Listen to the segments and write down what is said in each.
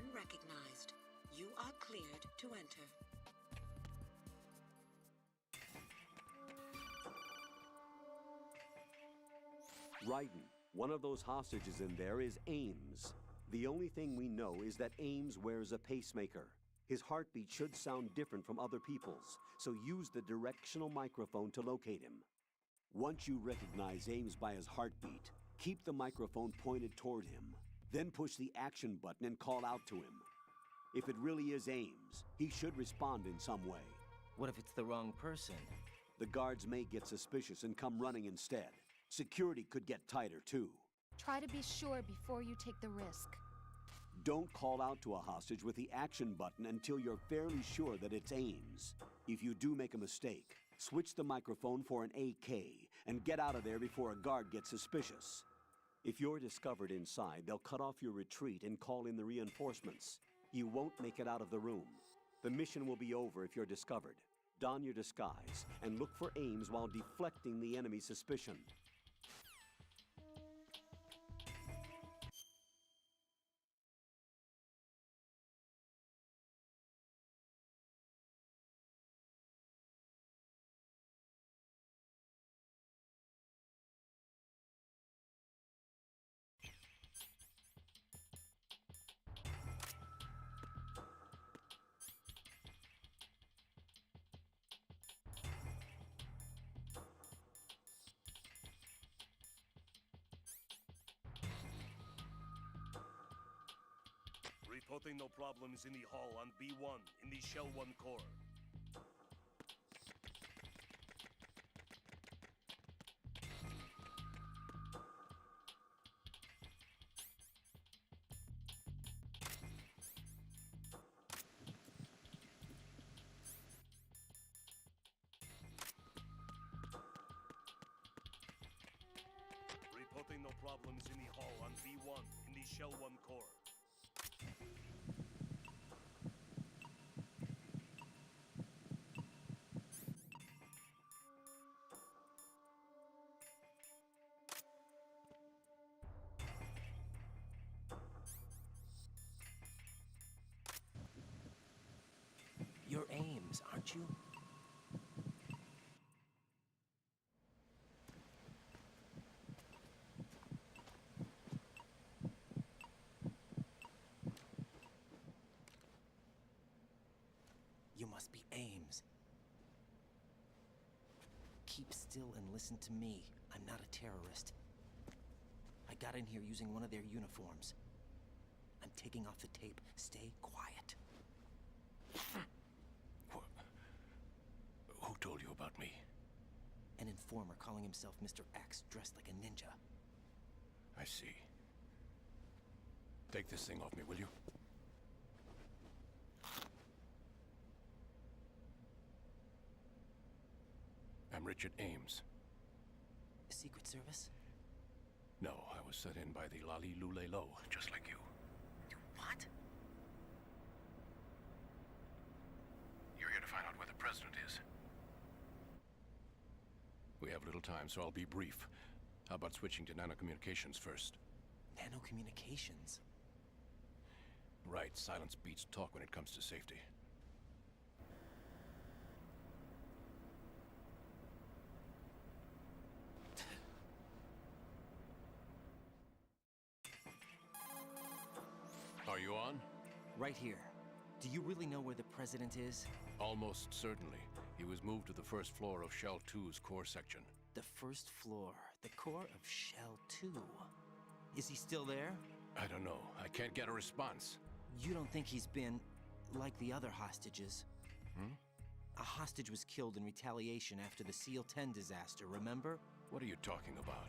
Pattern recognized. You are cleared to enter. Raiden, one of those hostages in there is Ames. The only thing we know is that Ames wears a pacemaker. His heartbeat should sound different from other people's, so use the directional microphone to locate him. Once you recognize Ames by his heartbeat, keep the microphone pointed toward him. Then push the action button and call out to him. If it really is Ames, he should respond in some way. What if it's the wrong person? The guards may get suspicious and come running instead. Security could get tighter, too. Try to be sure before you take the risk. Don't call out to a hostage with the action button until you're fairly sure that it's Ames. If you do make a mistake, switch the microphone for an AK and get out of there before a guard gets suspicious. If you're discovered inside, they'll cut off your retreat and call in the reinforcements. You won't make it out of the room. The mission will be over if you're discovered. Don your disguise and look for Ames while deflecting the enemy's suspicion. Reporting no problems in the hall on B1 in the Shell 1 core. Reporting no problems in the hall on B1 in the Shell 1 core. You're Ames, aren't you? You must be Ames. Keep still and listen to me. I'm not a terrorist. I got in here using one of their uniforms. I'm taking off the tape. Stay quiet. Who told you about me? An informer calling himself Mr. X, dressed like a ninja. I see. Take this thing off me, will you? I'm Richard Ames. Secret Service? No, I was sent in by the Lali Lule Lo, just like you. What? You're here to find out where the president is. We have little time, so I'll be brief. How about switching to nanocommunications first? Nanocommunications? Right, silence beats talk when it comes to safety. Are you on? Right here. Do you really know where the president is? Almost certainly. He was moved to the first floor of Shell 2's core section. The first floor, the core of Shell 2. Is he still there? I don't know. I can't get a response. You don't think he's been like the other hostages? Hmm? A hostage was killed in retaliation after the SEAL 10 disaster, remember? What are you talking about?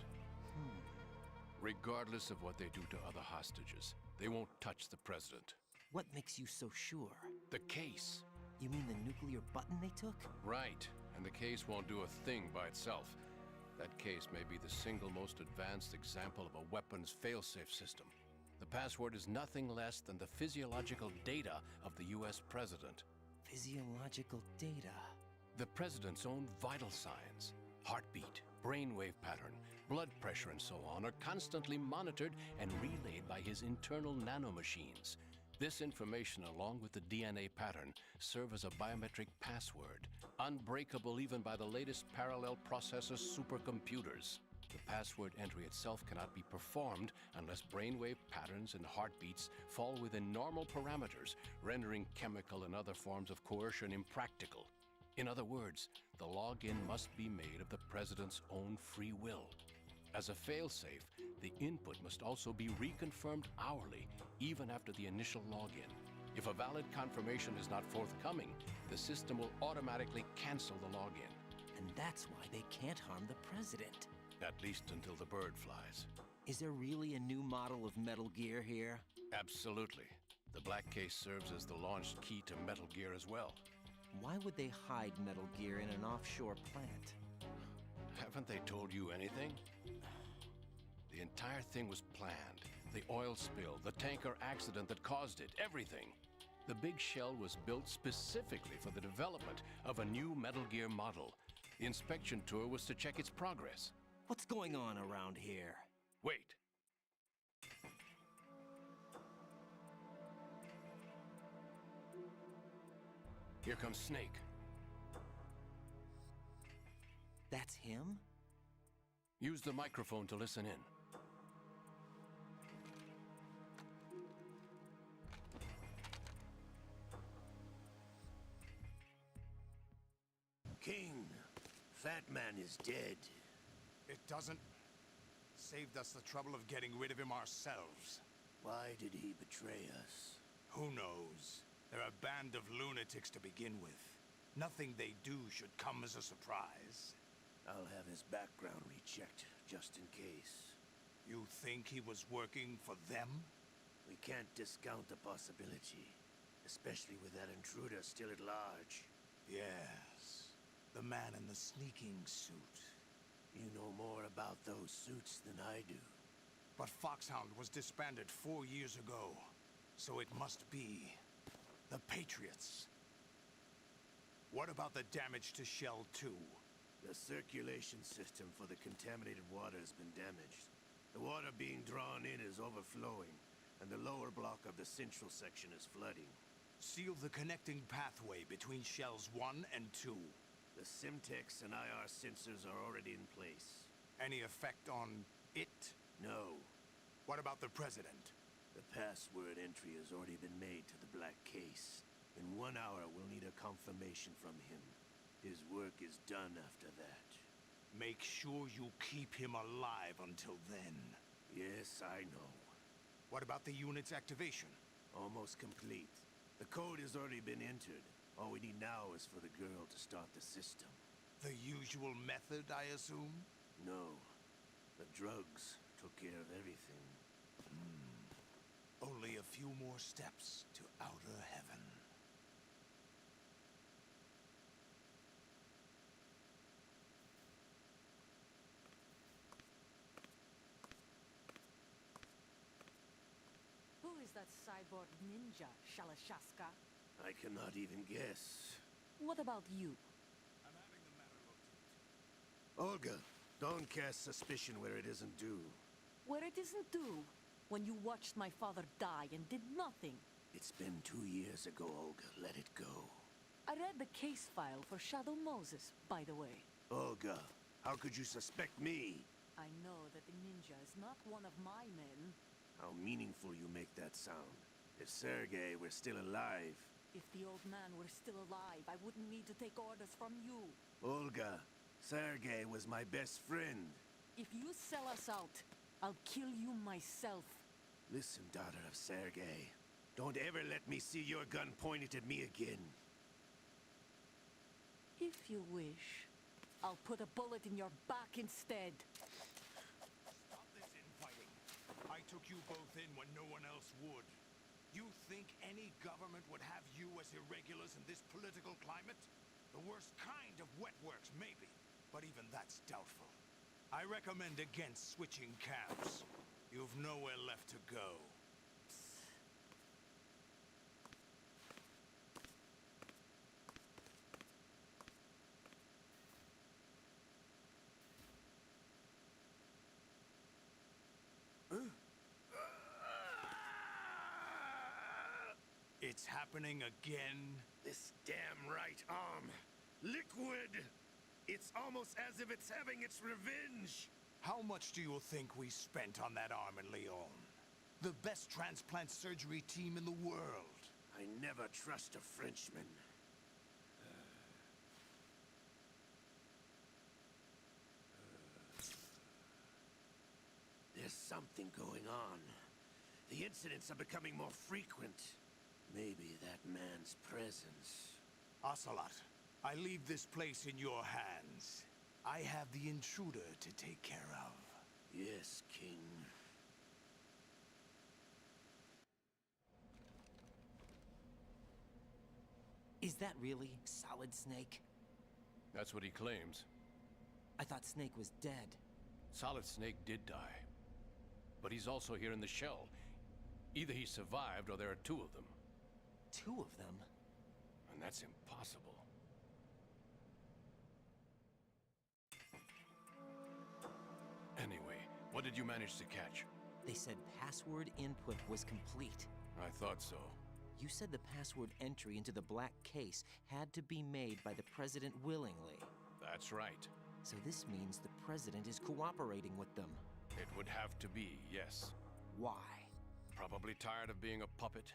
Regardless of what they do to other hostages, they won't touch the president. What makes you so sure? The case. You mean the nuclear button they took? Right. And the case won't do a thing by itself. That case may be the single most advanced example of a weapons failsafe system. The password is nothing less than the physiological data of the US president. Physiological data? The president's own vital signs, heartbeat, brainwave pattern, blood pressure, and so on are constantly monitored and relayed by his internal nanomachines. This information, along with the DNA pattern, serve as a biometric password, unbreakable even by the latest parallel processor supercomputers. The password entry itself cannot be performed unless brainwave patterns and heartbeats fall within normal parameters, rendering chemical and other forms of coercion impractical. In other words, the login must be made of the President's own free will. As a failsafe, the input must also be reconfirmed hourly, even after the initial login. If a valid confirmation is not forthcoming, the system will automatically cancel the login. And that's why they can't harm the President. At least until the bird flies. Is there really a new model of Metal Gear here? Absolutely. The black case serves as the launch key to Metal Gear as well. Why would they hide Metal Gear in an offshore plant? Haven't they told you anything? The entire thing was planned. The oil spill, the tanker accident that caused it, everything. The big shell was built specifically for the development of a new Metal Gear model. The inspection tour was to check its progress. What's going on around here? Wait. Here comes Snake. That's him? Use the microphone to listen in. King, Fat Man is dead. It doesn't. Saved us the trouble of getting rid of him ourselves. Why did he betray us? Who knows? They're a band of lunatics to begin with. Nothing they do should come as a surprise. I'll have his background rechecked, just in case. You think he was working for them? We can't discount the possibility, especially with that intruder still at large. Yes. The man in the sneaking suit. You know more about those suits than I do. But Foxhound was disbanded 4 years ago. So it must be the Patriots. What about the damage to Shell 2? The circulation system for the contaminated water has been damaged. The water being drawn in is overflowing, and the lower block of the central section is flooding. Seal the connecting pathway between Shells 1 and 2. The Simtex and IR sensors are already in place. Any effect on it? No. What about the President? The password entry has already been made to the black case. In 1 hour, we'll need a confirmation from him. His work is done after that. Make sure you keep him alive until then. Yes, I know. What about the unit's activation? Almost complete. The code has already been entered. All we need now is for the girl to start the system. The usual method, I assume? No. The drugs took care of everything. Only a few more steps to outer heaven. Who is that cyborg ninja, Shalashaska? I cannot even guess. What about you? I'm having the matter looked into. Olga, don't cast suspicion where it isn't due. Where it isn't due, when you watched my father die and did nothing. It's been 2 years ago, Olga. Let it go. I read the case file for Shadow Moses, by the way. Olga, how could you suspect me? I know that the ninja is not one of my men. How meaningful you make that sound. If Sergei were still alive... If the old man were still alive, I wouldn't need to take orders from you. Olga, Sergei was my best friend. If you sell us out, I'll kill you myself. Listen, daughter of Sergei. Don't ever let me see your gun pointed at me again. If you wish, I'll put a bullet in your back instead. Stop this infighting. I took you both in when no one else would. You think any government would have you as irregulars in this political climate? The worst kind of wet works, maybe. But even that's doubtful. I recommend against switching camps. You've nowhere left to go. It's happening again? This damn right arm. Liquid! It's almost as if it's having its revenge! How much do you think we spent on that arm in Lyon? The best transplant surgery team in the world. I never trust a Frenchman. There's something going on. The incidents are becoming more frequent. Maybe that man's presence. Ocelot, I leave this place in your hands. I have the intruder to take care of. Yes, King. Is that really Solid Snake? That's what he claims. I thought Snake was dead. Solid Snake did die. But he's also here in the shell. Either he survived or there are two of them. Two of them? And that's impossible. Anyway, what did you manage to catch? They said password input was complete. I thought so. You said the password entry into the black case had to be made by the President willingly. That's right. So this means the President is cooperating with them. It would have to be, yes. Why? Probably tired of being a puppet,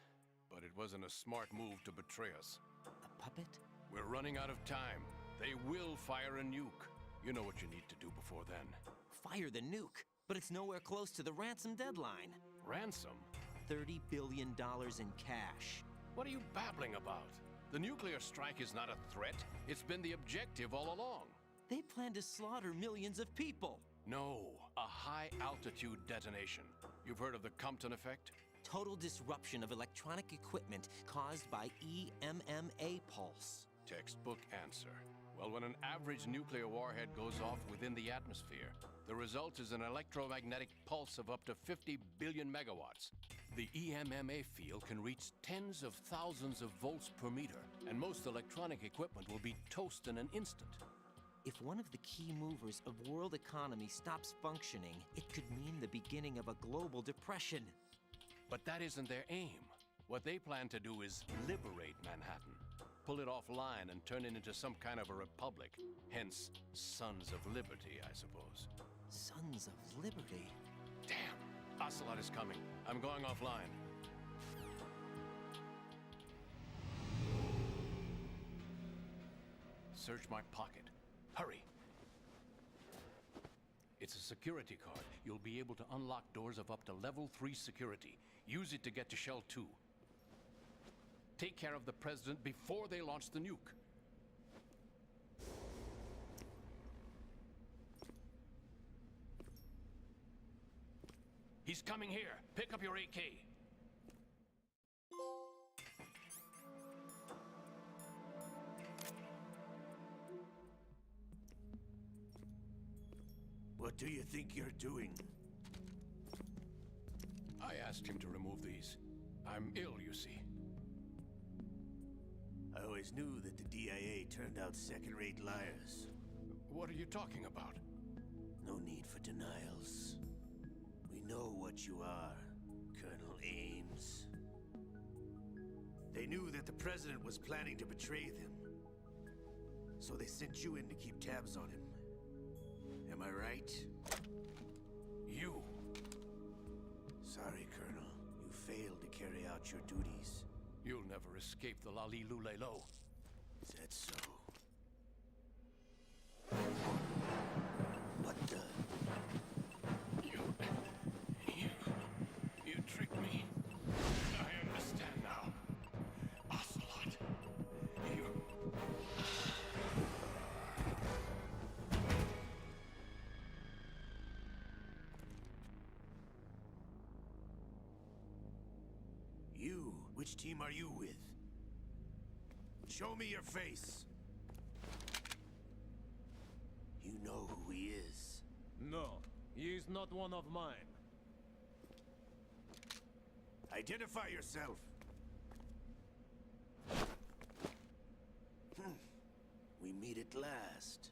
but it wasn't a smart move to betray us. A puppet? We're running out of time. They will fire a nuke. You know what you need to do before then. Fire the nuke, but it's nowhere close to the ransom deadline. Ransom? $30 billion in cash. What are you babbling about? The nuclear strike is not a threat. It's been the objective all along. They plan to slaughter millions of people. No, a high-altitude detonation. You've heard of the Compton effect? Total disruption of electronic equipment caused by EMMA pulse. Textbook answer. Well, when an average nuclear warhead goes off within the atmosphere, the result is an electromagnetic pulse of up to 50 billion megawatts. The EMMA field can reach tens of thousands of volts per meter, and most electronic equipment will be toast in an instant. If one of the key movers of world economy stops functioning, it could mean the beginning of a global depression. But that isn't their aim. What they plan to do is liberate Manhattan. Pull it offline and turn it into some kind of a republic. Hence, Sons of Liberty, I suppose. Sons of Liberty? Damn! Ocelot is coming. I'm going offline. Search my pocket. Hurry! It's a security card. You'll be able to unlock doors of up to level 3 security. Use it to get to Shell 2. Take care of the President before they launch the nuke. He's coming here. Pick up your AK. What do you think you're doing? I asked him to remove these. I'm ill, you see. I always knew that the DIA turned out second-rate liars. What are you talking about? No need for denials. We know what you are, Colonel Ames. They knew that the President was planning to betray them. So they sent you in to keep tabs on him. Am I right? You? Sorry, Colonel. You failed to carry out your duties. You'll never escape the Lali-Lu-Le-Lo. Is that so? What the? You tricked me. I understand now. Ocelot. You? Which team are you with? Show me your face. You know who he is. No, he is not one of mine. Identify yourself. We meet at last.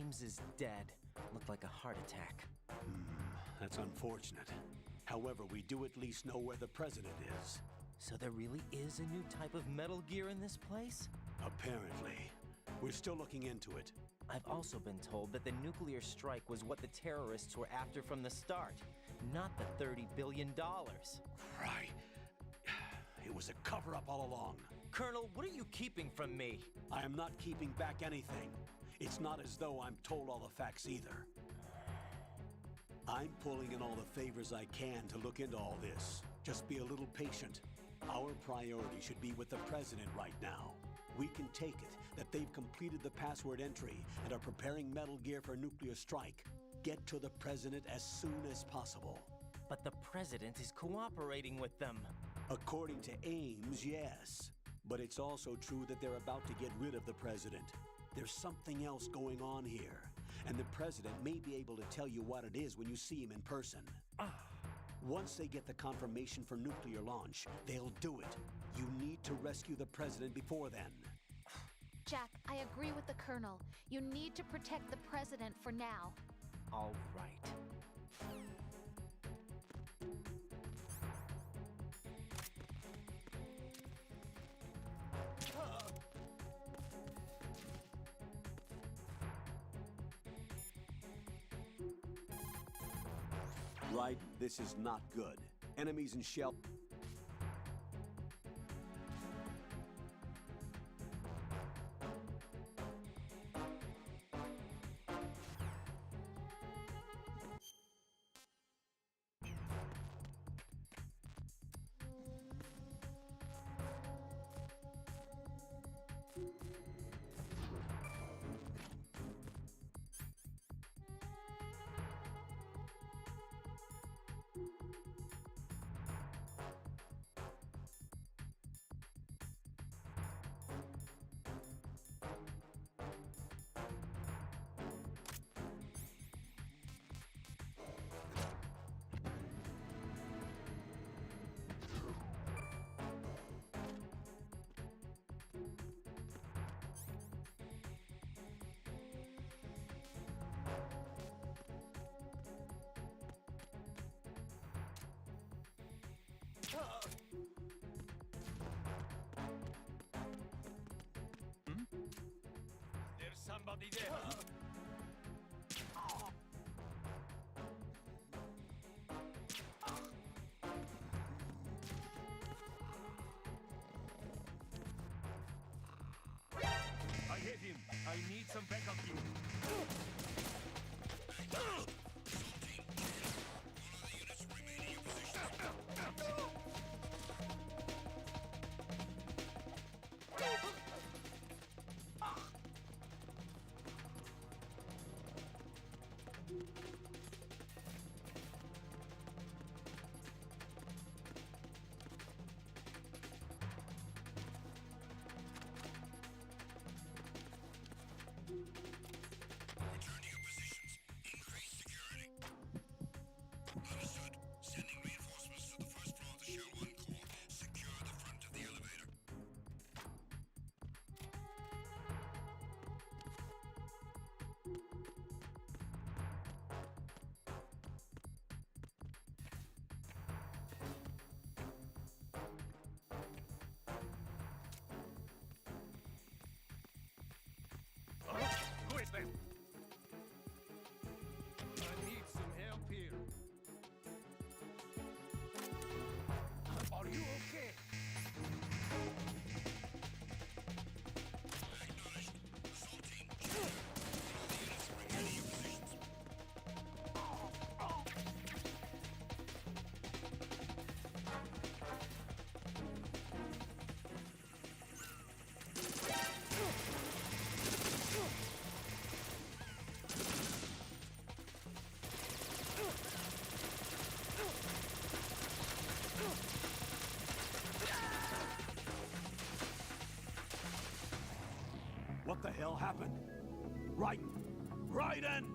Ames is dead. Looked like a heart attack. That's unfortunate. However, we do at least know where the president is. So there really is a new type of Metal Gear in this place? Apparently. We're still looking into it. I've also been told that the nuclear strike was what the terrorists were after from the start, not the $30 billion. Right. It was a cover-up all along. Colonel, what are you keeping from me? I am not keeping back anything. It's not as though I'm told all the facts either. I'm pulling in all the favors I can to look into all this. Just be a little patient. Our priority should be with the president right now. We can take it that they've completed the password entry and are preparing Metal Gear for nuclear strike. Get to the president as soon as possible. But the president is cooperating with them. According to Ames, yes. But it's also true that they're about to get rid of the president. There's something else going on here, and the president may be able to tell you what it is when you see him in person. Once they get the confirmation for nuclear launch, they'll do it. You need to rescue the president before then. Jack, I agree with the Colonel. You need to protect the president for now. All right. Right, this is not good. Enemies in shell... There's somebody there. I hit him. I need some backup here. Return to your positions. Increase security. Understood. Sending reinforcements to the first floor of the Shell 1 core. Secure the front of the elevator. Who is them? I need some help here. Are you okay? Acknowledged. Assault team, check. All the units remain in your positions. What the hell happened? Raiden!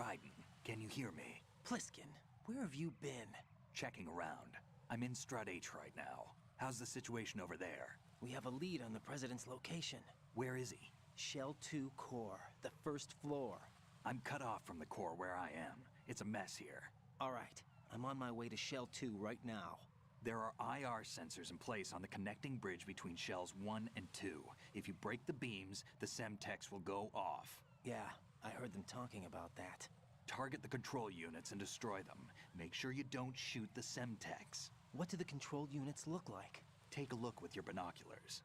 Dryden, can you hear me? Pliskin, where have you been? Checking around. I'm in Strut H right now. How's the situation over there? We have a lead on the President's location. Where is he? Shell 2 core, the first floor. I'm cut off from the core where I am. It's a mess here. All right, I'm on my way to Shell 2 right now. There are IR sensors in place on the connecting bridge between Shells 1 and 2. If you break the beams, the Semtex will go off. Yeah, I heard them talking about that. Target the control units and destroy them. Make sure you don't shoot the Semtex. What do the control units look like? Take a look with your binoculars.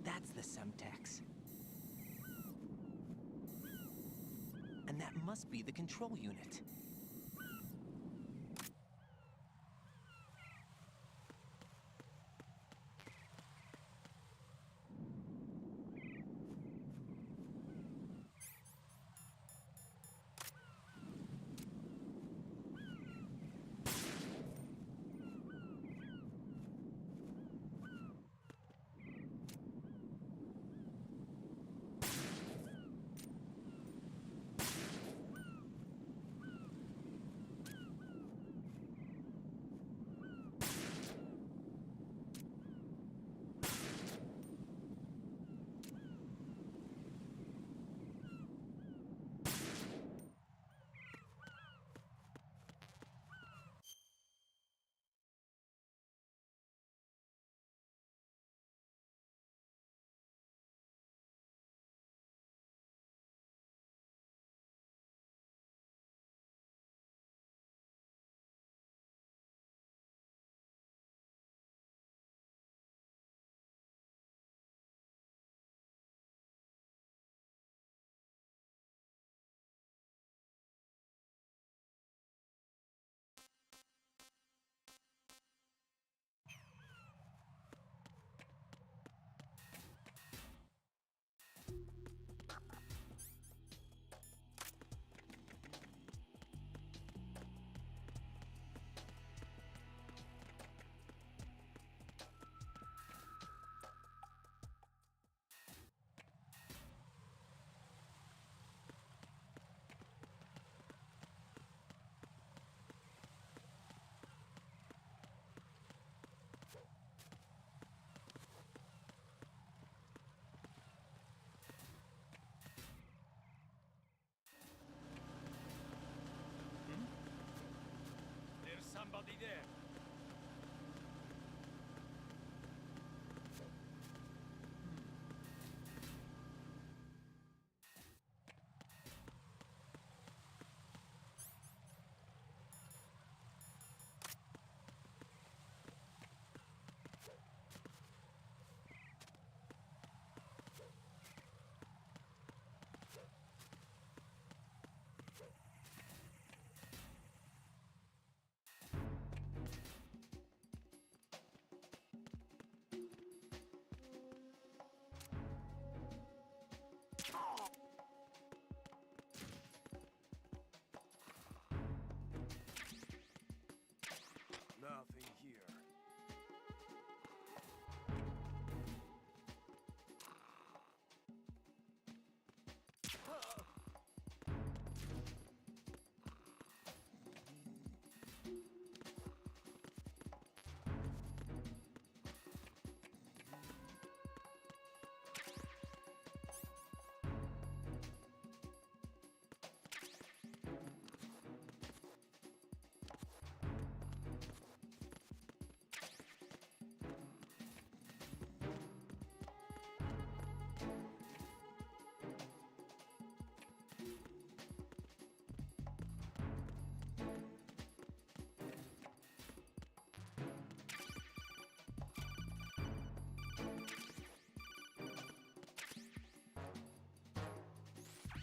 That's the Semtex. And that must be the control unit. Somebody there. Nothing here.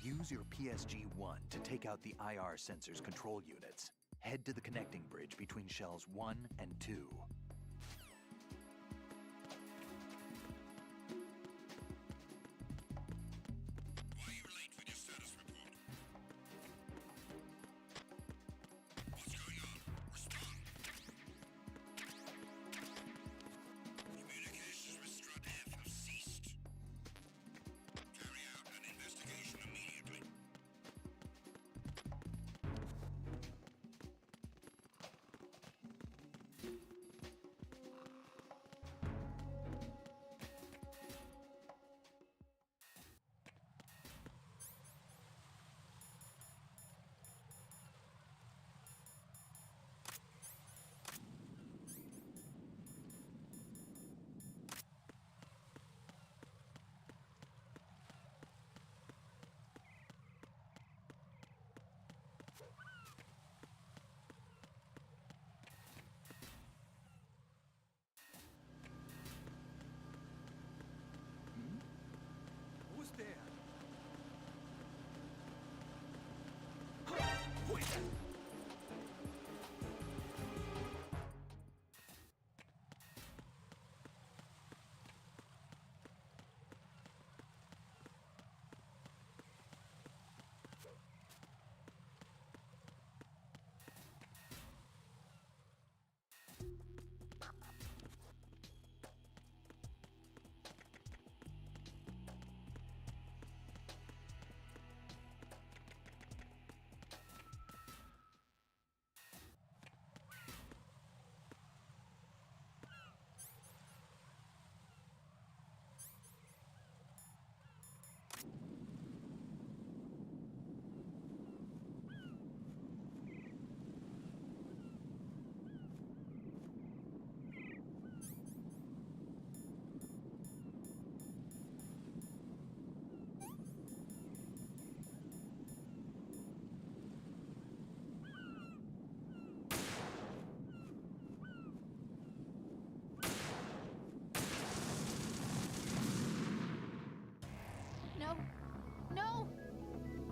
Use your PSG-1 to take out the IR sensors control units. Head to the connecting bridge between Shells 1 and 2. Why are you late with your status report? What's going on? Respond. Communication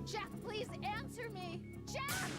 Jack, please answer me! Jack!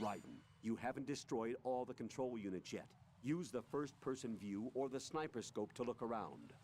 Raiden, you haven't destroyed all the control units yet. Use the first-person view or the sniper scope to look around.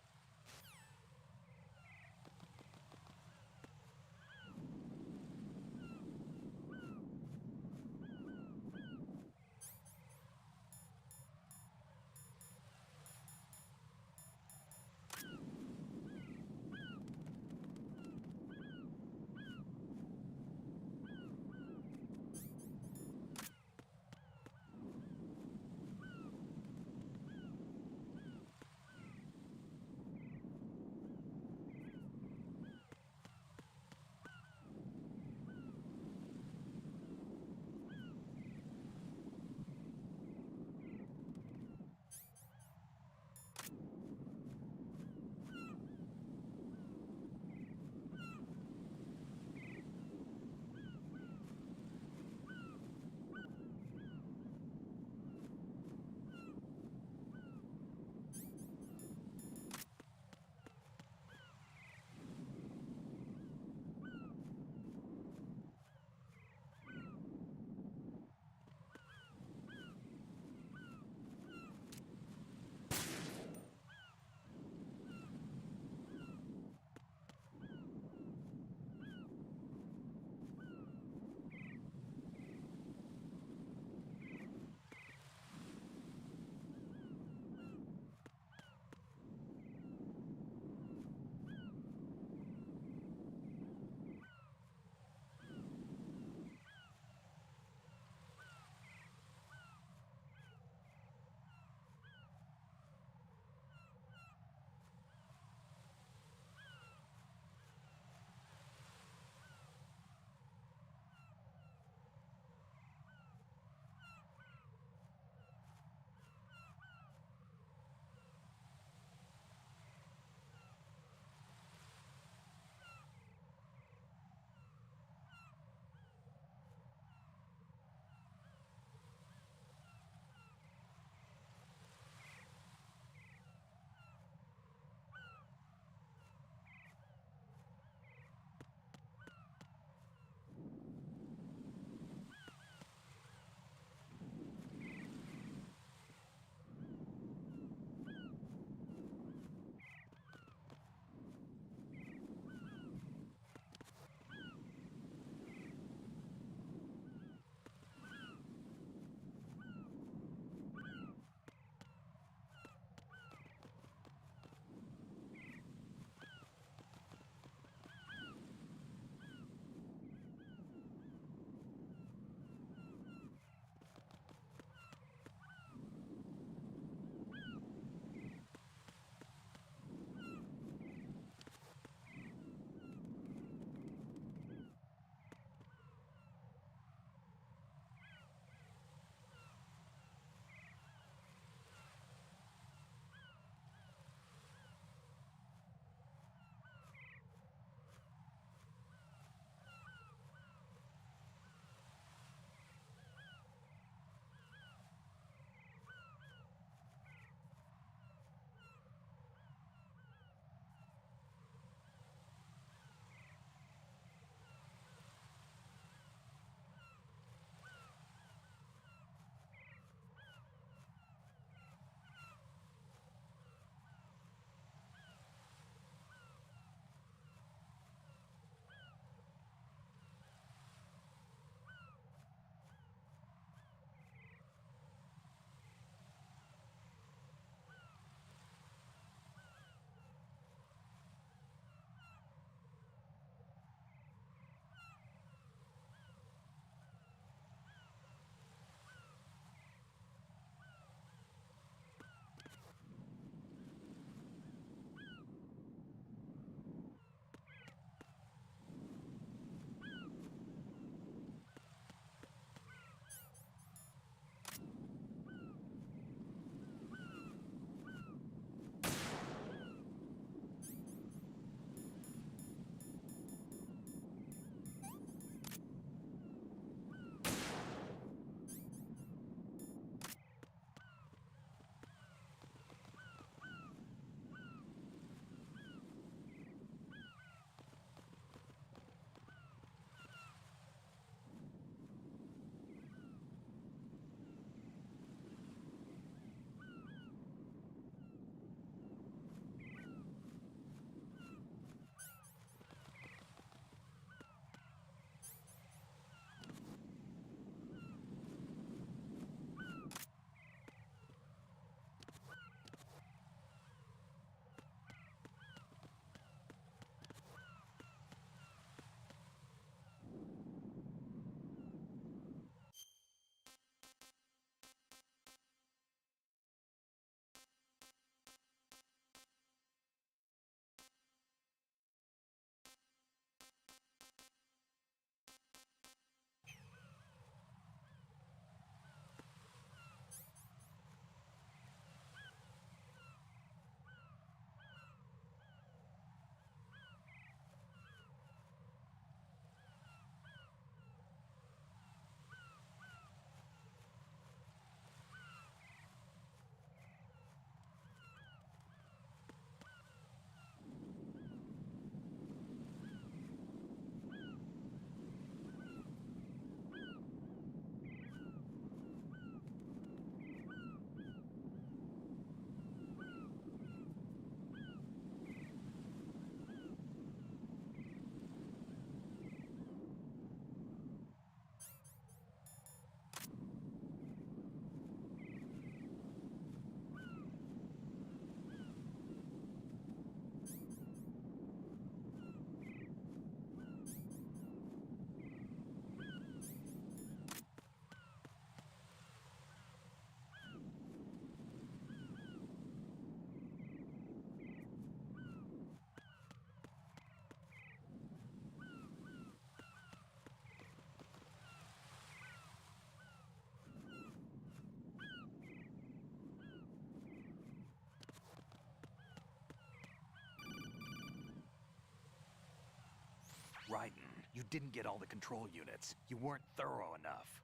You didn't get all the control units. You weren't thorough enough.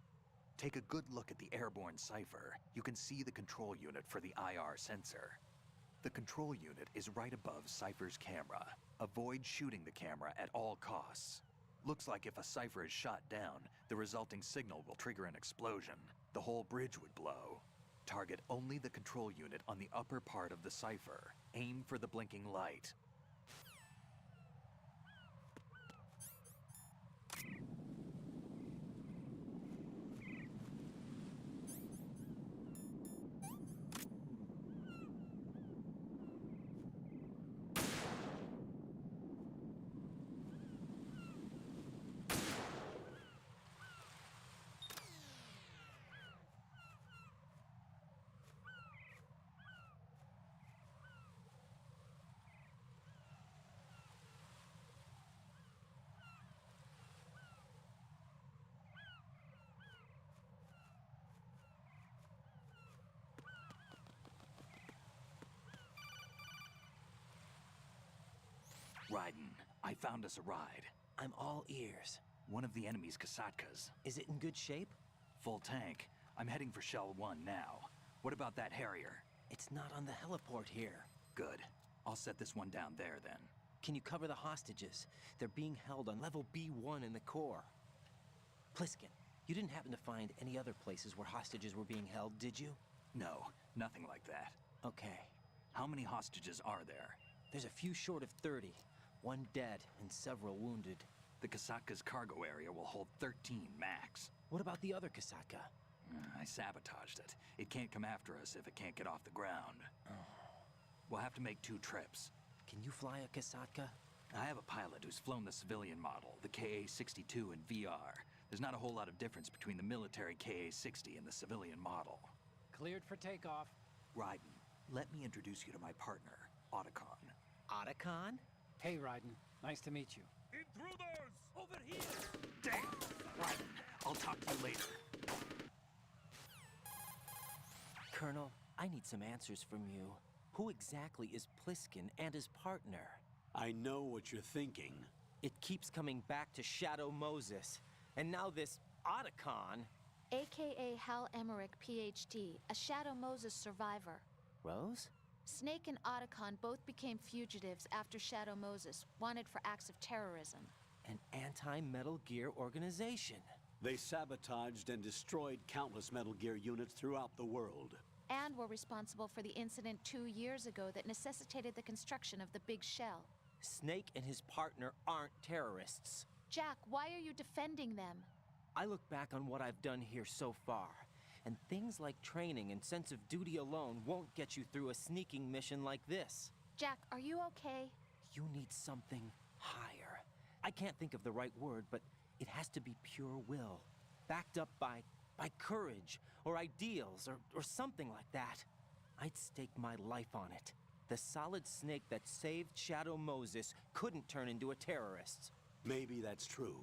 Take a good look at the airborne cipher. You can see the control unit for the IR sensor. The control unit is right above Cypher's camera. Avoid shooting the camera at all costs. Looks like if a Cypher is shot down, the resulting signal will trigger an explosion. The whole bridge would blow. Target only the control unit on the upper part of the Cypher. Aim for the blinking light. Raiden, I found us a ride. I'm all ears. One of the enemy's Kasatkas. Is it in good shape? Full tank. I'm heading for Shell 1 now. What about that Harrier? It's not on the heliport here. Good. I'll set this one down there then. Can you cover the hostages? They're being held on level B1 in the core. Pliskin, you didn't happen to find any other places where hostages were being held, did you? No, nothing like that. Okay. How many hostages are there? There's a few short of 30. One dead and several wounded. The Kasatka's cargo area will hold 13 max. What about the other Kasatka? I sabotaged it. It can't come after us if it can't get off the ground. We'll have to make 2 trips. Can you fly a Kasatka? I have a pilot who's flown the civilian model, the KA-62 in VR. There's not a whole lot of difference between the military KA-60 and the civilian model. Cleared for takeoff. Raiden, let me introduce you to my partner, Otacon. Otacon? Hey, Raiden. Nice to meet you. Intruders! Over here! Damn! Raiden, I'll talk to you later. Colonel, I need some answers from you. Who exactly is Pliskin and his partner? I know what you're thinking. It keeps coming back to Shadow Moses. And now this Otacon. AKA Hal Emmerich, PhD, a Shadow Moses survivor. Rose? Snake and Otacon both became fugitives after Shadow Moses, wanted for acts of terrorism. An anti-Metal Gear organization. They sabotaged and destroyed countless Metal Gear units throughout the world. And were responsible for the incident 2 years ago that necessitated the construction of the Big Shell. Snake and his partner aren't terrorists. Jack, why are you defending them? I look back on what I've done here so far, and things like training and sense of duty alone won't get you through a sneaking mission like this. Jack, are you okay? You need something higher. I can't think of the right word, but it has to be pure will, backed up by courage, or ideals, or something like that. I'd stake my life on it. The solid Snake that saved Shadow Moses couldn't turn into a terrorist. Maybe that's true,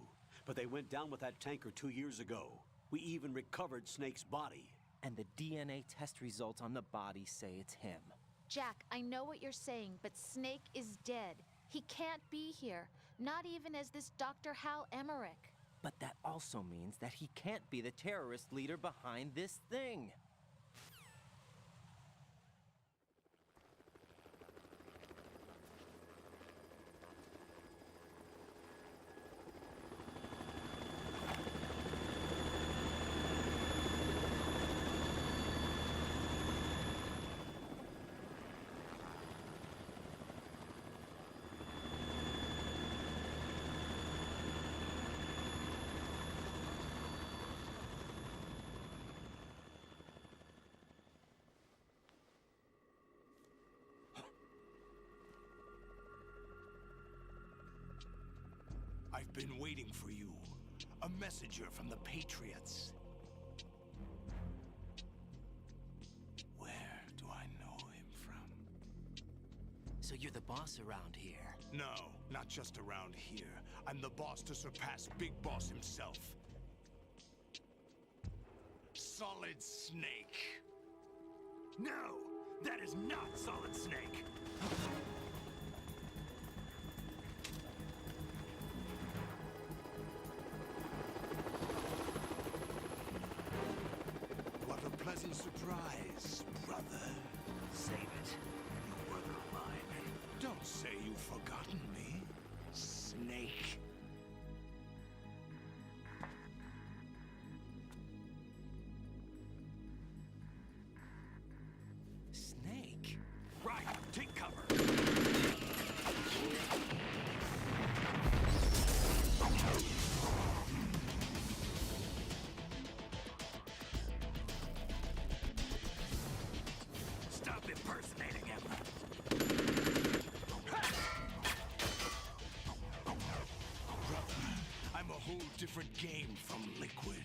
but they went down with that tanker 2 years ago. We even recovered Snake's body. And the DNA test results on the body say it's him. Jack, I know what you're saying, but Snake is dead. He can't be here, not even as this Dr. Hal Emmerich. But that also means that he can't be the terrorist leader behind this thing. I've been waiting for you. A messenger from the Patriots. Where do I know him from? So you're the boss around here? No, not just around here. I'm the boss to surpass Big Boss himself. Solid Snake. No, that is not Solid Snake. pleasant surprise, brother. Save it. You brother of mine. Don't say you've forgotten me, Snake. Snake? Right, take cover. Stop impersonating him. Brother, I'm a whole different game from Liquid.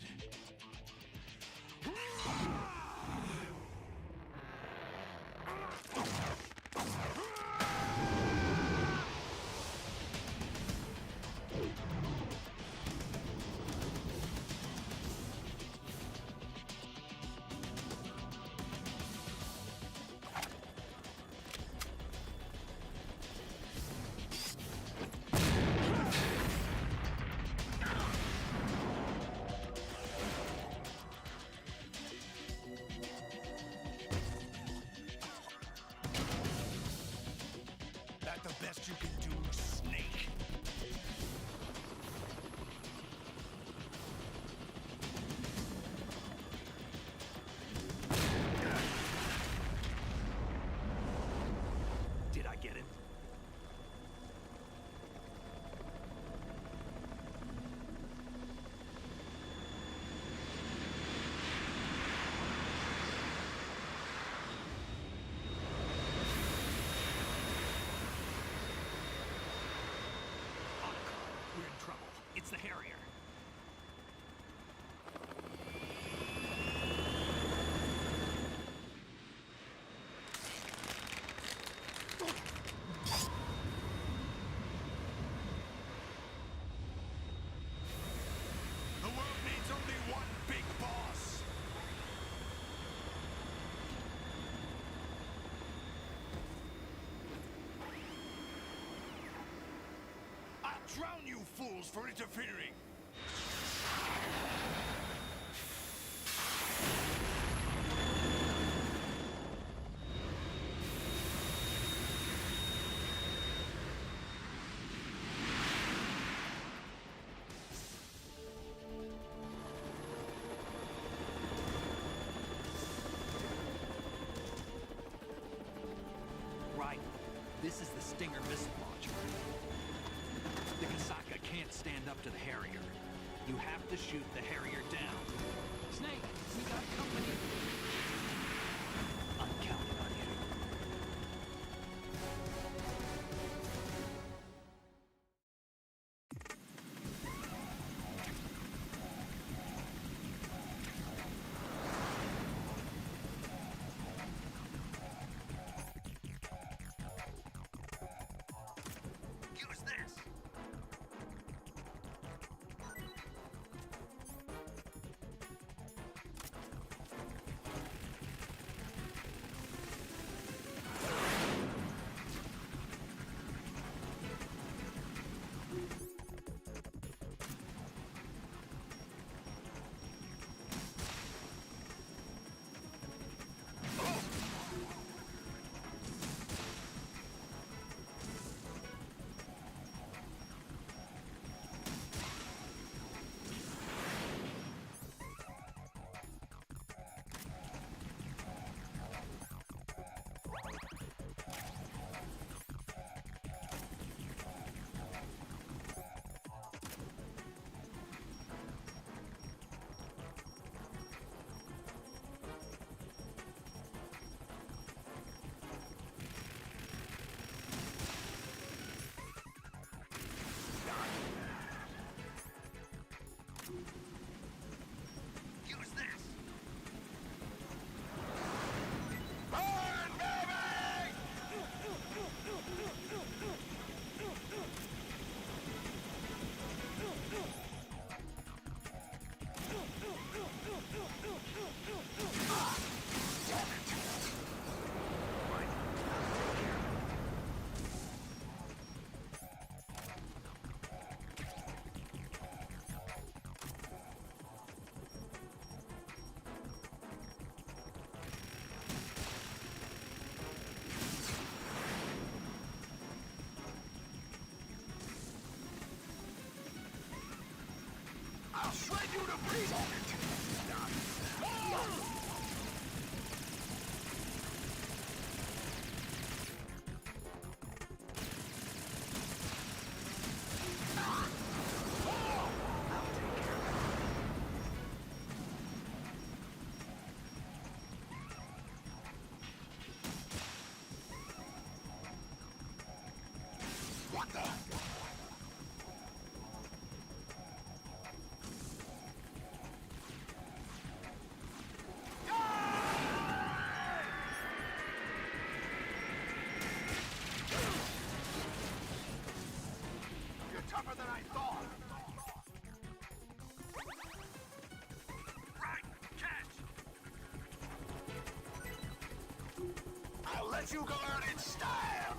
That the best you can do, Snake? Did I get it? We're in trouble. It's the Harrier. The world needs only one big boss. I'll drown you fools for interfering. Right. This is the Stinger missile launcher. The Kasaka can't stand up to the Harrier. You have to shoot the Harrier down. Snake, we got company. I'm counting on you. Use this! you to freeze on it! What the? You're tougher than I thought. Right, catch. I'll let you go out in style.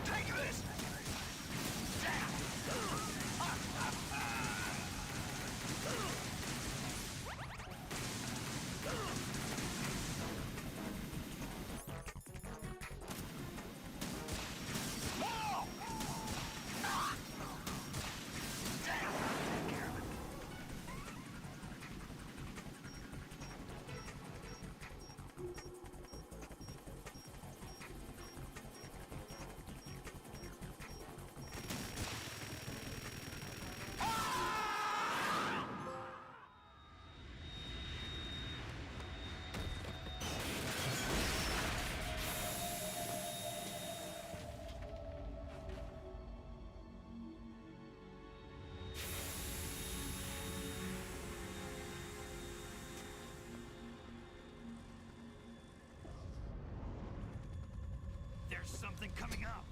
Take this! There's something coming up.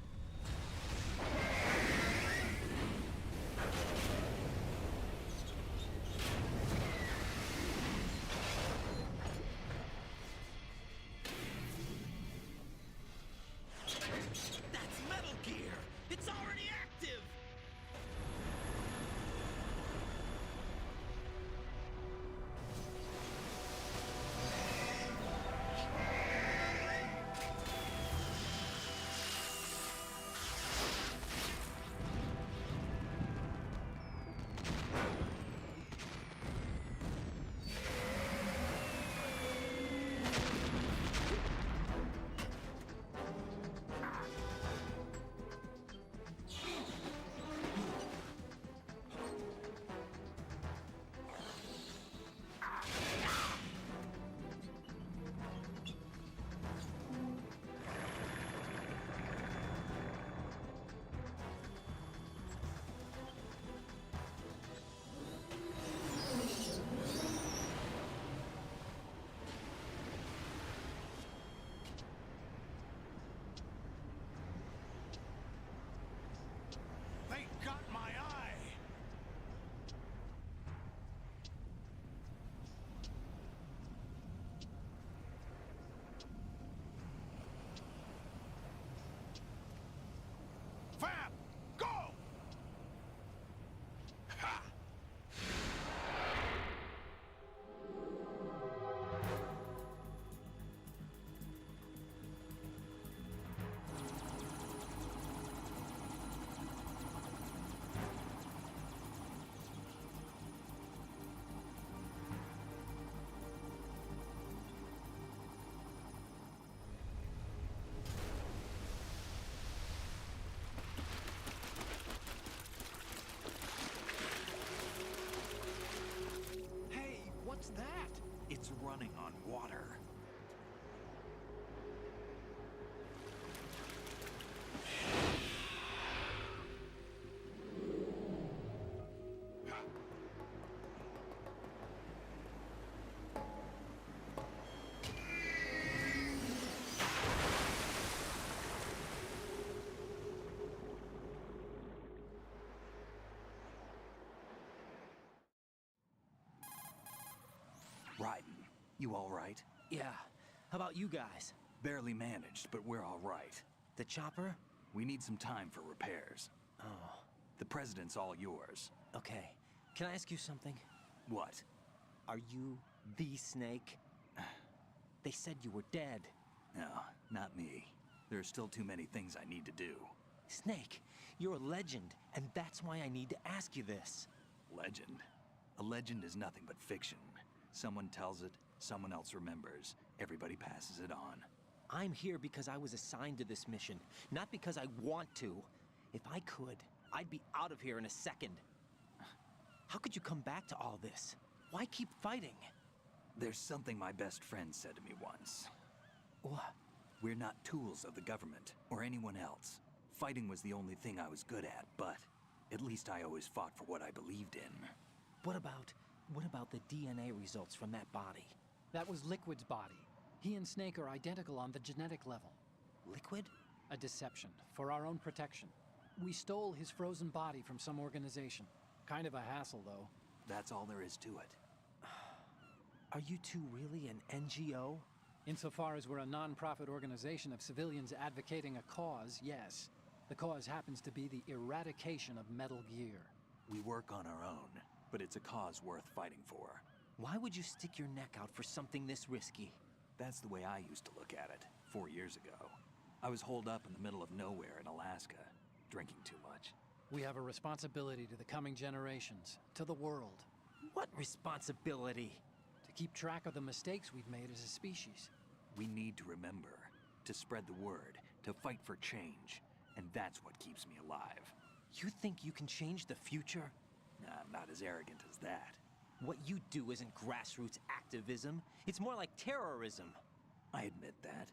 That's Metal Gear! It's already active! They got my eye! Fab! Go! Ha! Hey, what's that? It's running on water. Raiden, you all right? Yeah. How about you guys? Barely managed, but we're all right. The chopper? We need some time for repairs. Oh. The president's all yours. Okay. Can I ask you something? What? Are you the Snake? They said you were dead. No, not me. There are still too many things I need to do. Snake, you're a legend, and that's why I need to ask you this. Legend? A legend is nothing but fiction. Someone tells it, someone else remembers. Everybody passes it on. I'm here because I was assigned to this mission, not because I want to. If I could, I'd be out of here in a second. How could you come back to all this? Why keep fighting? There's something my best friend said to me once. What? We're not tools of the government, or anyone else. Fighting was the only thing I was good at, but at least I always fought for what I believed in. What about the DNA results from that body? That was Liquid's body. He and Snake are identical on the genetic level. Liquid? A deception, for our own protection. We stole his frozen body from some organization. Kind of a hassle, though. That's all there is to it. Are you two really an NGO? Insofar as we're a non-profit organization of civilians advocating a cause, yes. The cause happens to be the eradication of Metal Gear. We work on our own, but it's a cause worth fighting for. Why would you stick your neck out for something this risky? That's the way I used to look at it, 4 years ago. I was holed up in the middle of nowhere in Alaska, drinking too much. We have a responsibility to the coming generations, to the world. What responsibility? To keep track of the mistakes we've made as a species. We need to remember, to spread the word, to fight for change, and that's what keeps me alive. You think you can change the future? Nah, I'm not as arrogant as that. What you do isn't grassroots activism. It's more like terrorism. I admit that.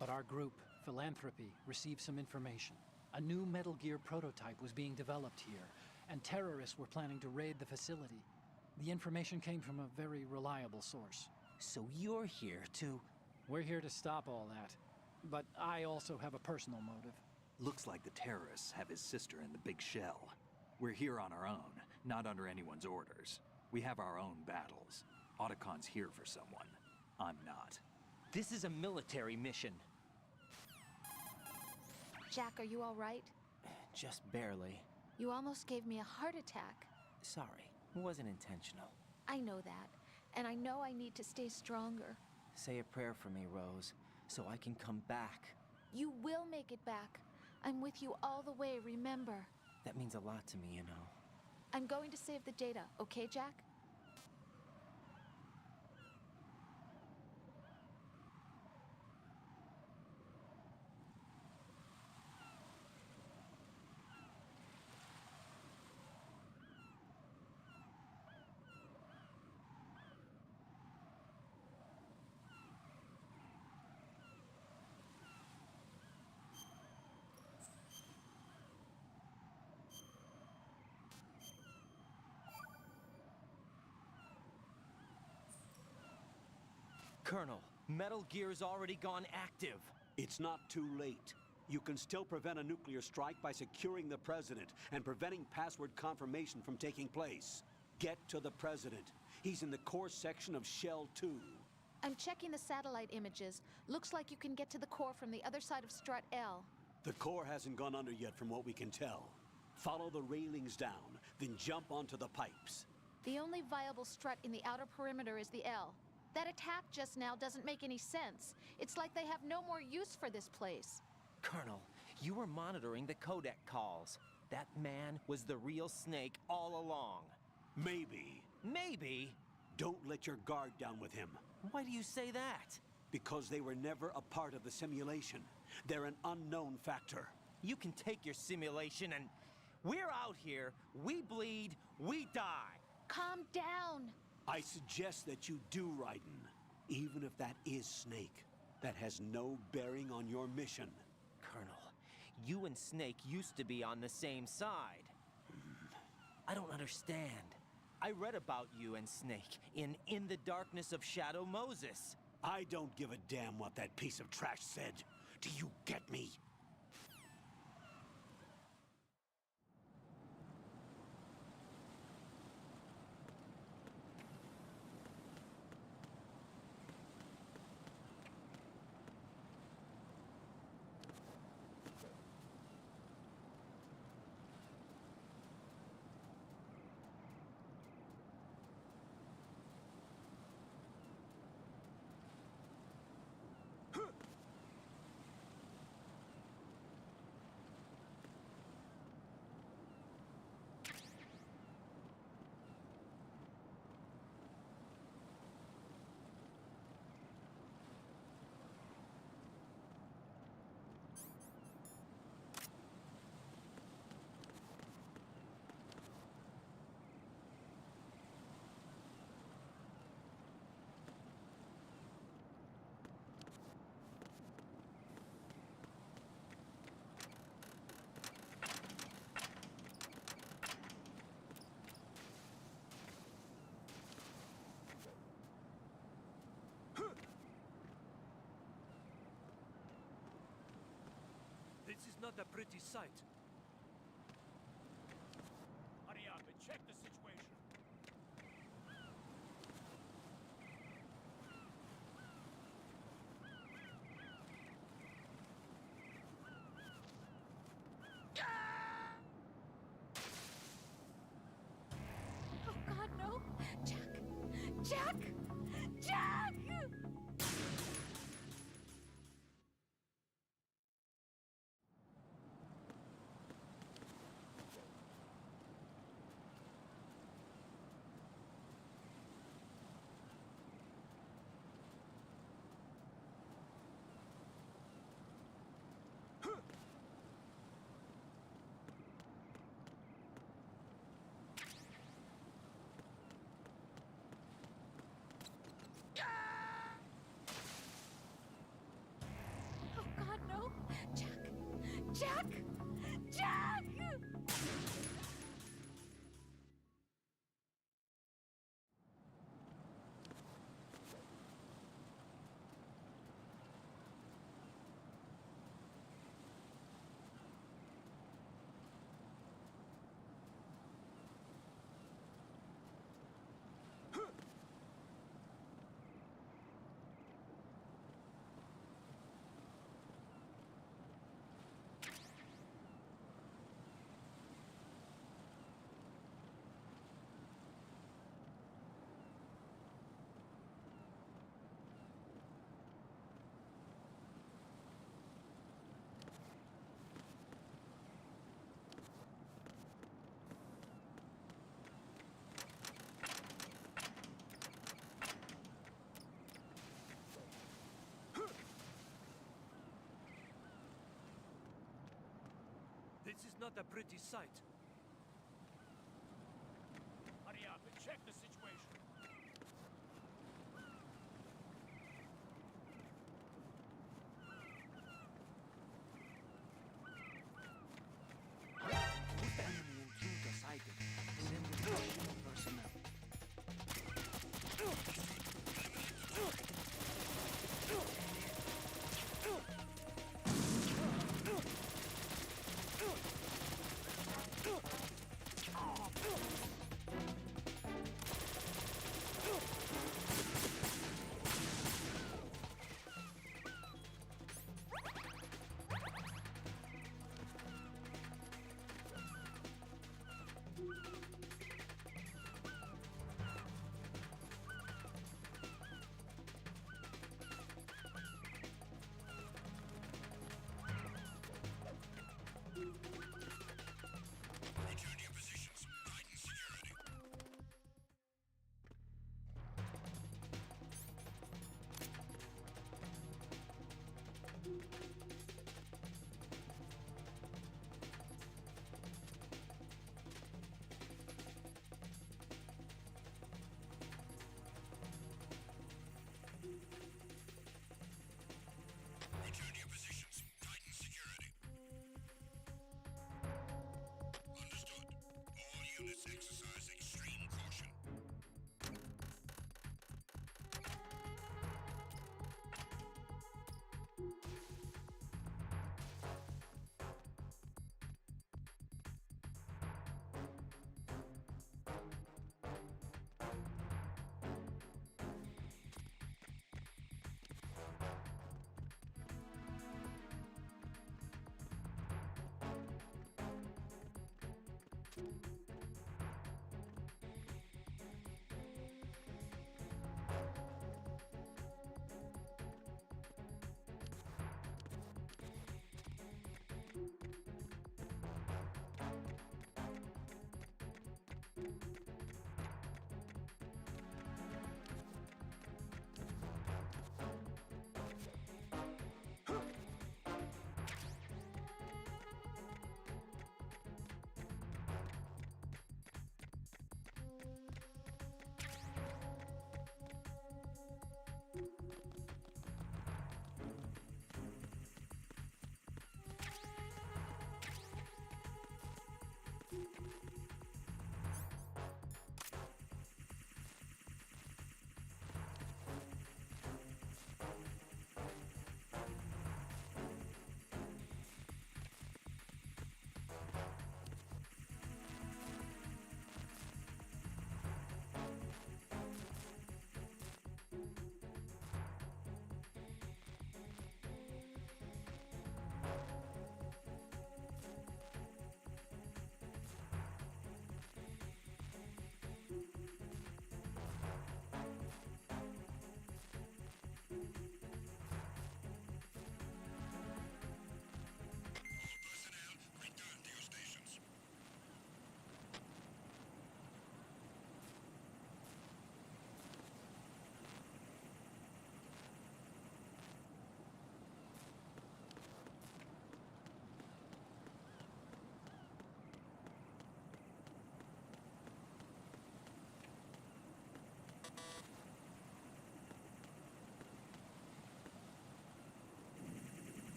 But our group, Philanthropy, received some information. A new Metal Gear prototype was being developed here, and terrorists were planning to raid the facility. The information came from a very reliable source. So you're here to... We're here to stop all that. But I also have a personal motive. Looks like the terrorists have his sister in the big shell. We're here on our own, not under anyone's orders. We have our own battles. Otacon's here for someone. I'm not. This is a military mission. Jack, are you all right? Just barely. You almost gave me a heart attack. Sorry, it wasn't intentional. I know that, and I know I need to stay stronger. Say a prayer for me, Rose, so I can come back. You will make it back. I'm with you all the way, remember? That means a lot to me, you know. I'm going to save the data, okay, Jack? Colonel, Metal Gear's already gone active. It's not too late. You can still prevent a nuclear strike by securing the President and preventing password confirmation from taking place. Get to the President. He's in the core section of Shell 2. I'm checking the satellite images. Looks like you can get to the core from the other side of Strut L. The core hasn't gone under yet from what we can tell. Follow the railings down, then jump onto the pipes. The only viable strut in the outer perimeter is the L. That attack just now doesn't make any sense. It's like they have no more use for this place. Colonel, you were monitoring the codec calls. That man was the real Snake all along. Maybe. Maybe? Don't let your guard down with him. Why do you say that? Because they were never a part of the simulation. They're an unknown factor. You can take your simulation and... We're out here, we bleed, we die. Calm down. I suggest that you do, Raiden. Even if that is Snake. That has no bearing on your mission. Colonel, you and Snake used to be on the same side. I don't understand. I read about you and Snake in the Darkness of Shadow Moses. I don't give a damn what that piece of trash said. Do you get me? not a pretty sight. Hurry up and check the situation. Oh God, no! Jack! Jack! Jack! Oh God, no! Jack! Jack! Jack! This is not a pretty sight. Hurry up and check the situation. Enemy intruder sighted. Send additional personnel.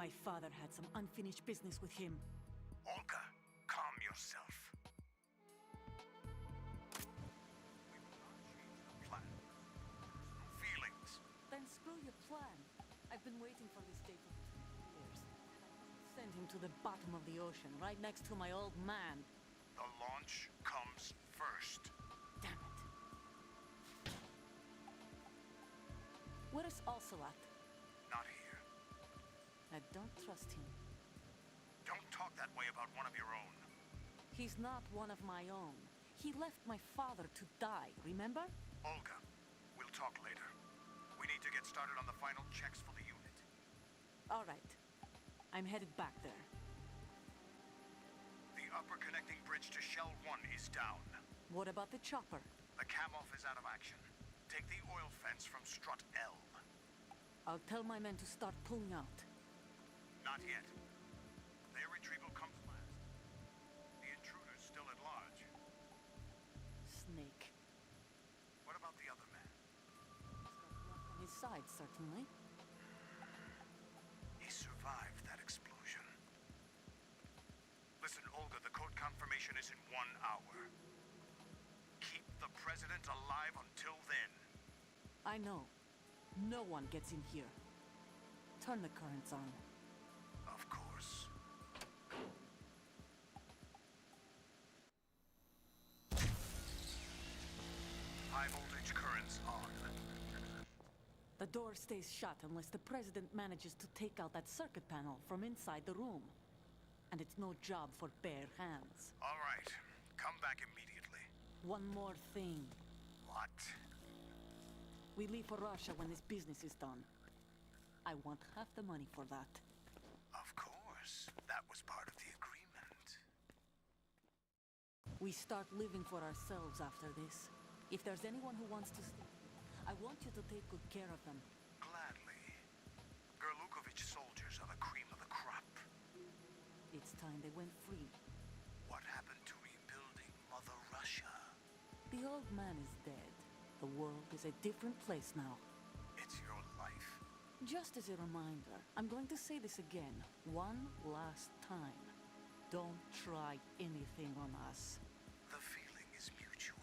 My father had some unfinished business with him. Olga, calm yourself. We will not change the plan. Feelings. Then screw your plan. I've been waiting for this day for 2 years. Send him to the bottom of the ocean, right next to my old man. The launch comes first. Damn it. Where is Ocelot? Not here. I don't trust him. Don't talk that way about one of your own. He's not one of my own. He left my father to die, remember? Olga, we'll talk later. We need to get started on the final checks for the unit. All right. I'm headed back there. The upper connecting bridge to Shell 1 is down. What about the chopper? The cam-off is out of action. Take the oil fence from strut L. I'll tell my men to start pulling out. Not yet. Their retrieval comes last. The intruder's still at large. Snake. What about the other man? He's got luck on his side, certainly. He survived that explosion. Listen, Olga, the code confirmation is in 1 hour. Keep the president alive until then. I know. No one gets in here. Turn the currents on. Of course. High voltage currents on. The door stays shut unless the president manages to take out that circuit panel from inside the room. And it's no job for bare hands. All right. Come back immediately. One more thing. What? We leave for Russia when this business is done. I want half the money for that. Of course. That was part of the agreement. We start living for ourselves after this. If there's anyone who wants to stay, I want you to take good care of them. Gladly. Gerlukovich soldiers are the cream of the crop. It's time they went free. What happened to rebuilding Mother Russia? The old man is dead. The world is a different place now. It's your life. Just as a reminder, I'm going to say this again, one last time. Don't try anything on us. The feeling is mutual.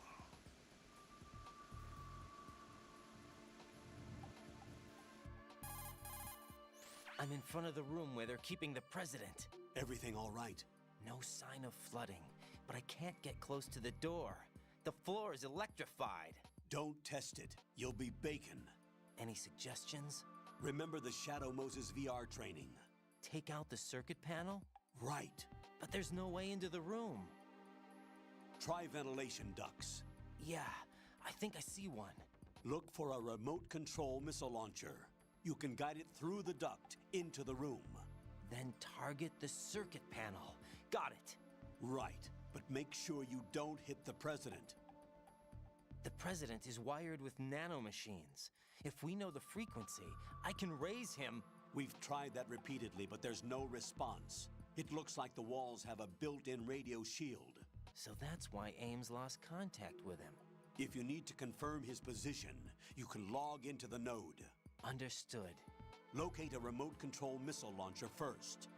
I'm in front of the room where they're keeping the president. Everything all right? No sign of flooding, but I can't get close to the door. The floor is electrified. Don't test it. You'll be bacon. Any suggestions? Remember the Shadow Moses VR training? Take out the circuit panel? Right. But there's no way into the room. Try ventilation ducts. Yeah, I think I see one. Look for a remote control missile launcher. You can guide it through the duct into the room. Then target the circuit panel. Got it. Right, but make sure you don't hit the president. The president is wired with nanomachines. If we know the frequency, I can raise him. We've tried that repeatedly, but there's no response. It looks like the walls have a built-in radio shield. So that's why Ames lost contact with him. If you need to confirm his position, you can log into the node. Understood. Locate a remote control missile launcher first.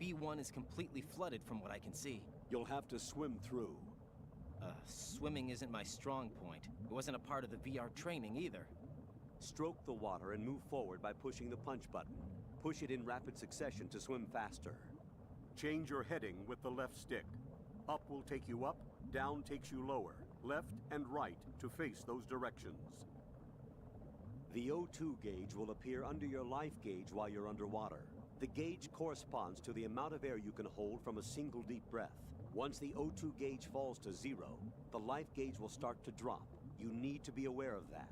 B1 is completely flooded from what I can see. You'll have to swim through. Swimming isn't my strong point. It wasn't a part of the VR training either. Stroke the water and move forward by pushing the punch button. Push it in rapid succession to swim faster. Change your heading with the left stick. Up will take you up, down takes you lower, left and right to face those directions. The O2 gauge will appear under your life gauge while you're underwater. The gauge corresponds to the amount of air you can hold from a single deep breath. Once the O2 gauge falls to 0, the life gauge will start to drop. You need to be aware of that.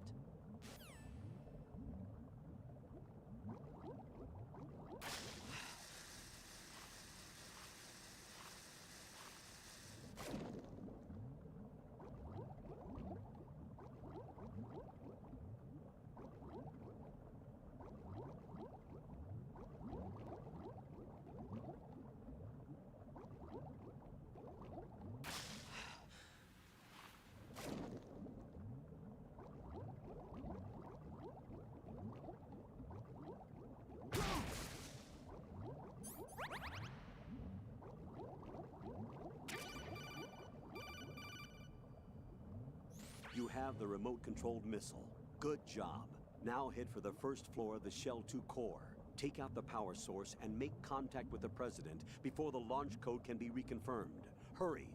You have the remote-controlled missile. Good job. Now head for the first floor of the Shell 2 core. Take out the power source and make contact with the President before the launch code can be reconfirmed. Hurry.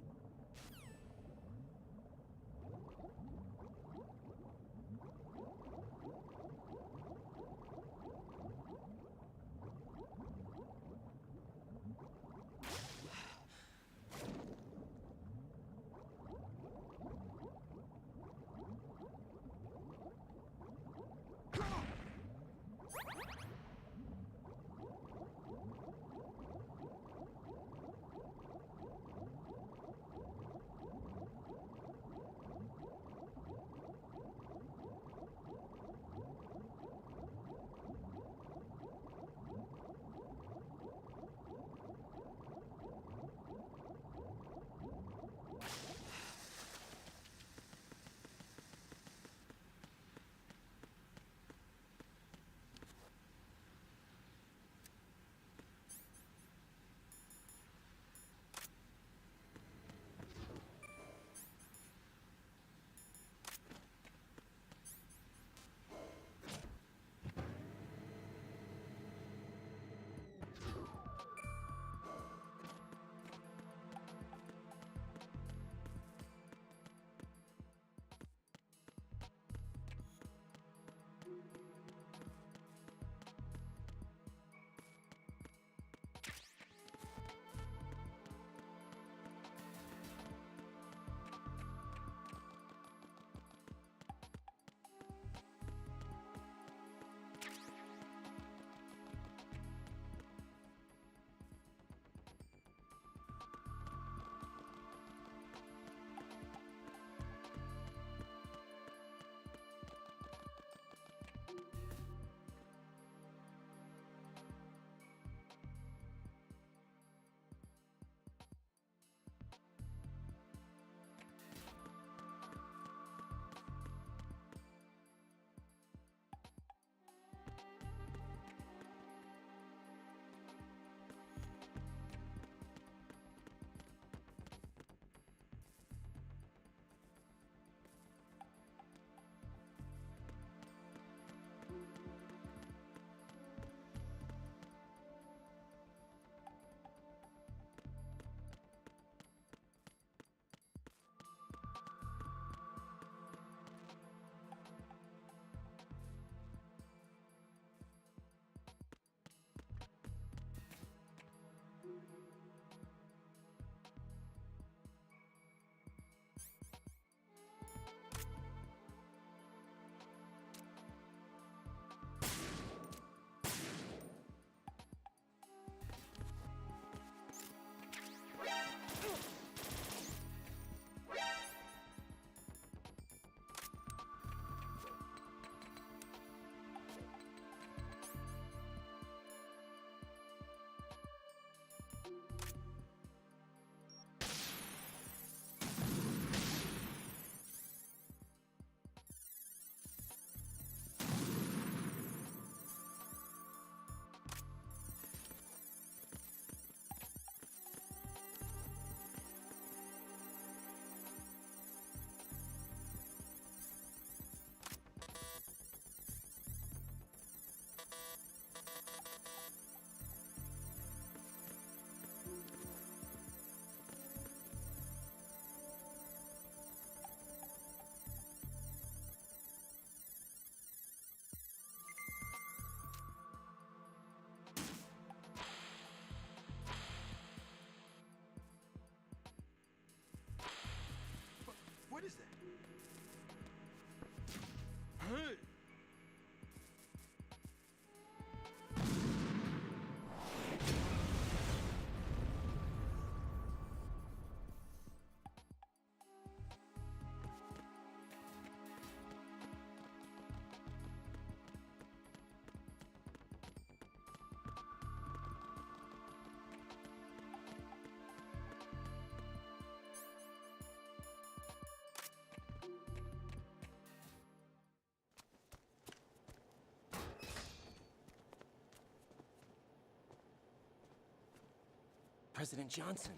President Johnson.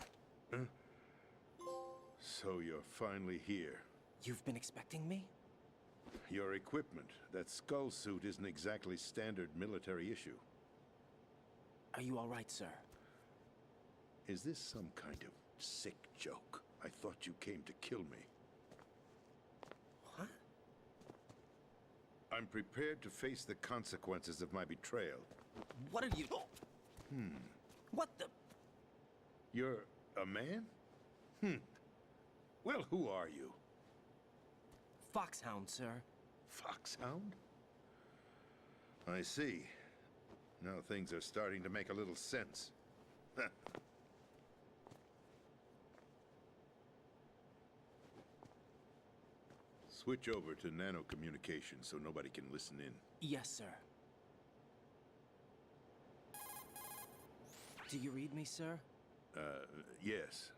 Huh? So you're finally here. You've been expecting me? Your equipment, that skull suit isn't exactly standard military issue. Are you all right, sir? Is this some kind of sick joke? I thought you came to kill me. What? I'm prepared to face the consequences of my betrayal. What are you... What the... You're a man? Well, who are you? Foxhound, sir. Foxhound? I see. Now things are starting to make a little sense. Switch over to nano-communication so nobody can listen in. Yes, sir. Do you read me, sir? Yes.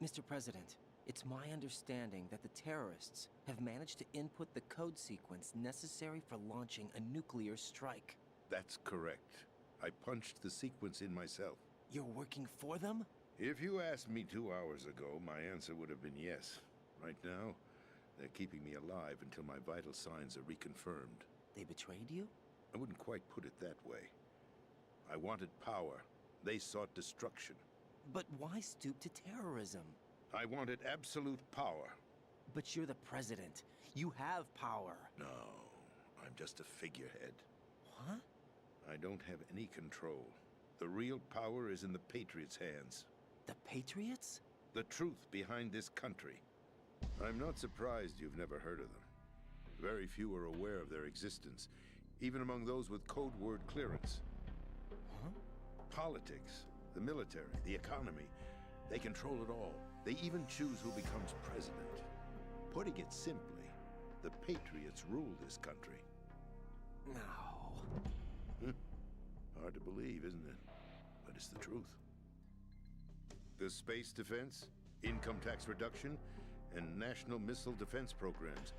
Mr. President, it's my understanding that the terrorists have managed to input the code sequence necessary for launching a nuclear strike. That's correct. I punched the sequence in myself. You're working for them? If you asked me 2 hours ago, my answer would have been yes. Right now, they're keeping me alive until my vital signs are reconfirmed. They betrayed you? I wouldn't quite put it that way. I wanted power. They sought destruction. But why stoop to terrorism? I wanted absolute power. But you're the president. You have power. No, I'm just a figurehead. What? I don't have any control. The real power is in the Patriots' hands. The Patriots? The truth behind this country. I'm not surprised you've never heard of them. Very few are aware of their existence, even among those with code word clearance. Huh? Politics, the military, the economy, they control it all. They even choose who becomes president. Putting it simply, the Patriots rule this country. No. Hard to believe, isn't it? But it's the truth. The space defense, income tax reduction, and national missile defense programs.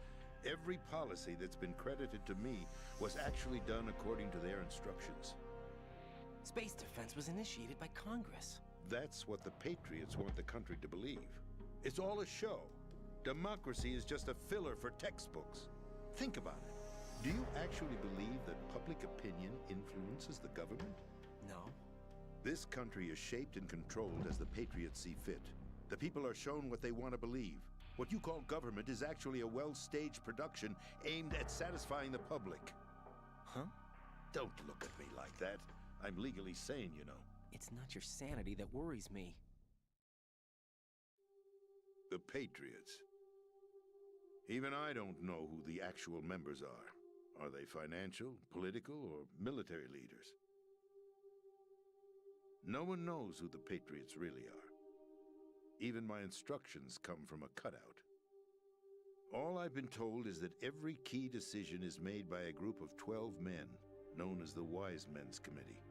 Every policy that's been credited to me was actually done according to their instructions. Space defense was initiated by Congress. That's what the Patriots want the country to believe. It's all a show. Democracy is just a filler for textbooks. Think about it. Do you actually believe that public opinion influences the government? No. This country is shaped and controlled as the Patriots see fit. The people are shown what they want to believe. What you call government is actually a well-staged production aimed at satisfying the public. Huh? Don't look at me like that. I'm legally sane, you know. It's not your sanity that worries me. The Patriots. Even I don't know who the actual members are. Are they financial, political, or military leaders? No one knows who the Patriots really are. Even my instructions come from a cutout. All I've been told is that every key decision is made by a group of 12 men, known as the Wise Men's Committee.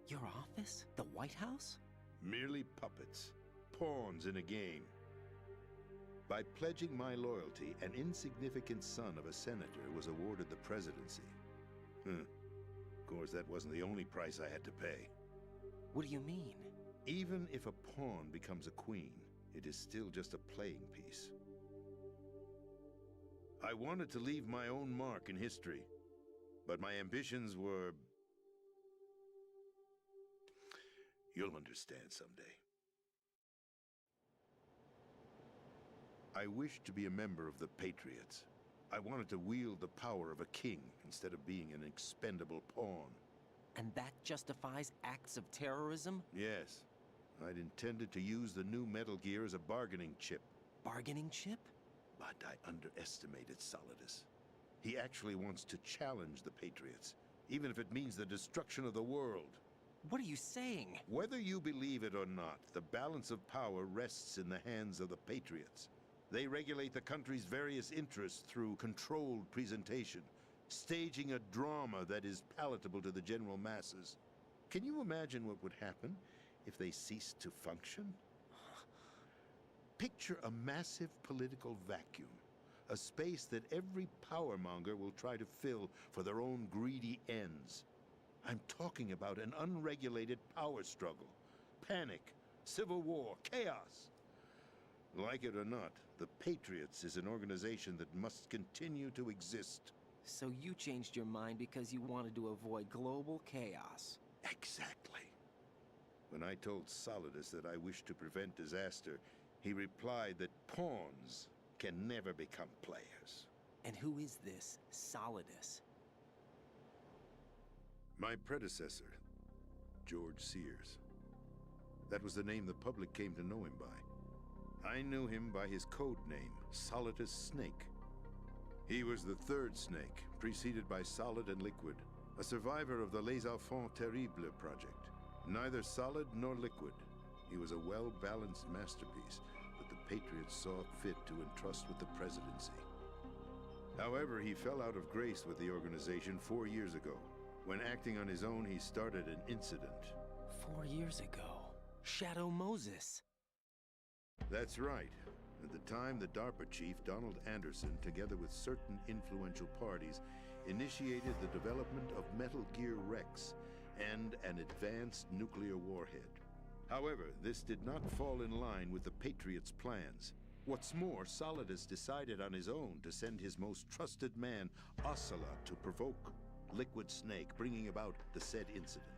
Your office? The White House? Merely puppets, pawns in a game. By pledging my loyalty, an insignificant son of a senator was awarded the presidency. Of course, that wasn't the only price I had to pay. What do you mean? Even if a pawn becomes a queen, it is still just a playing piece. I wanted to leave my own mark in history, but my ambitions were... You'll understand someday. I wished to be a member of the Patriots. I wanted to wield the power of a king instead of being an expendable pawn. And that justifies acts of terrorism? Yes. I'd intended to use the new Metal Gear as a bargaining chip. Bargaining chip? But I underestimated Solidus. He actually wants to challenge the Patriots, even if it means the destruction of the world. What are you saying? Whether you believe it or not, the balance of power rests in the hands of the Patriots. They regulate the country's various interests through controlled presentation, staging a drama that is palatable to the general masses. Can you imagine what would happen if they ceased to function? Picture a massive political vacuum, a space that every powermonger will try to fill for their own greedy ends. I'm talking about an unregulated power struggle, panic, civil war, chaos. Like it or not, the Patriots is an organization that must continue to exist. So you changed your mind because you wanted to avoid global chaos. Exactly. When I told Solidus that I wished to prevent disaster, he replied that pawns can never become players. And who is this Solidus? My predecessor, George Sears. That was the name the public came to know him by. I knew him by his code name, Solidus Snake. He was the third Snake, preceded by Solid and Liquid, a survivor of the Les Enfants Terribles project. Neither solid nor liquid, he was a well-balanced masterpiece that the Patriots saw fit to entrust with the presidency. However, he fell out of grace with the organization 4 years ago. When acting on his own, he started an incident. 4 years ago? Shadow Moses. That's right. At the time, the DARPA chief, Donald Anderson, together with certain influential parties, initiated the development of Metal Gear Rex and an advanced nuclear warhead. However, this did not fall in line with the Patriots' plans. What's more, Solidus decided on his own to send his most trusted man, Ocelot, to provoke Liquid Snake, bringing about the said incident.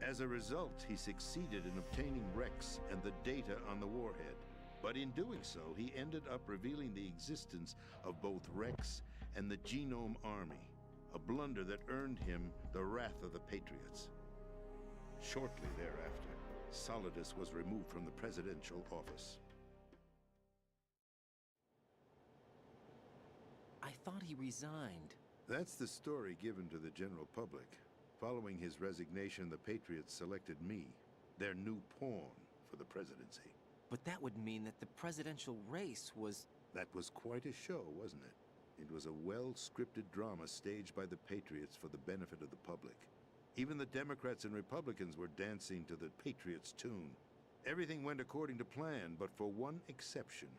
As a result, he succeeded in obtaining Rex and the data on the warhead. But in doing so, he ended up revealing the existence of both Rex and the Genome Army, a blunder that earned him the wrath of the Patriots. Shortly thereafter, Solidus was removed from the presidential office. I thought he resigned. That's the story given to the general public. Following his resignation, the Patriots selected me, their new pawn, for the presidency. But that would mean that the presidential race was... That was quite a show, wasn't it? It was a well-scripted drama staged by the Patriots for the benefit of the public. Even the Democrats and Republicans were dancing to the Patriots' tune. Everything went according to plan, but for one exception.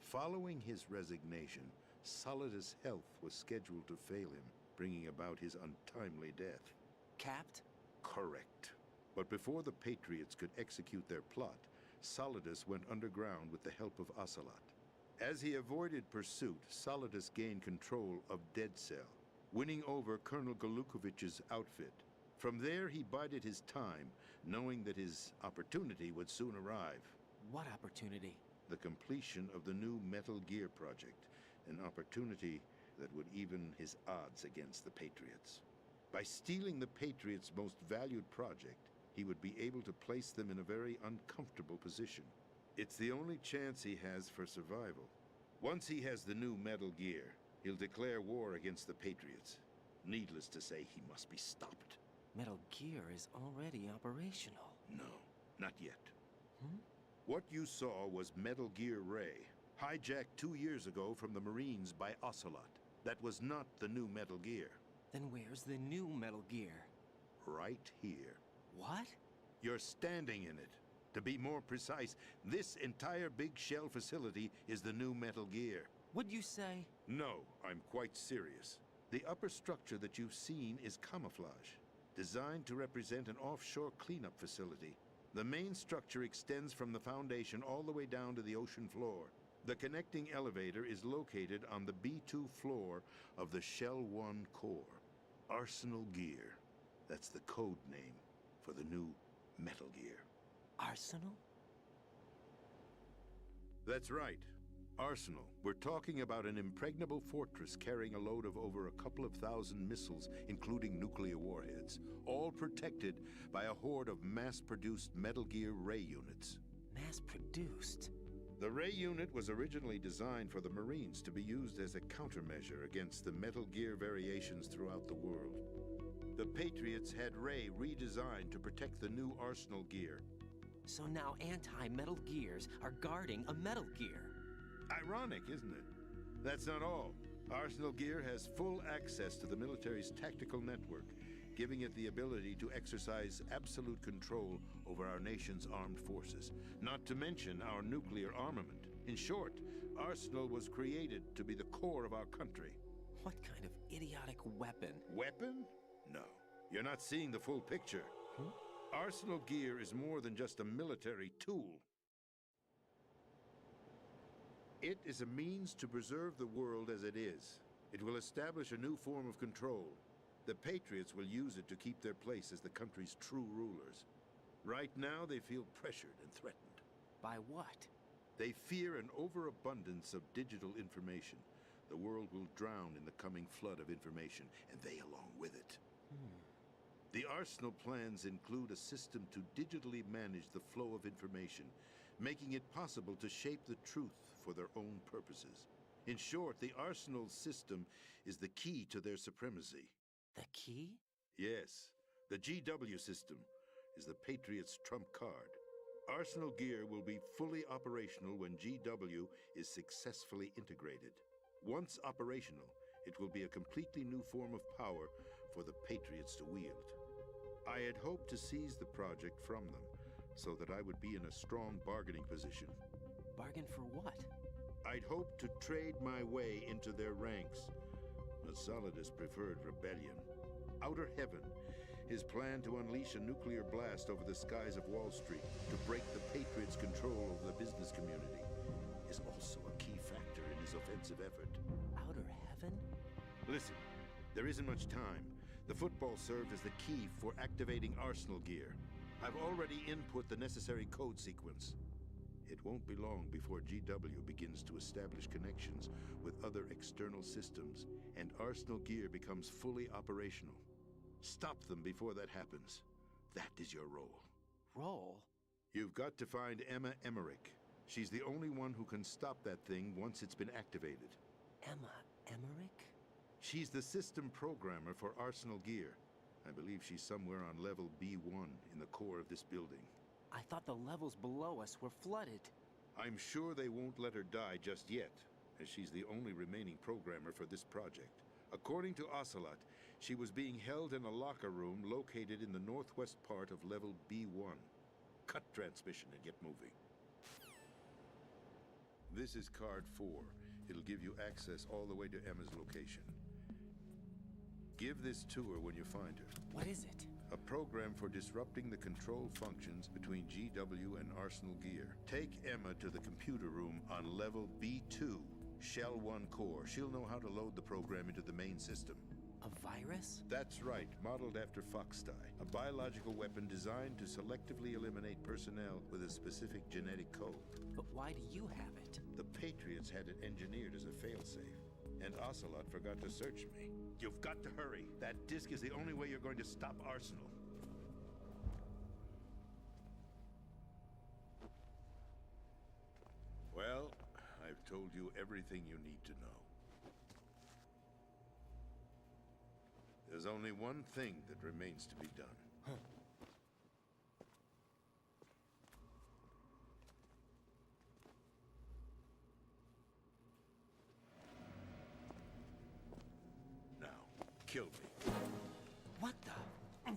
Following his resignation, Solidus' health was scheduled to fail him, bringing about his untimely death. Capped? Correct. But before the Patriots could execute their plot, Solidus went underground with the help of Ocelot. As he avoided pursuit, Solidus gained control of Dead Cell, winning over Colonel Golukovich's outfit. From there, he bided his time, knowing that his opportunity would soon arrive. What opportunity? The completion of the new Metal Gear project, an opportunity that would even his odds against the Patriots. By stealing the Patriots' most valued project, he would be able to place them in a very uncomfortable position. It's the only chance he has for survival. Once he has the new Metal Gear, he'll declare war against the Patriots. Needless to say, he must be stopped. Metal Gear is already operational. No, not yet. What you saw was Metal Gear Ray, hijacked 2 years ago from the Marines by Ocelot. That was not the new Metal Gear. Then where's the new Metal Gear? Right here. What? You're standing in it. To be more precise, this entire big shell facility is the new Metal Gear. What'd you say? No, I'm quite serious. The upper structure that you've seen is camouflage, designed to represent an offshore cleanup facility. The main structure extends from the foundation all the way down to the ocean floor. The connecting elevator is located on the B2 floor of the Shell 1 core. Arsenal Gear. That's the code name for the new Metal Gear. Arsenal? That's right. Arsenal. We're talking about an impregnable fortress carrying a load of over a couple of thousand missiles, including nuclear warheads, all protected by a horde of mass-produced Metal Gear Ray units. Mass-produced? The Ray unit was originally designed for the Marines to be used as a countermeasure against the Metal Gear variations throughout the world. The Patriots had Ray redesigned to protect the new Arsenal Gear. So now anti-Metal Gears are guarding a Metal Gear. Ironic, isn't it? That's not all. Arsenal Gear has full access to the military's tactical network, giving it the ability to exercise absolute control over our nation's armed forces, not to mention our nuclear armament. In short, Arsenal was created to be the core of our country. What kind of idiotic weapon? Weapon? No. You're not seeing the full picture. Arsenal gear is more than just a military tool. It is a means to preserve the world as it is. It will establish a new form of control. The Patriots will use it to keep their place as the country's true rulers. Right now, they feel pressured and threatened. By what? They fear an overabundance of digital information. The world will drown in the coming flood of information, and they along with it. The Arsenal plans include a system to digitally manage the flow of information, making it possible to shape the truth for their own purposes. In short, the Arsenal system is the key to their supremacy. The key? Yes, the GW system is the Patriots' trump card. Arsenal gear will be fully operational when GW is successfully integrated. Once operational, it will be a completely new form of power for the Patriots to wield. I had hoped to seize the project from them, so that I would be in a strong bargaining position. Bargain for what? I'd hoped to trade my way into their ranks, but Solidus preferred rebellion. Outer Heaven, his plan to unleash a nuclear blast over the skies of Wall Street to break the Patriots' control over the business community, is also a key factor in his offensive effort. Outer Heaven? Listen, there isn't much time. The football served as the key for activating Arsenal gear. I've already input the necessary code sequence. It won't be long before GW begins to establish connections with other external systems, and Arsenal gear becomes fully operational. Stop them before that happens. That is your role. Role? You've got to find Emma Emmerich. She's the only one who can stop that thing once it's been activated. Emma Emmerich? She's the system programmer for Arsenal gear. I believe she's somewhere on level B1 in the core of this building. I thought the levels below us were flooded. I'm sure they won't let her die just yet, as she's the only remaining programmer for this project. According to Ocelot, she was being held in a locker room located in the northwest part of level B1. Cut transmission and get moving. This is card 4. It'll give you access all the way to Emma's location. Give this to her when you find her. What is it? A program for disrupting the control functions between GW and Arsenal gear. Take Emma to the computer room on level B2, Shell 1 core. She'll know how to load the program into the main system. A virus? That's right, modeled after Foxdie. A biological weapon designed to selectively eliminate personnel with a specific genetic code. But why do you have it? The Patriots had it engineered as a failsafe, and Ocelot forgot to search me. You've got to hurry. That disk is the only way you're going to stop Arsenal. Well, I've told you everything you need to know. There's only one thing that remains to be done. Now, kill me. What the?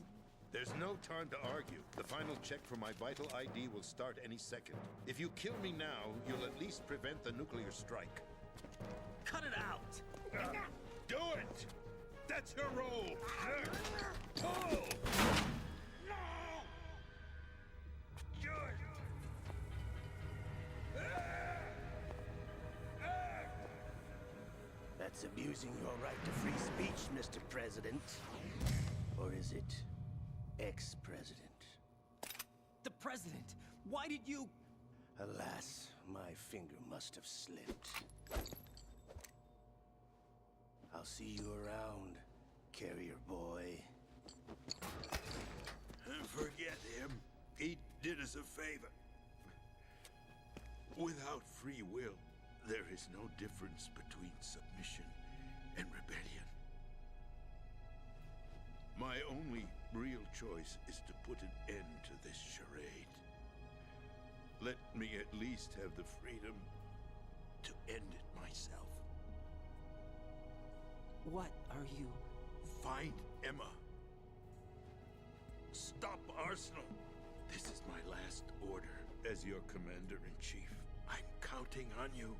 There's no time to argue. The final check for my vital ID will start any second. If you kill me now, you'll at least prevent the nuclear strike. Cut it out! Do it! That's your role! Pull! No! Good! That's abusing your right to free speech, Mr. President. Or is it ex-president? The president! Why did you... Alas, my finger must have slipped. I'll see you around, carrier boy. Forget him. He did us a favor. Without free will, there is no difference between submission and rebellion. My only real choice is to put an end to this charade. Let me at least have the freedom to end it myself. What are you... Find Emma. Stop Arsenal. This is my last order as your commander-in-chief. I'm counting on you.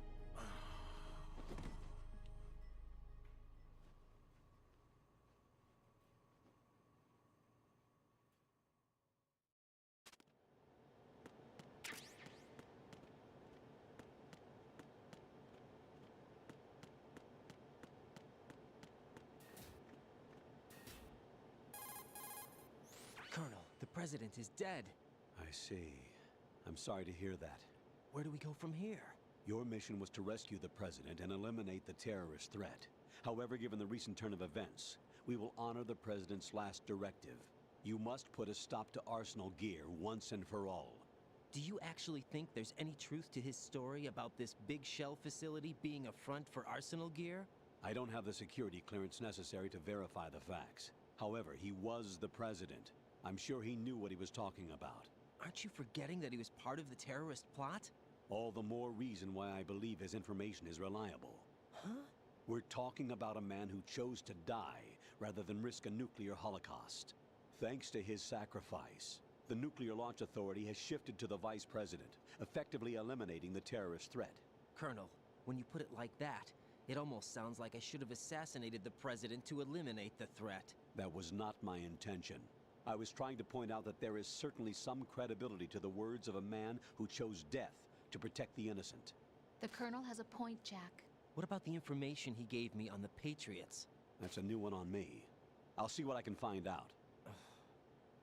president is dead. I see. I'm sorry to hear that. Where do we go from here? Your mission was to rescue the president and eliminate the terrorist threat. However, given the recent turn of events, we will honor the president's last directive. You must put a stop to Arsenal Gear once and for all. Do you actually think there's any truth to his story about this big shell facility being a front for Arsenal Gear? I don't have the security clearance necessary to verify the facts. However, he was the president. I'm sure he knew what he was talking about. Aren't you forgetting that he was part of the terrorist plot? All the more reason why I believe his information is reliable. Huh? We're talking about a man who chose to die rather than risk a nuclear holocaust. Thanks to his sacrifice, the Nuclear Launch Authority has shifted to the vice president, effectively eliminating the terrorist threat. Colonel, when you put it like that, it almost sounds like I should have assassinated the president to eliminate the threat. That was not my intention. I was trying to point out that there is certainly some credibility to the words of a man who chose death to protect the innocent. The Colonel has a point, Jack. What about the information he gave me on the Patriots? That's a new one on me. I'll see what I can find out.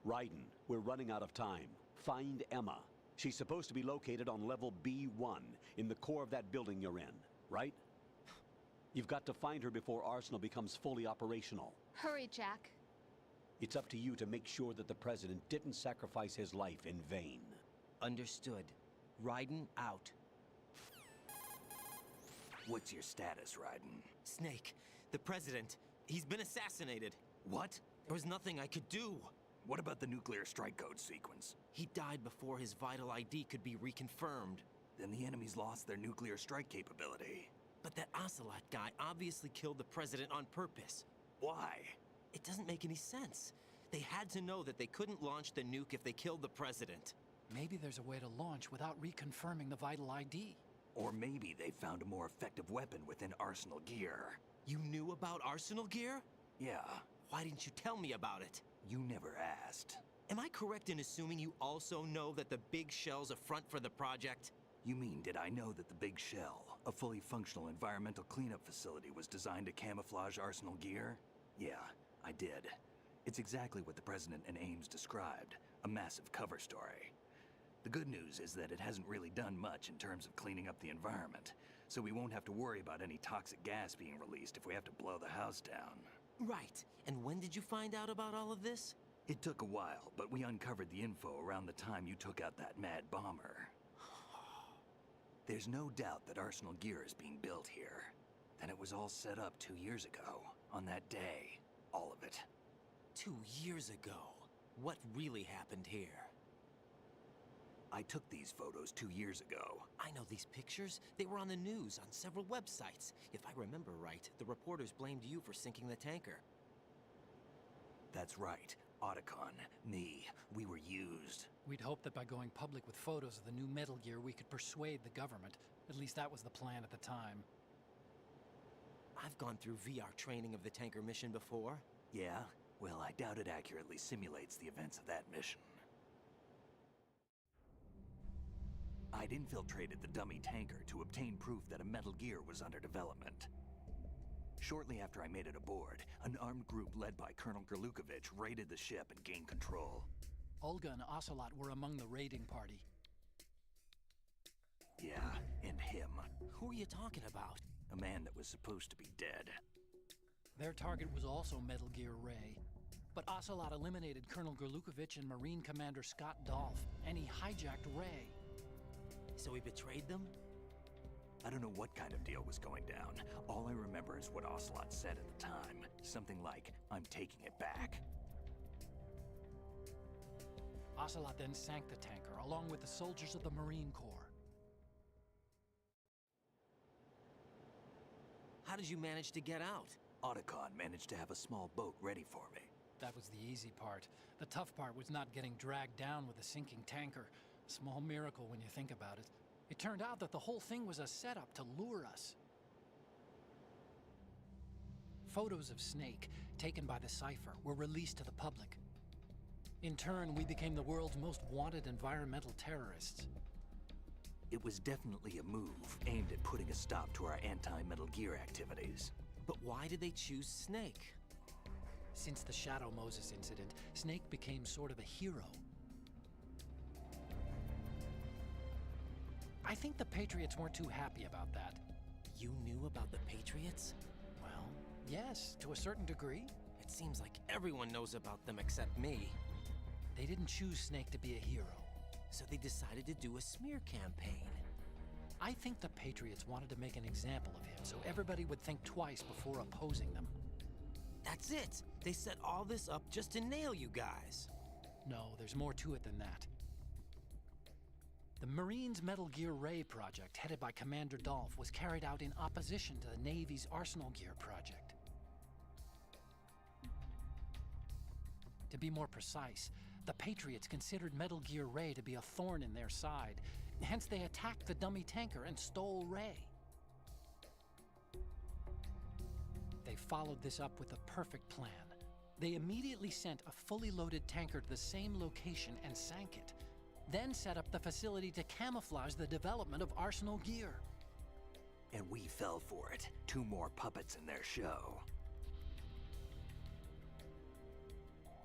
Raiden, we're running out of time. Find Emma. She's supposed to be located on level B1, in the core of that building you're in, right? You've got to find her before Arsenal becomes fully operational. Hurry, Jack. It's up to you to make sure that the president didn't sacrifice his life in vain. Understood. Raiden out. What's your status, Raiden? Snake, the president, he's been assassinated. What? There was nothing I could do. What about the nuclear strike code sequence? He died before his vital ID could be reconfirmed. Then the enemy's lost their nuclear strike capability. But that Ocelot guy obviously killed the president on purpose. Why? It doesn't make any sense. They had to know that they couldn't launch the nuke if they killed the president. Maybe there's a way to launch without reconfirming the vital ID. Or maybe they found a more effective weapon within Arsenal Gear. You knew about Arsenal Gear? Yeah. Why didn't you tell me about it? You never asked. Am I correct in assuming you also know that the Big Shell's a front for the project? You mean, did I know that the Big Shell, a fully functional environmental cleanup facility, was designed to camouflage Arsenal Gear? Yeah, I did. It's exactly what the President and Ames described, a massive cover story. The good news is that it hasn't really done much in terms of cleaning up the environment, so we won't have to worry about any toxic gas being released if we have to blow the house down. Right. And when did you find out about all of this? It took a while, but we uncovered the info around the time you took out that mad bomber. There's no doubt that Arsenal Gear is being built here. And it was all set up 2 years ago, on that day. All of it. 2 years ago? What really happened here? I took these photos 2 years ago. I know these pictures. They were on the news, on several websites. If I remember right, the reporters blamed you for sinking the tanker. That's right. Otacon, me, we were used. We'd hoped that by going public with photos of the new Metal Gear, we could persuade the government. At least that was the plan at the time. I've gone through VR training of the tanker mission before. Yeah? Well, I doubt it accurately simulates the events of that mission. I'd infiltrated the dummy tanker to obtain proof that a Metal Gear was under development. Shortly after I made it aboard, an armed group led by Colonel Gerlukovich raided the ship and gained control. Olga and Ocelot were among the raiding party. Yeah, and him. Who are you talking about? A man that was supposed to be dead. Their target was also Metal Gear Ray. But Ocelot eliminated Colonel Gerlukovich and Marine Commander Scott Dolph, and he hijacked Ray. So he betrayed them? I don't know what kind of deal was going down. All I remember is what Ocelot said at the time. Something like, "I'm taking it back." Ocelot then sank the tanker, along with the soldiers of the Marine Corps. How did you manage to get out? Otacon managed to have a small boat ready for me. That was the easy part. The tough part was not getting dragged down with a sinking tanker. A small miracle when you think about it. It turned out that the whole thing was a setup to lure us. Photos of Snake, taken by the Cypher, were released to the public. In turn, we became the world's most wanted environmental terrorists. It was definitely a move aimed at putting a stop to our anti-Metal Gear activities. But why did they choose Snake? Since the Shadow Moses incident, Snake became sort of a hero. I think the Patriots weren't too happy about that. You knew about the Patriots? Well, yes, to a certain degree. It seems like everyone knows about them except me. They didn't choose Snake to be a hero. So they decided to do a smear campaign. I think the Patriots wanted to make an example of him so everybody would think twice before opposing them. That's it! They set all this up just to nail you guys. No, there's more to it than that. The Marines' Metal Gear Ray project, headed by Commander Dolph, was carried out in opposition to the Navy's Arsenal Gear project. To be more precise, the Patriots considered Metal Gear Ray to be a thorn in their side. Hence, they attacked the dummy tanker and stole Ray. They followed this up with a perfect plan. They immediately sent a fully loaded tanker to the same location and sank it, then set up the facility to camouflage the development of Arsenal Gear. And we fell for it. 2 more puppets in their show.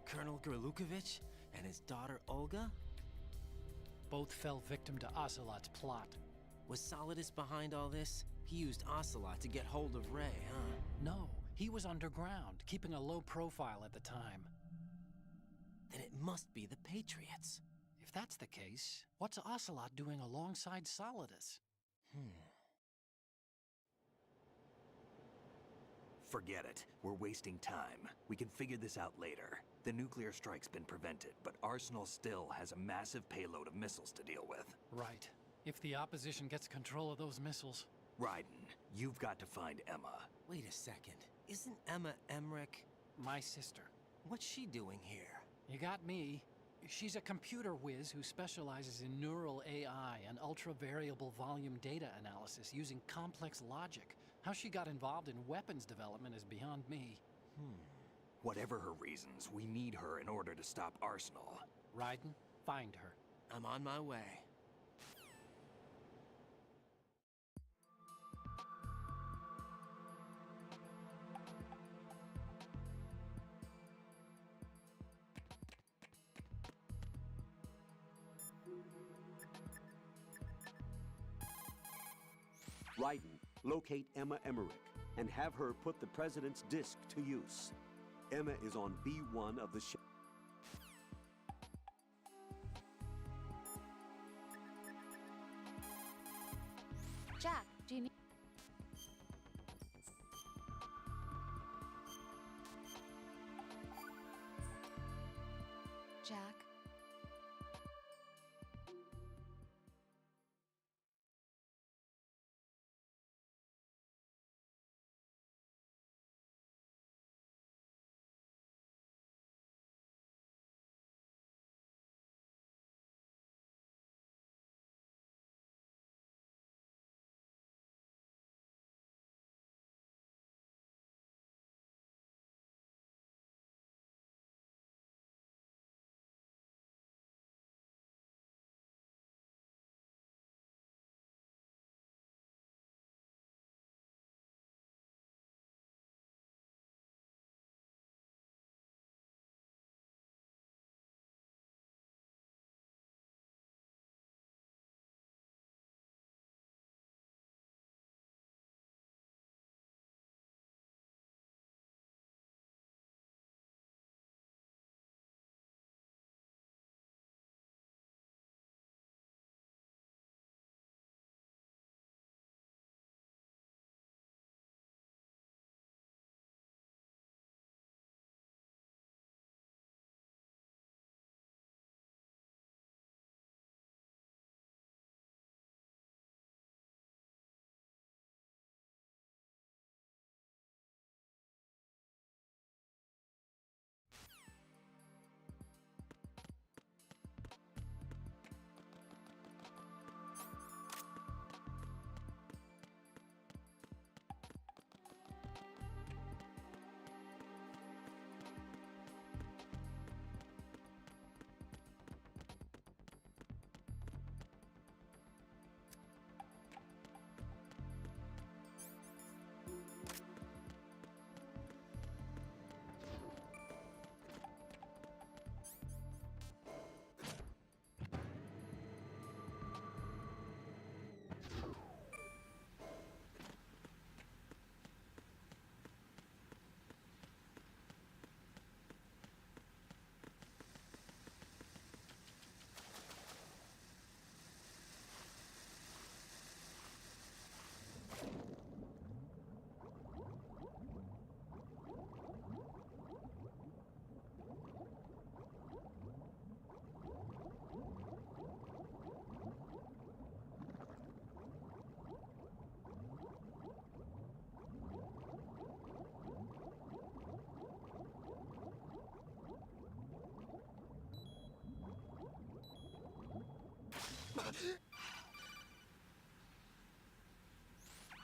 Colonel Gurlukovich and his daughter Olga? Both fell victim to Ocelot's plot. Was Solidus behind all this? He used Ocelot to get hold of Ray, huh? No, he was underground, keeping a low profile at the time. Then it must be the Patriots. If that's the case, what's Ocelot doing alongside Solidus? Forget it. We're wasting time. We can figure this out later. The nuclear strike's been prevented, but Arsenal still has a massive payload of missiles to deal with. Right. If the opposition gets control of those missiles... Raiden, you've got to find Emma. Wait a second. Isn't Emma Emmerich my sister? What's she doing here? You got me. She's a computer whiz who specializes in neural AI and ultra-variable volume data analysis using complex logic. How she got involved in weapons development is beyond me. Whatever her reasons, we need her in order to stop Arsenal. Raiden, find her. I'm on my way. Raiden, locate Emma Emmerich and have her put the President's disc to use. Emma is on B1 of the ship. Jack, do you need... Jack?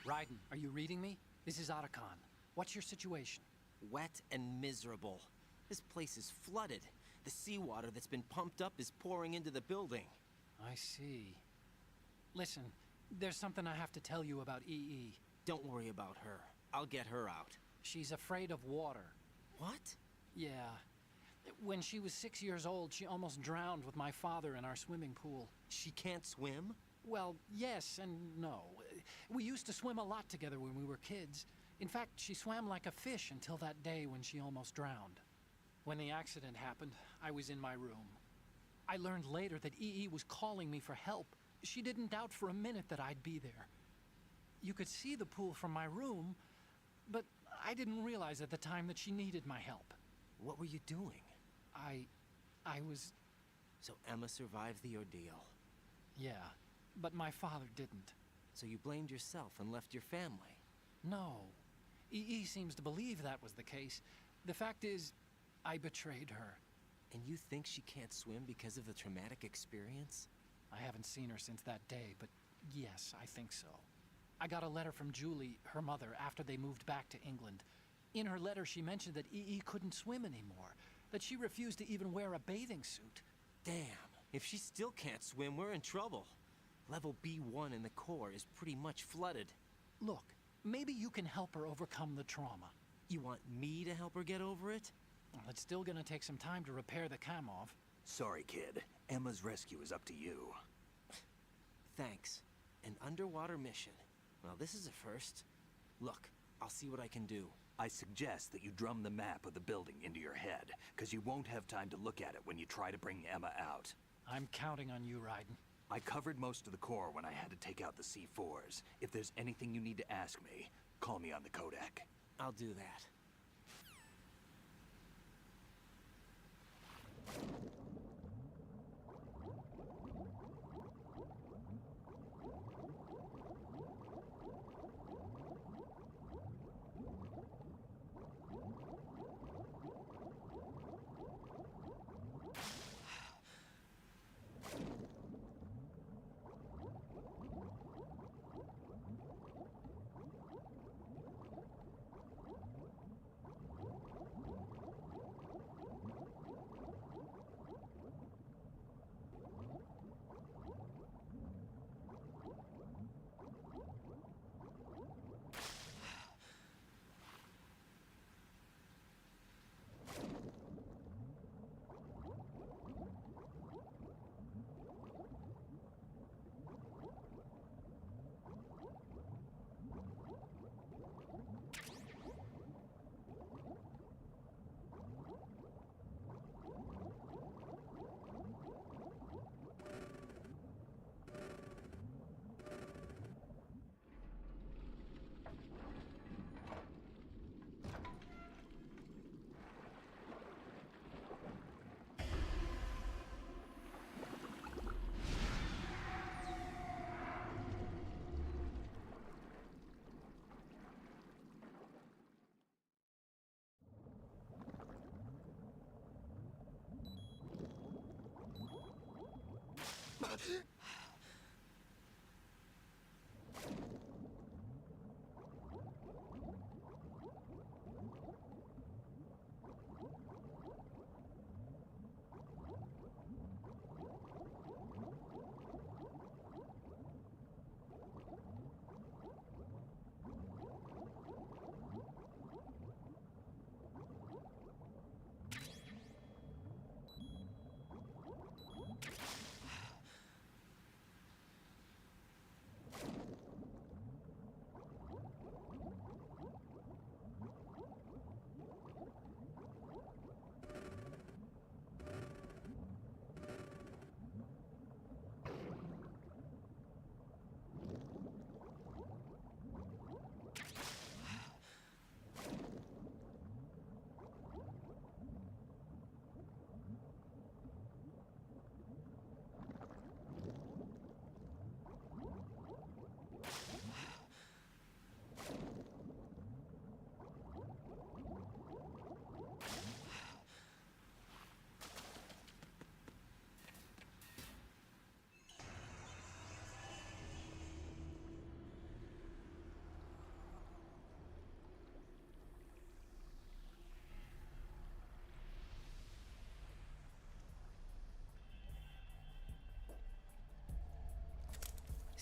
Raiden, are you reading me? This is Otacon. What's your situation? Wet and miserable. This place is flooded. The seawater that's been pumped up is pouring into the building. I see. Listen, there's something I have to tell you about EE. Don't worry about her. I'll get her out. She's afraid of water. What? Yeah. When she was 6 years old, she almost drowned with my father in our swimming pool. She can't swim? Well, yes and no. We used to swim a lot together when we were kids. In fact, she swam like a fish until that day when she almost drowned. When the accident happened, I was in my room. I learned later that EE was calling me for help. She didn't doubt for a minute that I'd be there. You could see the pool from my room, but I didn't realize at the time that she needed my help. What were you doing? I was... So Emma survived the ordeal? Yeah, but my father didn't. So you blamed yourself and left your family? No. EE seems to believe that was the case. The fact is, I betrayed her. And you think she can't swim because of the traumatic experience? I haven't seen her since that day, but yes, I think so. I got a letter from Julie, her mother, after they moved back to England. In her letter, she mentioned that EE couldn't swim anymore, that she refused to even wear a bathing suit. Damn, if she still can't swim, we're in trouble. Level B1 in the core is pretty much flooded. Look, maybe you can help her overcome the trauma. You want me to help her get over it? Well, it's still gonna take some time to repair the Kamov. Sorry, kid. Emma's rescue is up to you. Thanks. An underwater mission. Well, this is a first. Look, I'll see what I can do. I suggest that you drum the map of the building into your head, because you won't have time to look at it when you try to bring Emma out. I'm counting on you, Raiden. I covered most of the core when I had to take out the C4s. If there's anything you need to ask me, call me on the Kodak. I'll do that.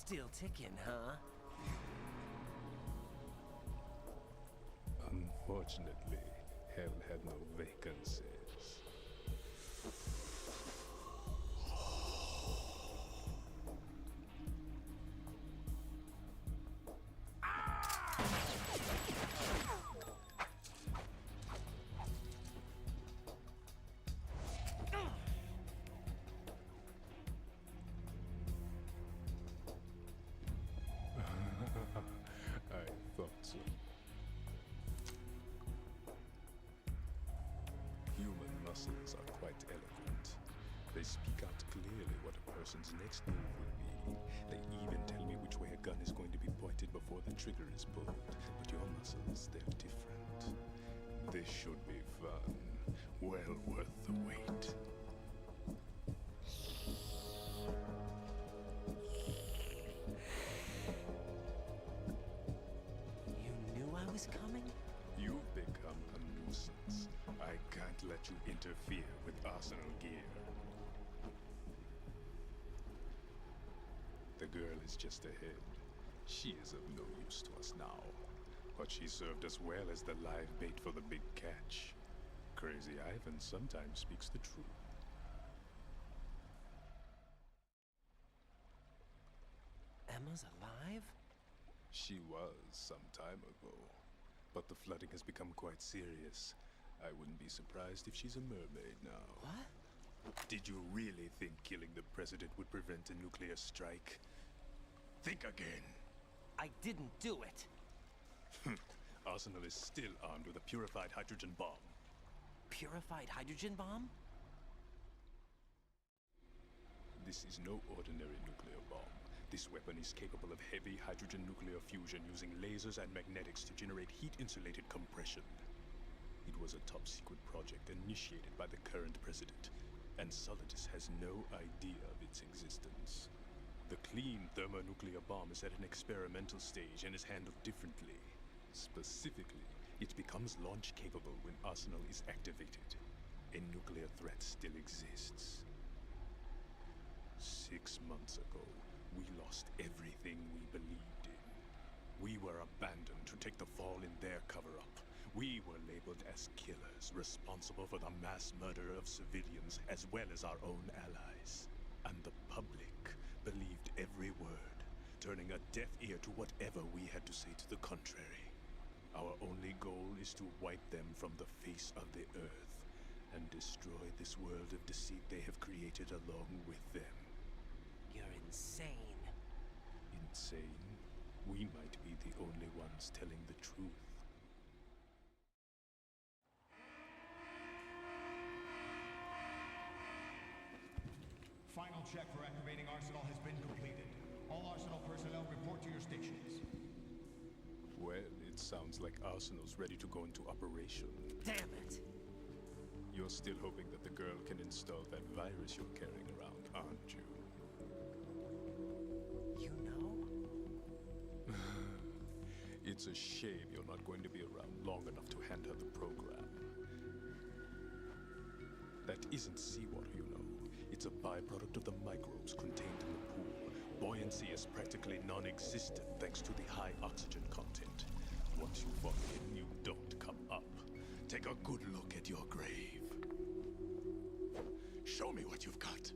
Still ticking, huh? Unfortunately, hell had no vacancies. I thought so. Human muscles are quite eloquent. They speak out clearly what a person's next move will be. They even tell me which way a gun is going to be pointed before the trigger is pulled. But your muscles, they're different. This should be fun. Well worth the wait. You knew I was coming? You've become a nuisance. I can't let you interfere with Arsenal gear. The girl is just ahead. She is of no use to us now. But she served us well as the live bait for the big catch. Crazy Ivan sometimes speaks the truth. Emma's alive? She was some time ago. But the flooding has become quite serious. I wouldn't be surprised if she's a mermaid now. What? Did you really think killing the president would prevent a nuclear strike? Think again. I didn't do it. Arsenal is still armed with a purified hydrogen bomb. Purified hydrogen bomb? This is no ordinary nuclear bomb. This weapon is capable of heavy hydrogen nuclear fusion using lasers and magnetics to generate heat-insulated compression. It was a top-secret project initiated by the current president, and Solidus has no idea of its existence. The clean thermonuclear bomb is at an experimental stage and is handled differently. Specifically, it becomes launch-capable when Arsenal is activated. A nuclear threat still exists. 6 months ago, we lost everything we believed in. We were abandoned to take the fall in their cover-up. We were labeled as killers, responsible for the mass murder of civilians as well as our own allies. And the public believed every word, turning a deaf ear to whatever we had to say to the contrary. Our only goal is to wipe them from the face of the earth and destroy this world of deceit they have created along with them. You're insane. Insane? We might be the only ones telling the truth. Final check for activating Arsenal has been completed. All Arsenal personnel report to your stations. Well, it sounds like Arsenal's ready to go into operation. Damn it! You're still hoping that the girl can install that virus you're carrying around, aren't you? You know? It's a shame you're not going to be around long enough to hand her the program. That isn't seawater, you know. It's a byproduct of the microbes contained in the pool. Buoyancy is practically non-existent thanks to the high oxygen content. Once you fall in, you don't come up. Take a good look at your grave. Show me what you've got.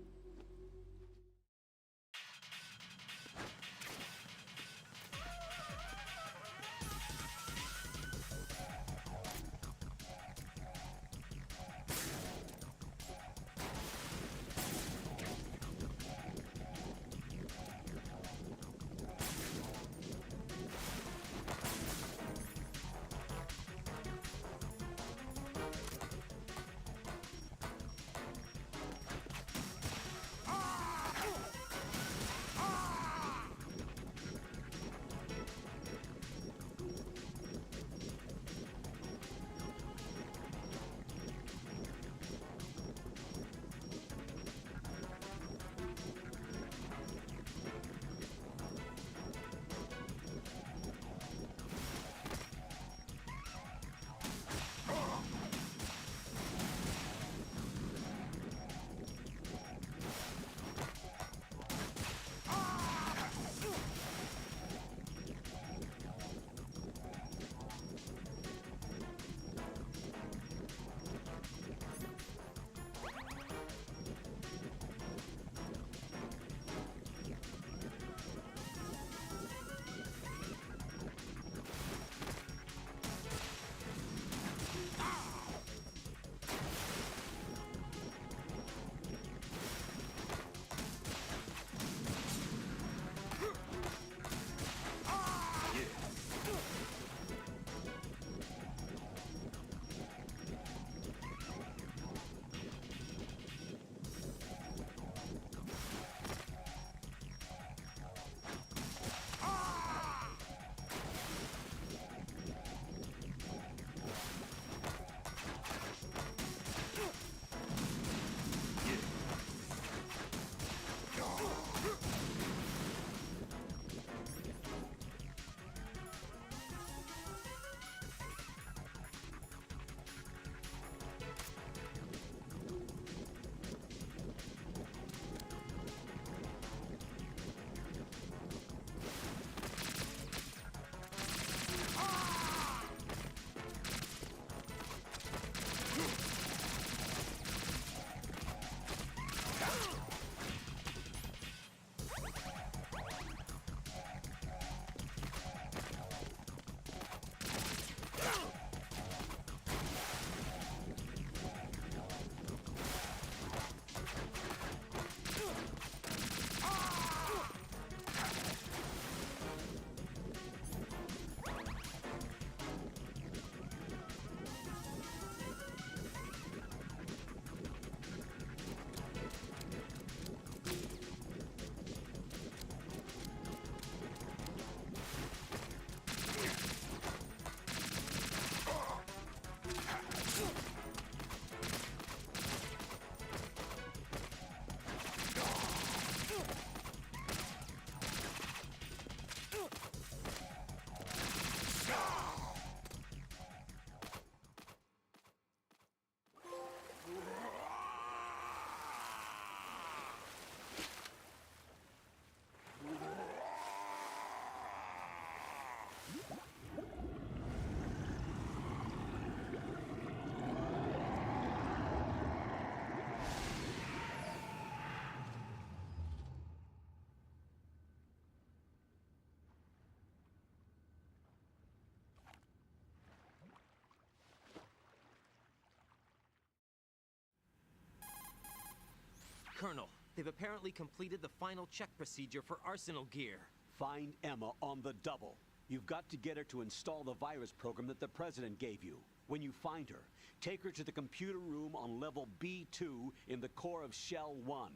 Colonel, they've apparently completed the final check procedure for Arsenal gear. Find Emma on the double. You've got to get her to install the virus program that the President gave you. When you find her, take her to the computer room on level B2 in the core of Shell 1.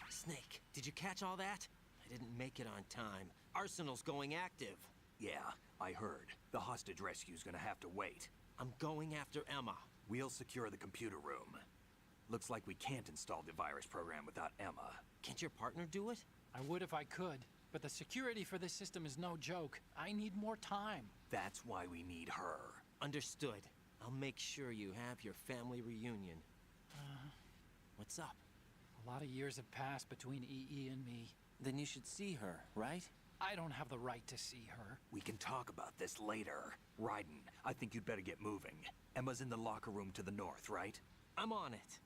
Snake, did you catch all that? I didn't make it on time. Arsenal's going active. Yeah, I heard. The hostage rescue's gonna have to wait. I'm going after Emma. We'll secure the computer room. Looks like we can't install the virus program without Emma. Can't your partner do it? I would if I could, but the security for this system is no joke. I need more time. That's why we need her. Understood. I'll make sure you have your family reunion. What's up? A lot of years have passed between EE and me. Then you should see her, right? I don't have the right to see her. We can talk about this later. Raiden, I think you'd better get moving. Emma's in the locker room to the north, right? I'm on it.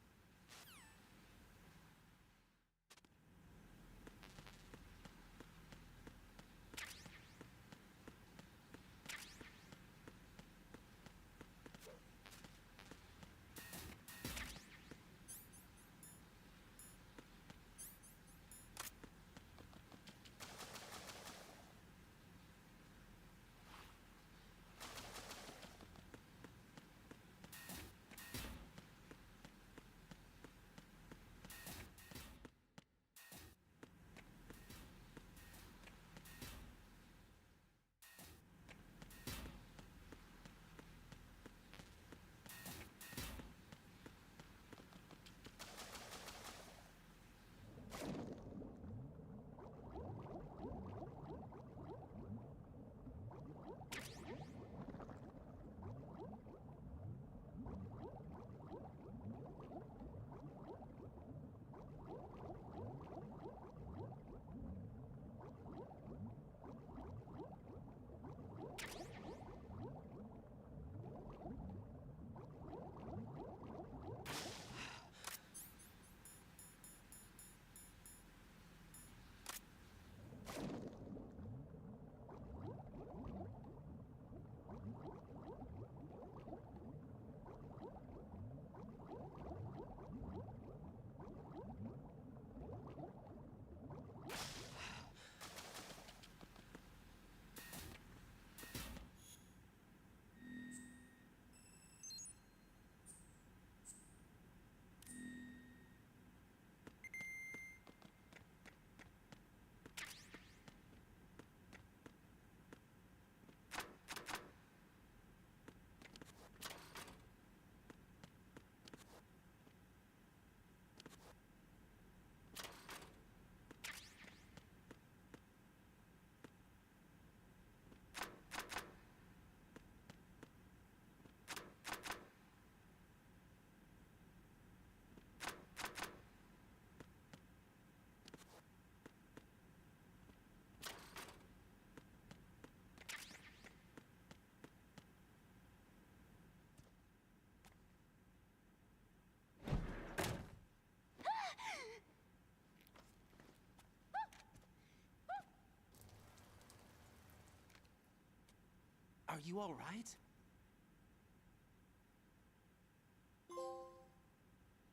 Are you all right?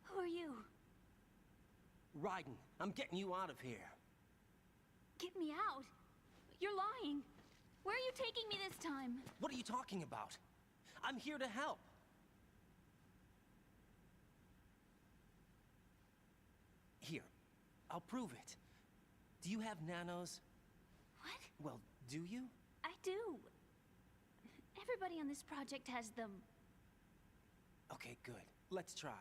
Who are you? Raiden, I'm getting you out of here. Get me out. You're lying. Where are you taking me this time? What are you talking about? I'm here to help. Here, I'll prove it. Do you have nanos? What? Well, do you? I do. Everybody on this project has them. Okay, good. Let's try.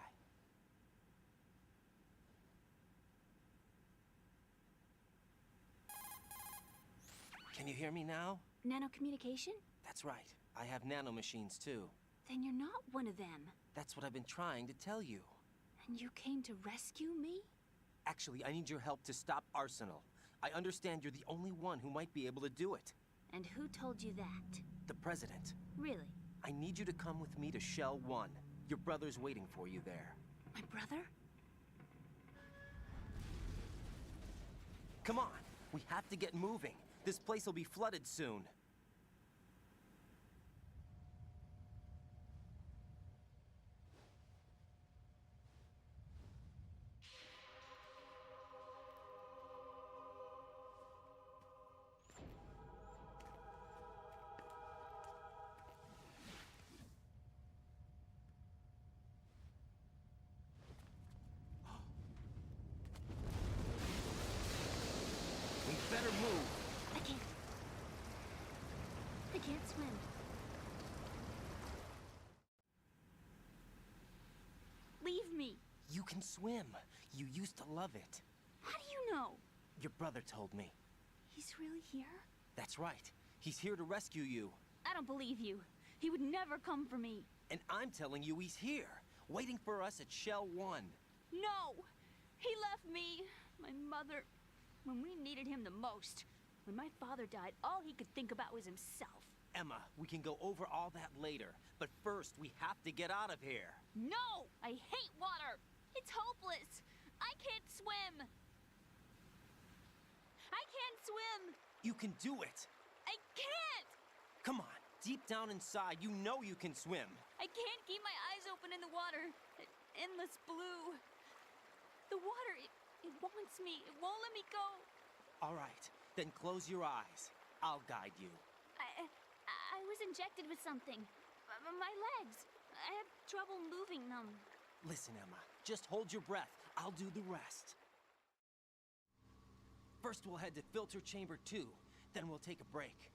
Can you hear me now? Nanocommunication? That's right. I have nanomachines too. Then you're not one of them. That's what I've been trying to tell you. And you came to rescue me? Actually, I need your help to stop Arsenal. I understand you're the only one who might be able to do it. And who told you that? The President. Really? I need you to come with me to Shell 1. Your brother's waiting for you there. My brother? Come on, we have to get moving. This place will be flooded soon. We better move. I can't. I can't swim. Leave me. You can swim. You used to love it. How do you know? Your brother told me. He's really here? That's right. He's here to rescue you. I don't believe you. He would never come for me. And I'm telling you he's here, waiting for us at Shell 1. No! He left me, my mother, when we needed him the most. When my father died, all he could think about was himself. Emma, we can go over all that later, but first we have to get out of here. No! I hate water! It's hopeless! I can't swim! I can't swim! You can do it! I can't! Come on, deep down inside, you know you can swim. I can't keep my eyes open in the water. Endless blue. The water, it wants me. It won't let me go. All right, then close your eyes. I'll guide you. I was injected with something. My legs. I have trouble moving them. Listen, Emma, just hold your breath. I'll do the rest. First, we'll head to filter chamber 2. Then we'll take a break.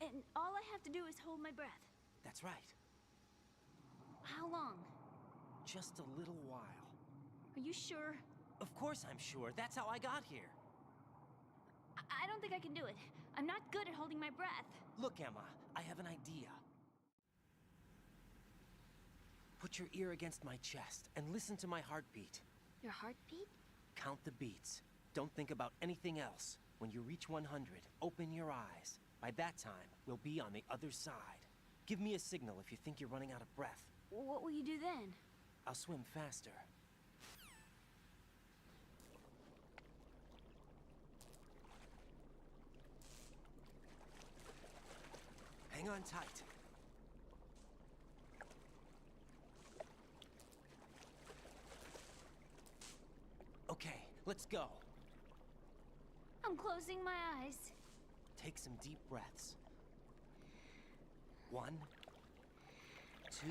And all I have to do is hold my breath. That's right. How long? Just a little while. Are you sure? Of course I'm sure. That's how I got here. I don't think I can do it. I'm not good at holding my breath. Look, Emma, I have an idea. Put your ear against my chest and listen to my heartbeat. Your heartbeat? Count the beats. Don't think about anything else. When you reach 100, open your eyes. By that time, we'll be on the other side. Give me a signal if you think you're running out of breath. What will you do then? I'll swim faster. Hang on tight. Okay, let's go. I'm closing my eyes. Take some deep breaths. 1, 2,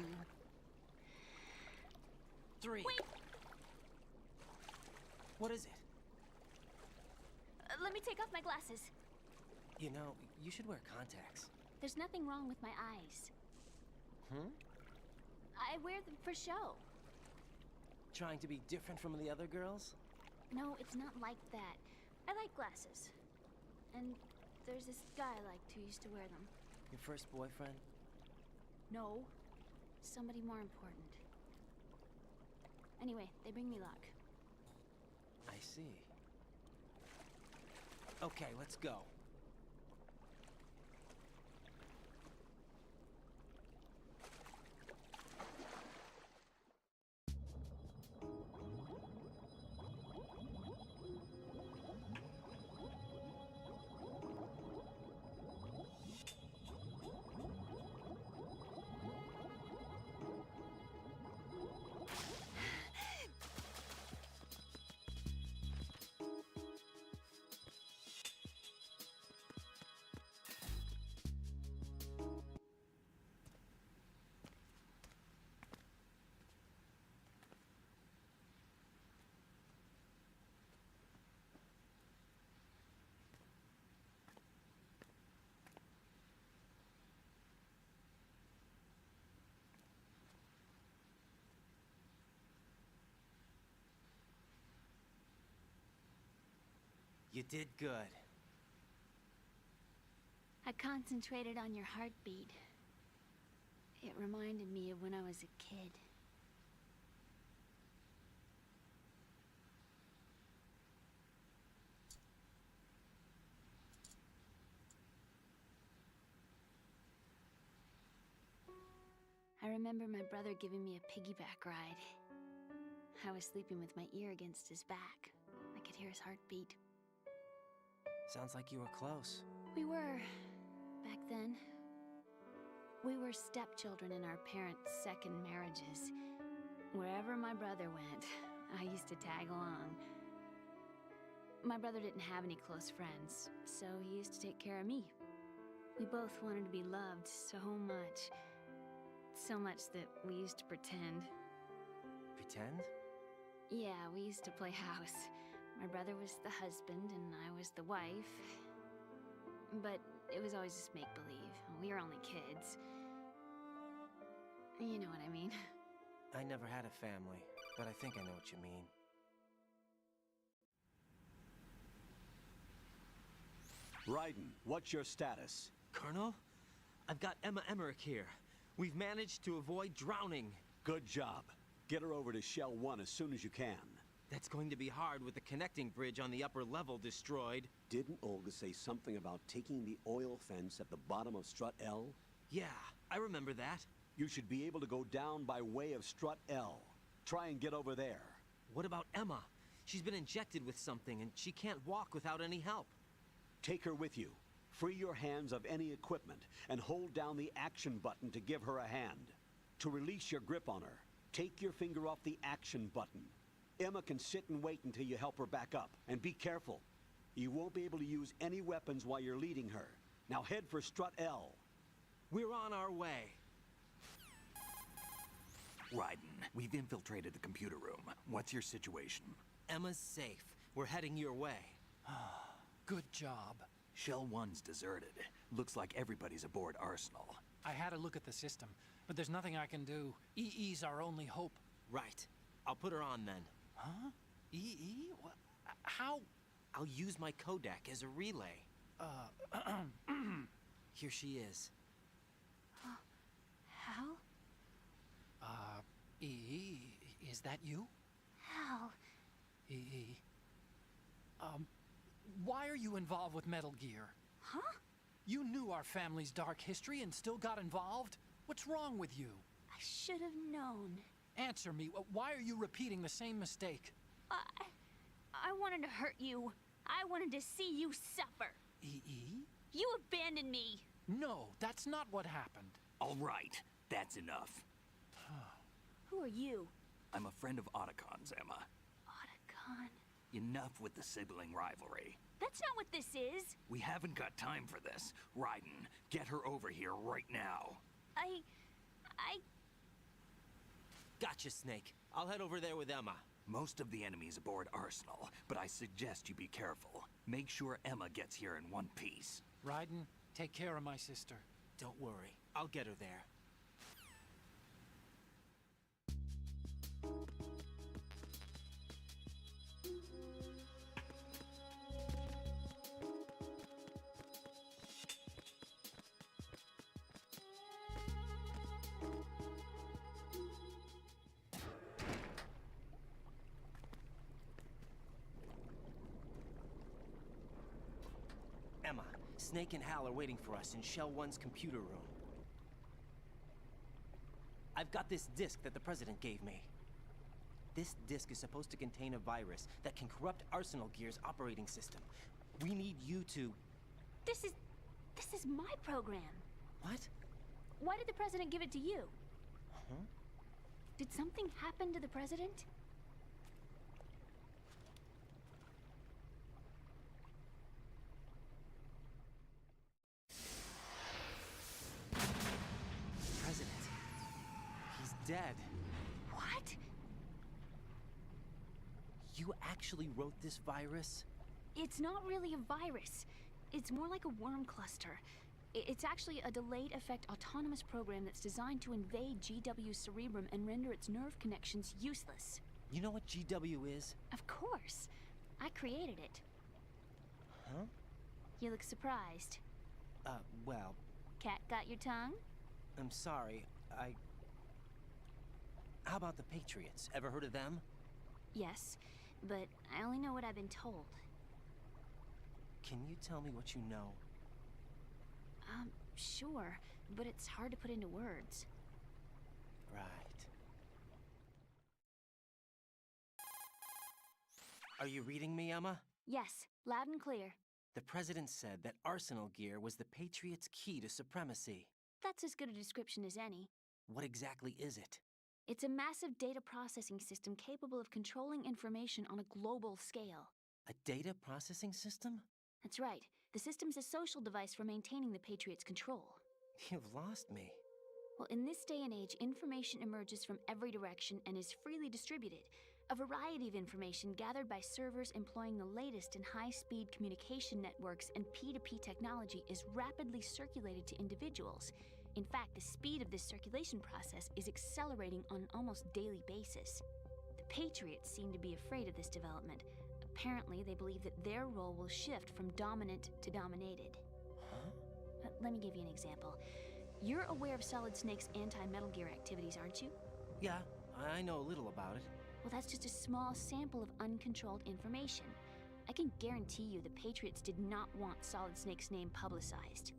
3. Wait! What is it? Let me take off my glasses. You know, you should wear contacts. There's nothing wrong with my eyes. I wear them for show. Trying to be different from the other girls? No, it's not like that. I like glasses. And there's this guy I liked who used to wear them. Your first boyfriend? No. Somebody more important. Anyway, they bring me luck. I see. Okay, let's go. You did good. I concentrated on your heartbeat. It reminded me of when I was a kid. I remember my brother giving me a piggyback ride. I was sleeping with my ear against his back. I could hear his heartbeat. Sounds like you were close. We were, back then. We were stepchildren in our parents' second marriages. Wherever my brother went, I used to tag along. My brother didn't have any close friends, so he used to take care of me. We both wanted to be loved so much. So much that we used to pretend. Pretend? Yeah, we used to play house. My brother was the husband and I was the wife. But it was always just make-believe. We were only kids. You know what I mean. I never had a family, but I think I know what you mean. Raiden, what's your status? Colonel? I've got Emma Emmerich here. We've managed to avoid drowning. Good job. Get her over to Shell 1 as soon as you can. That's going to be hard with the connecting bridge on the upper level destroyed. Didn't Olga say something about taking the oil fence at the bottom of Strut L? Yeah, I remember that. You should be able to go down by way of Strut L. Try and get over there. What about Emma? She's been injected with something and she can't walk without any help. Take her with you. Free your hands of any equipment and hold down the action button to give her a hand. To release your grip on her, take your finger off the action button. Emma can sit and wait until you help her back up. And be careful. You won't be able to use any weapons while you're leading her. Now head for Strut L. We're on our way. Raiden, we've infiltrated the computer room. What's your situation? Emma's safe. We're heading your way. Good job. Shell 1's deserted. Looks like everybody's aboard Arsenal. I had a look at the system, but there's nothing I can do. EE's our only hope. Right. I'll put her on then. Huh? EE? What? How? I'll use my Kodak as a relay. Here she is. Hal? EE, is that you? Hal. EE. Why are you involved with Metal Gear? Huh? You knew our family's dark history and still got involved? What's wrong with you? I should have known. Answer me. Why are you repeating the same mistake? I wanted to hurt you. I wanted to see you suffer. EE? You abandoned me. No, that's not what happened. All right, that's enough. Who are you? I'm a friend of Otacon's, Emma. Otacon? Enough with the sibling rivalry. That's not what this is. We haven't got time for this. Raiden, get her over here right now. I... Gotcha, Snake. I'll head over there with Emma. Most of the enemy's aboard Arsenal, but I suggest you be careful. Make sure Emma gets here in one piece. Raiden, take care of my sister. Don't worry. I'll get her there. Emma, Snake and Hal are waiting for us in Shell 1's computer room. I've got this disk that the President gave me. This disk is supposed to contain a virus that can corrupt Arsenal Gear's operating system. We need you to... This is my program. What? Why did the President give it to you? Huh? Did something happen to the President? President. He's dead. What? You actually wrote this virus? It's not really a virus. It's more like a worm cluster. It's actually a delayed effect autonomous program that's designed to invade GW's cerebrum and render its nerve connections useless. You know what GW is? Of course. I created it. Huh? You look surprised. Well... Cat got your tongue? I'm sorry, How about the Patriots? Ever heard of them? Yes, but I only know what I've been told. Can you tell me what you know? Sure, but it's hard to put into words. Right. Are you reading me, Emma? Yes, loud and clear. The President said that Arsenal Gear was the Patriots' key to supremacy. That's as good a description as any. What exactly is it? It's a massive data processing system capable of controlling information on a global scale. A data processing system? That's right. The system's a social device for maintaining the Patriots' control. You've lost me. Well, in this day and age, information emerges from every direction and is freely distributed. A variety of information gathered by servers employing the latest in high-speed communication networks and P2P technology is rapidly circulated to individuals. In fact, the speed of this circulation process is accelerating on an almost daily basis. The Patriots seem to be afraid of this development. Apparently, they believe that their role will shift from dominant to dominated. Let me give you an example. You're aware of Solid Snake's anti-Metal Gear activities, aren't you? Yeah, I know a little about it. Well, that's just a small sample of uncontrolled information. I can guarantee you the Patriots did not want Solid Snake's name publicized.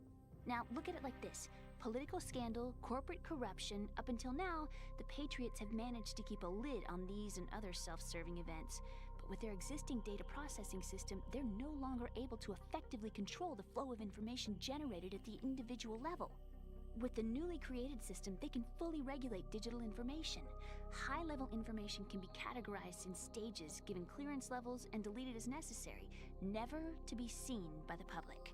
Now, look at it like this. Political scandal, corporate corruption, up until now, the Patriots have managed to keep a lid on these and other self-serving events. But with their existing data processing system, they're no longer able to effectively control the flow of information generated at the individual level. With the newly created system, they can fully regulate digital information. High-level information can be categorized in stages, given clearance levels, and deleted as necessary, never to be seen by the public.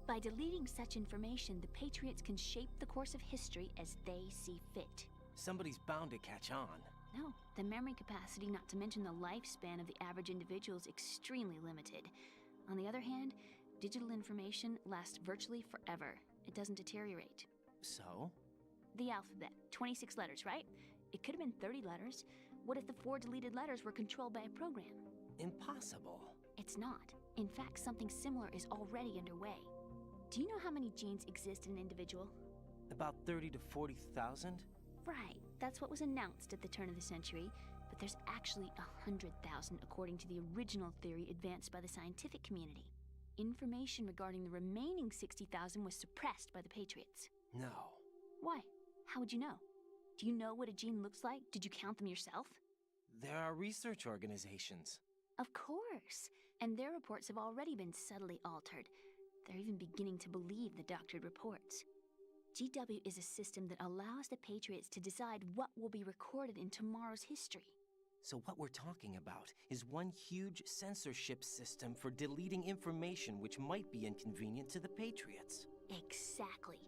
By deleting such information, the Patriots can shape the course of history as they see fit. Somebody's bound to catch on. No, the memory capacity, not to mention the lifespan of the average individual, is extremely limited. On the other hand, digital information lasts virtually forever. It doesn't deteriorate. So? The alphabet, 26 letters, right? It could have been 30 letters. What if the 4 deleted letters were controlled by a program? Impossible. It's not. In fact, something similar is already underway. Do you know how many genes exist in an individual? About 30 to 40,000? Right, that's what was announced at the turn of the century, but there's actually 100,000 according to the original theory advanced by the scientific community. Information regarding the remaining 60,000 was suppressed by the Patriots. No. Why? How would you know? Do you know what a gene looks like? Did you count them yourself? There are research organizations. Of course. And their reports have already been subtly altered. They're even beginning to believe the doctored reports. GW is a system that allows the Patriots to decide what will be recorded in tomorrow's history. So what we're talking about is one huge censorship system for deleting information which might be inconvenient to the Patriots. Exactly.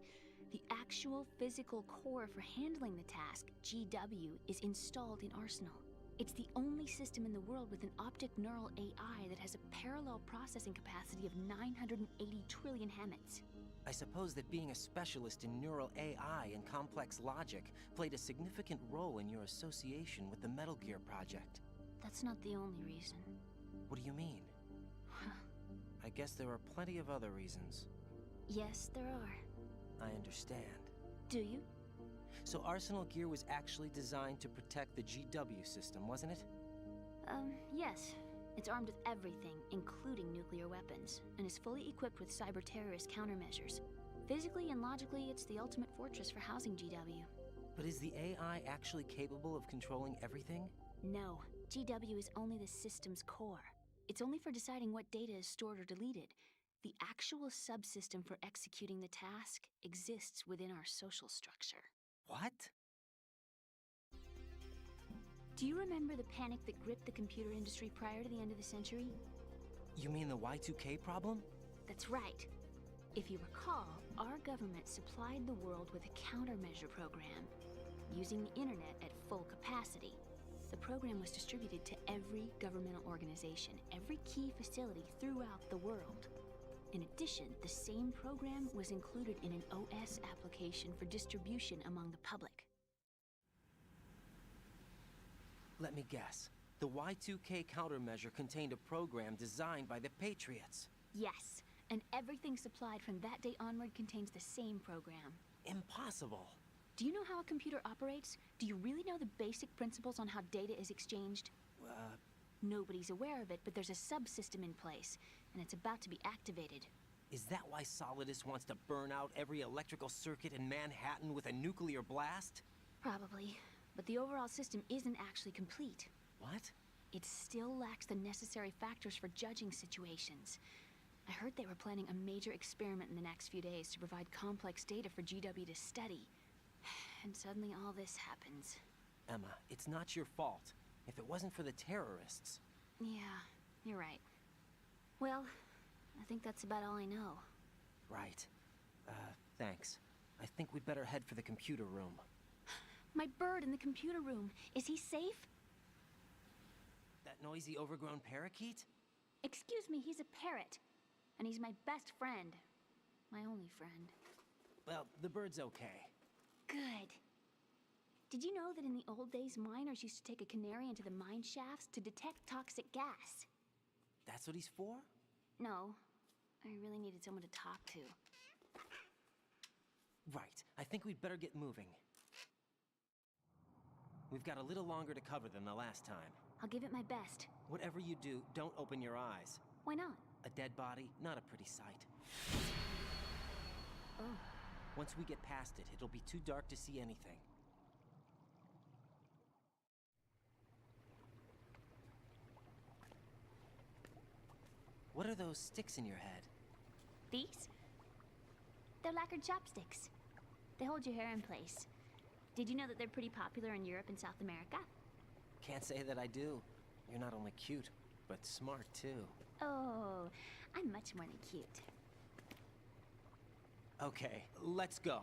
The actual physical core for handling the task, GW, is installed in Arsenal. It's the only system in the world with an optic neural AI that has a parallel processing capacity of 980 trillion Hammets. I suppose that being a specialist in neural AI and complex logic played a significant role in your association with the Metal Gear project. That's not the only reason. What do you mean? I guess there are plenty of other reasons. Yes, there are. I understand. Do you? So Arsenal Gear was actually designed to protect the GW system, wasn't it? Yes. It's armed with everything, including nuclear weapons, and is fully equipped with cyber-terrorist countermeasures. Physically and logically, it's the ultimate fortress for housing GW. But is the AI actually capable of controlling everything? No. GW is only the system's core. It's only for deciding what data is stored or deleted. The actual subsystem for executing the task exists within our social structure. What? Do you remember the panic that gripped the computer industry prior to the end of the century? You mean the Y2K problem? That's right. If you recall, our government supplied the world with a countermeasure program, using the internet at full capacity. The program was distributed to every governmental organization, every key facility throughout the world. In addition, the same program was included in an OS application for distribution among the public. Let me guess. The Y2K countermeasure contained a program designed by the Patriots. Yes, and everything supplied from that day onward contains the same program. Impossible. Do you know how a computer operates? Do you really know the basic principles on how data is exchanged? Nobody's aware of it, but there's a subsystem in place, and it's about to be activated. Is that why Solidus wants to burn out every electrical circuit in Manhattan with a nuclear blast? Probably, but the overall system isn't actually complete. What? It still lacks the necessary factors for judging situations. I heard they were planning a major experiment in the next few days to provide complex data for GW to study. And suddenly all this happens. Emma, it's not your fault. If it wasn't for the terrorists... Yeah, you're right. Well, I think that's about all I know. Right. Thanks. I think we'd better head for the computer room. My bird in the computer room. Is he safe? noisy, overgrown parakeet? Excuse me, he's a parrot. And he's my best friend. My only friend. Well, the bird's okay. Good. Did you know that in the old days, miners used to take a canary into the mine shafts to detect toxic gas? That's what he's for? No. I really needed someone to talk to. Right. I think we'd better get moving. We've got a little longer to cover than the last time. I'll give it my best. Whatever you do, don't open your eyes. Why not? A dead body, not a pretty sight. Oh. Once we get past it, it'll be too dark to see anything. What are those sticks in your head? These? They're lacquered chopsticks. They hold your hair in place. Did you know that they're pretty popular in Europe and South America? Can't say that I do. You're not only cute, but smart too. Oh, I'm much more than cute. Okay, let's go.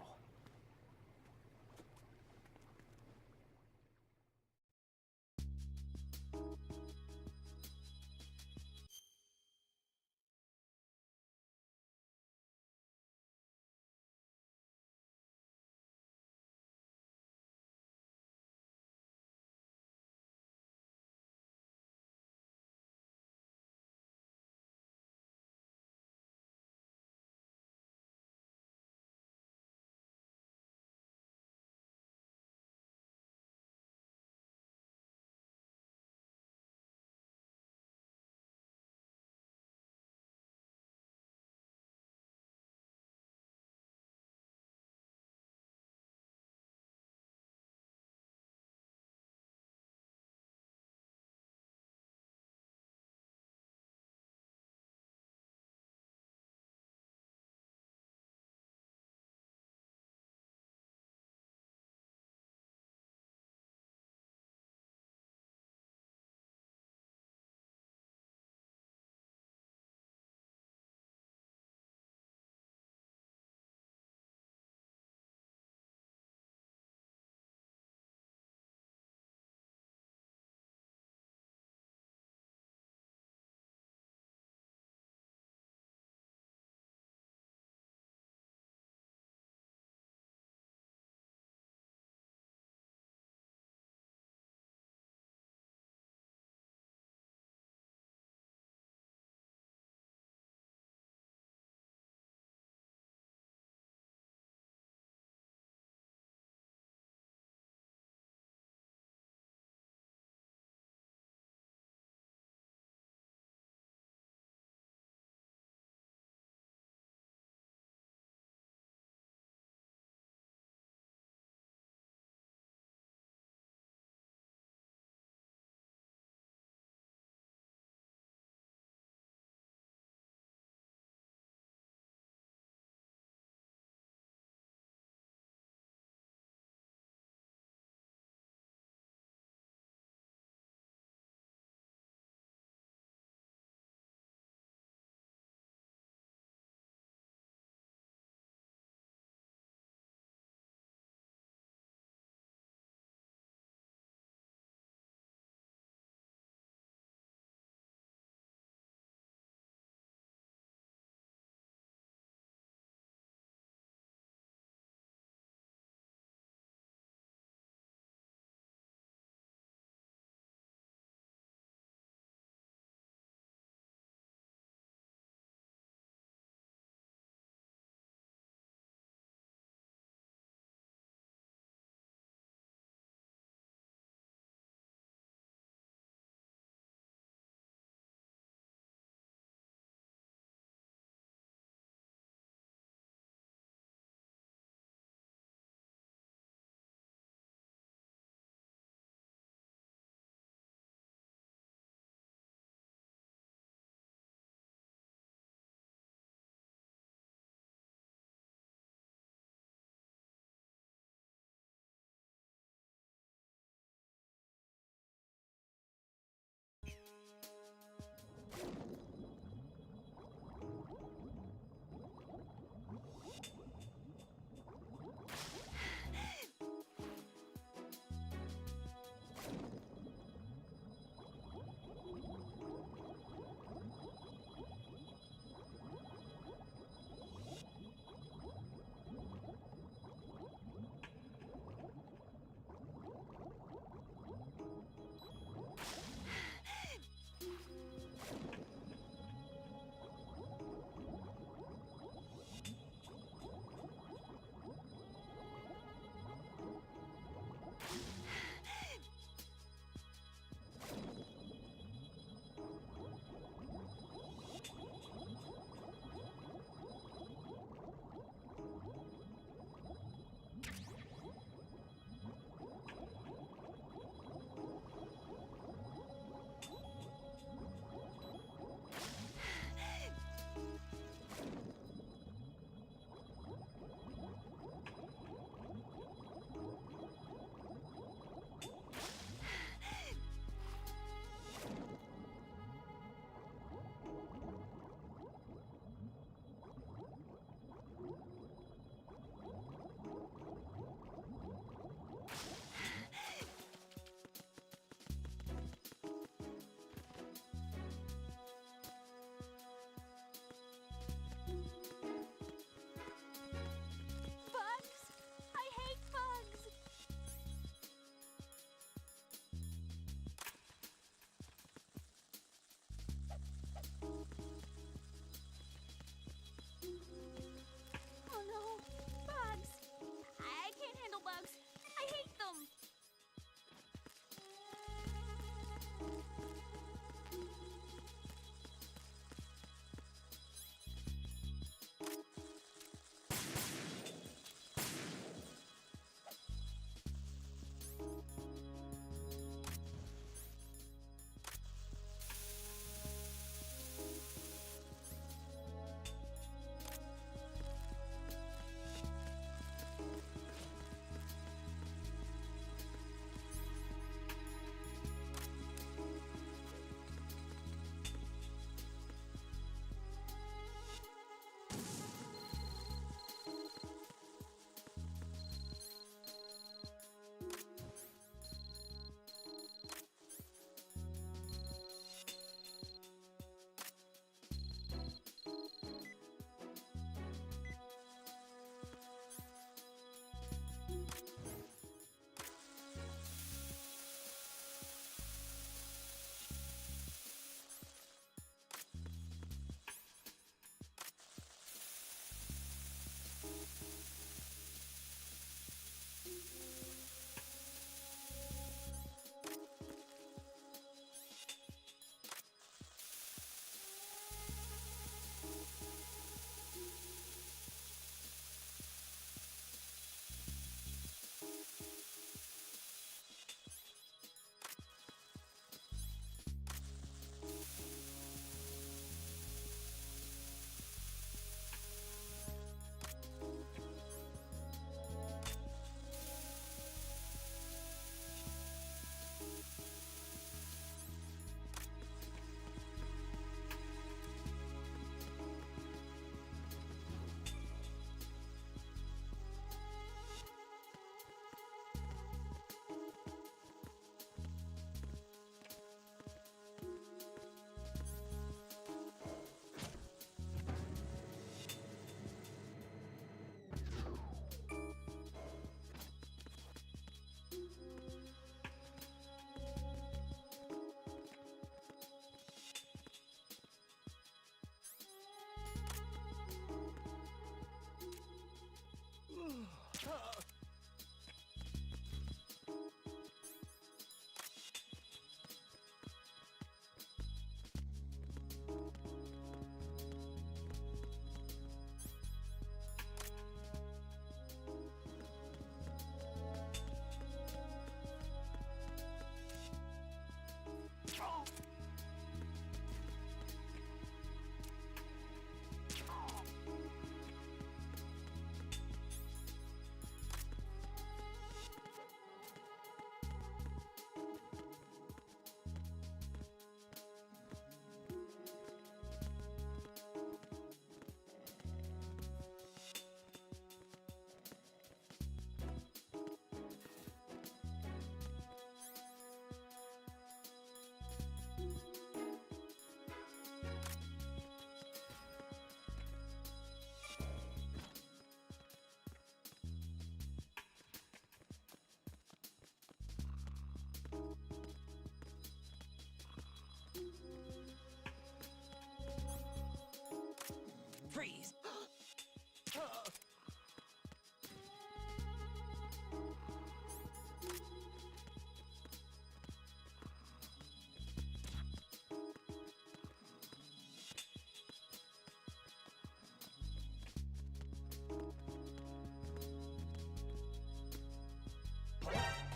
Freeze!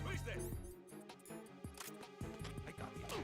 Who's there? I got you.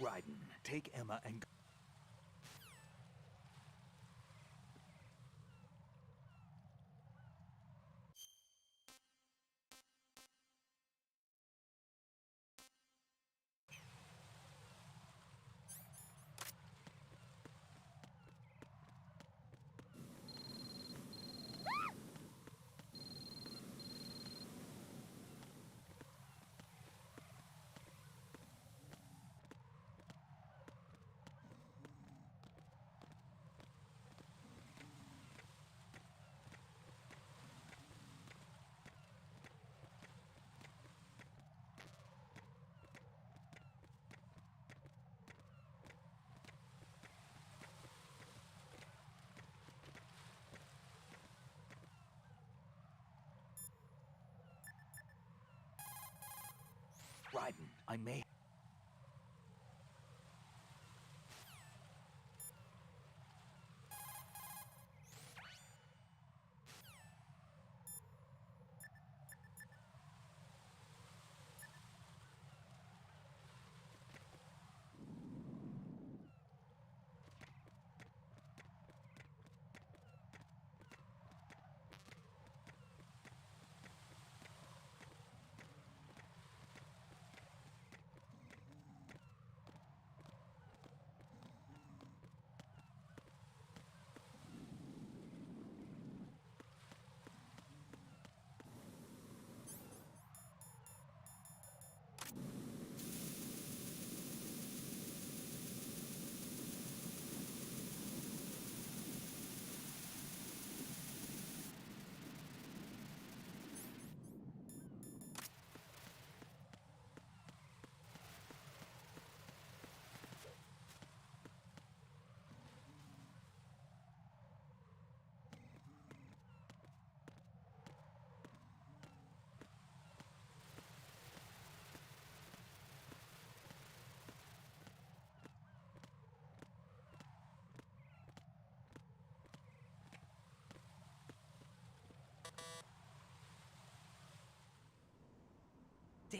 Raiden, take Emma and... Raiden, I may...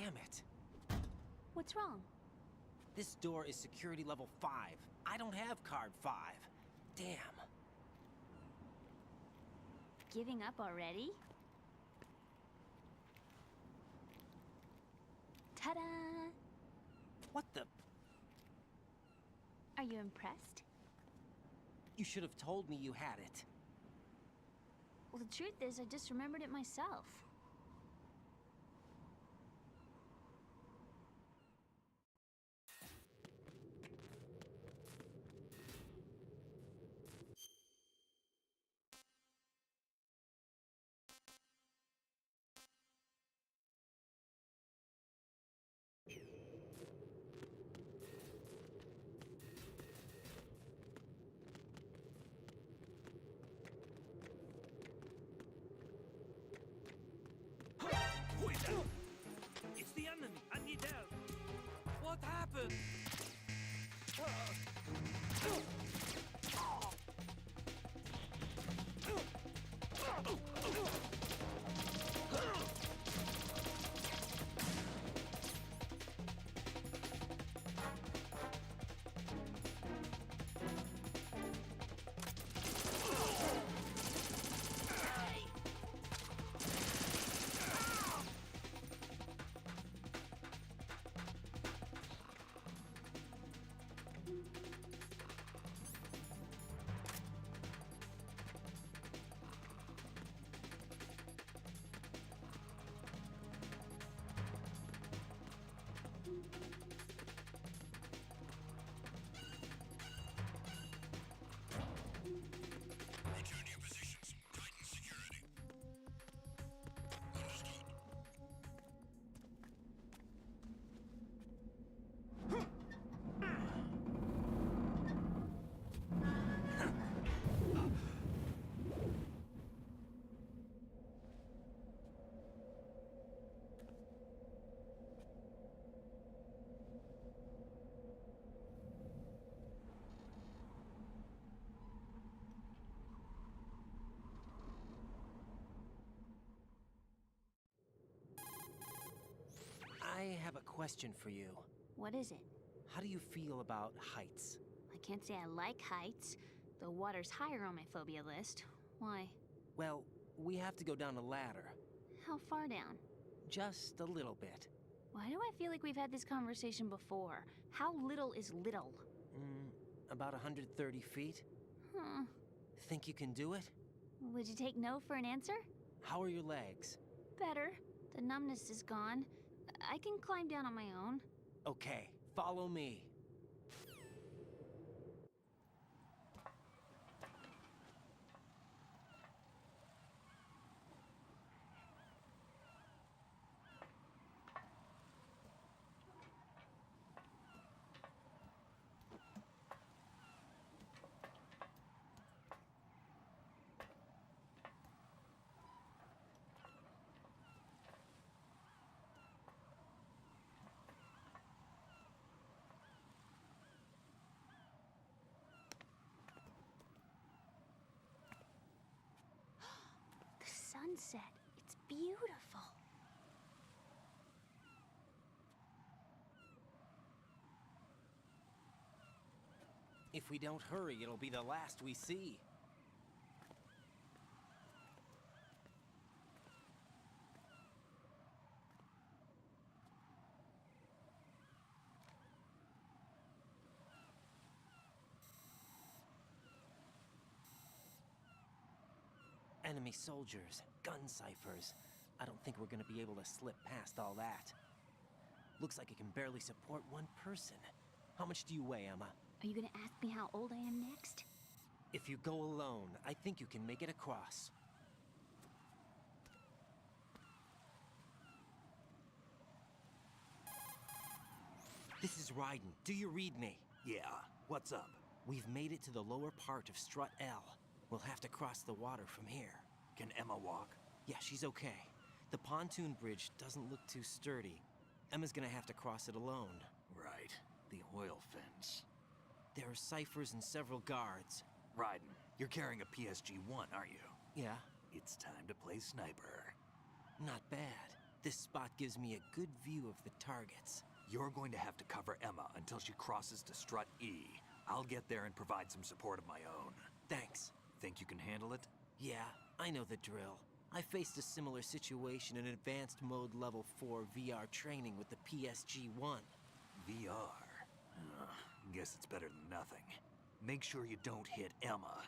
Damn it. What's wrong? This door is security level 5. I don't have card 5. Damn. Giving up already? Ta-da! What the? Are you impressed? You should have told me you had it. Well, the truth is, I just remembered it myself. It's the enemy! I need help! What happened? Return to your positions. Tighten security. Understood. I have a question for you. What is it? How do you feel about heights? I can't say I like heights. The water's higher on my phobia list. Why? Well, we have to go down a ladder. How far down? Just a little bit. Why do I feel like we've had this conversation before? How little is little? About 130 feet. Huh. Think you can do it? Would you take no for an answer? How are your legs? Better. The numbness is gone. I can climb down on my own. Okay, follow me. Sunset. It's beautiful. If we don't hurry, it'll be the last we see. Enemy soldiers, gun ciphers. I don't think we're gonna be able to slip past all that. Looks like it can barely support one person. How much do you weigh, Emma? Are you gonna ask me how old I am next? If you go alone, I think you can make it across. This is Raiden. Do you read me? Yeah, what's up? We've made it to the lower part of Strut L. We'll have to cross the water from here. Can Emma walk? Yeah, she's okay. The pontoon bridge doesn't look too sturdy. Emma's gonna have to cross it alone. Right. The oil fence. There are ciphers and several guards. Raiden, you're carrying a PSG-1, aren't you? Yeah. It's time to play sniper. Not bad. This spot gives me a good view of the targets. You're going to have to cover Emma until she crosses to Strut E. I'll get there and provide some support of my own. Thanks. Think you can handle it? Yeah, I know the drill. I faced a similar situation in Advanced Mode Level 4 VR training with the PSG-1. VR? Guess it's better than nothing. Make sure you don't hit Emma.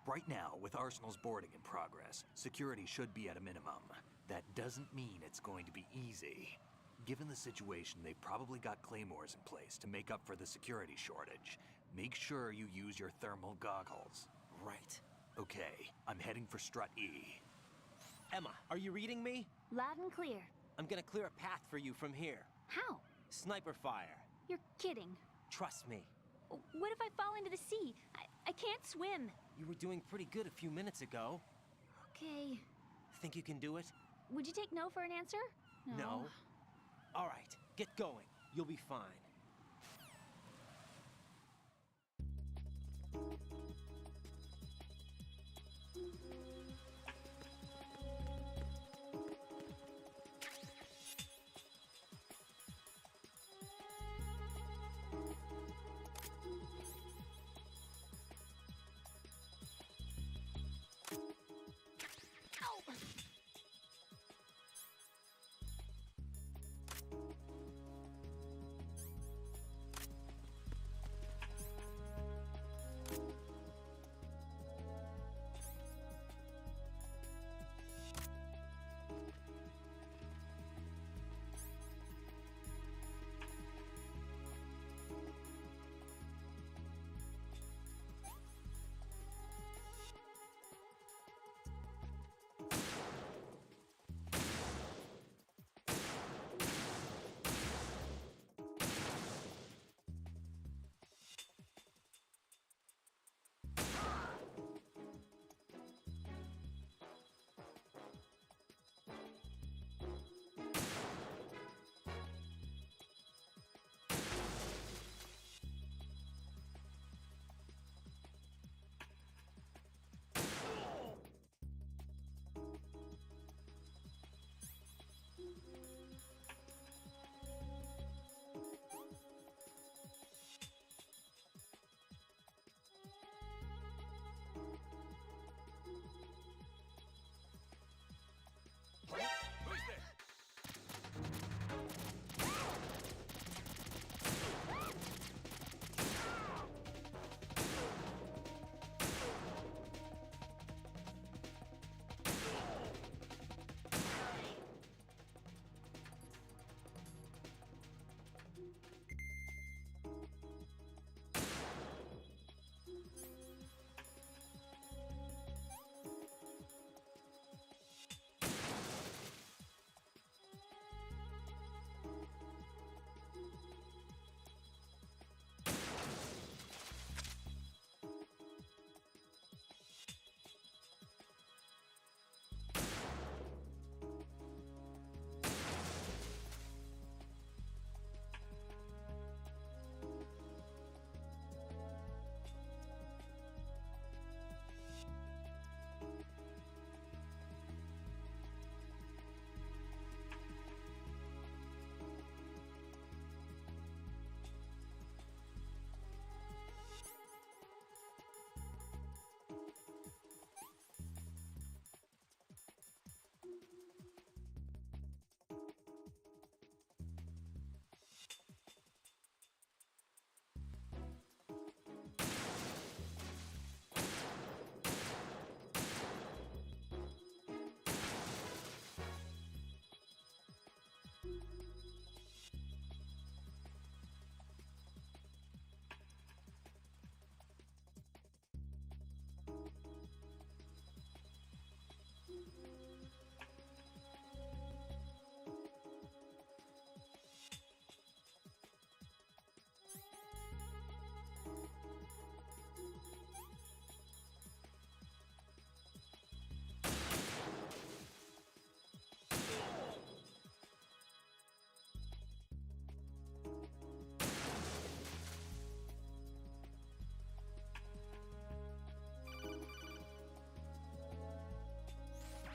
Right now, with Arsenal's boarding in progress, security should be at a minimum. That doesn't mean it's going to be easy. Given the situation, they've probably got claymores in place to make up for the security shortage. Make sure you use your thermal goggles. Right. Okay, I'm heading for Strut E. Emma, are you reading me? Loud and clear. I'm gonna clear a path for you from here. How? Sniper fire. You're kidding. Trust me. What if I fall into the sea? I can't swim. You were doing pretty good a few minutes ago. Okay. Think you can do it? Would you take no for an answer? No. All right, get going. You'll be fine.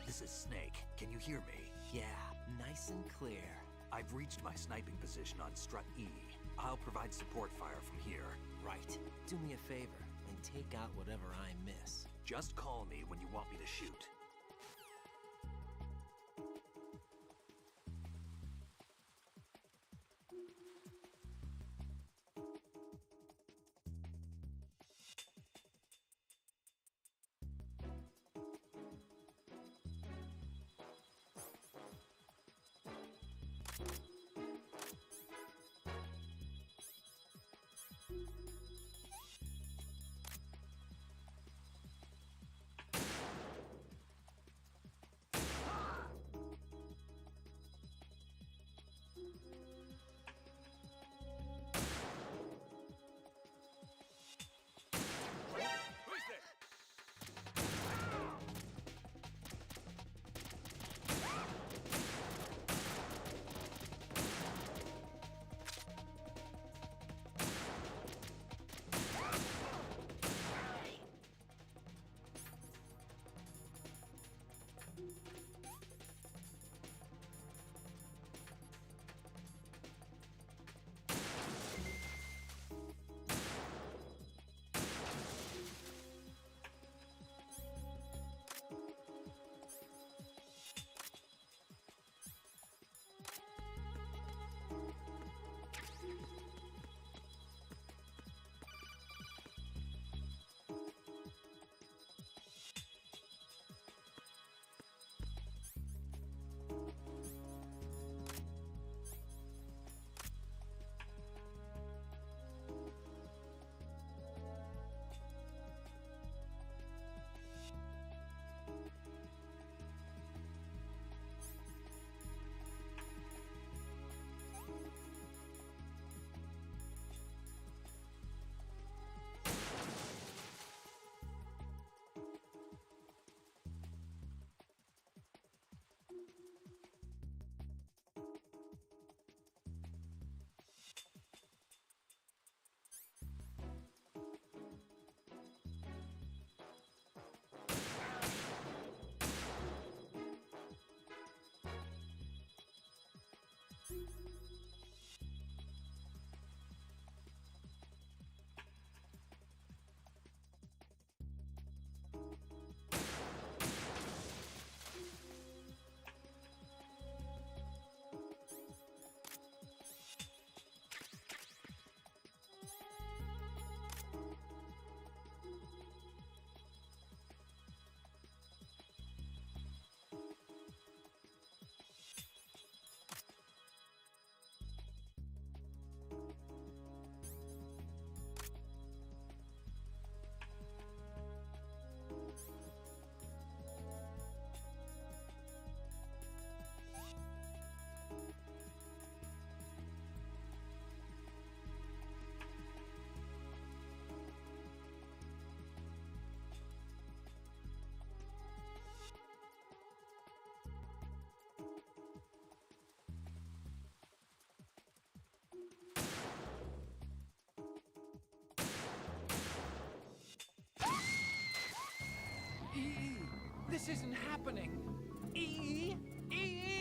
This is Snake. Can you hear me? Yeah, Nice and clear. I've reached my sniping position on Strut E. I'll provide support fire from here. Right. Do me a favor and take out whatever I miss. Just call me when you want me to shoot. This isn't happening! E! E!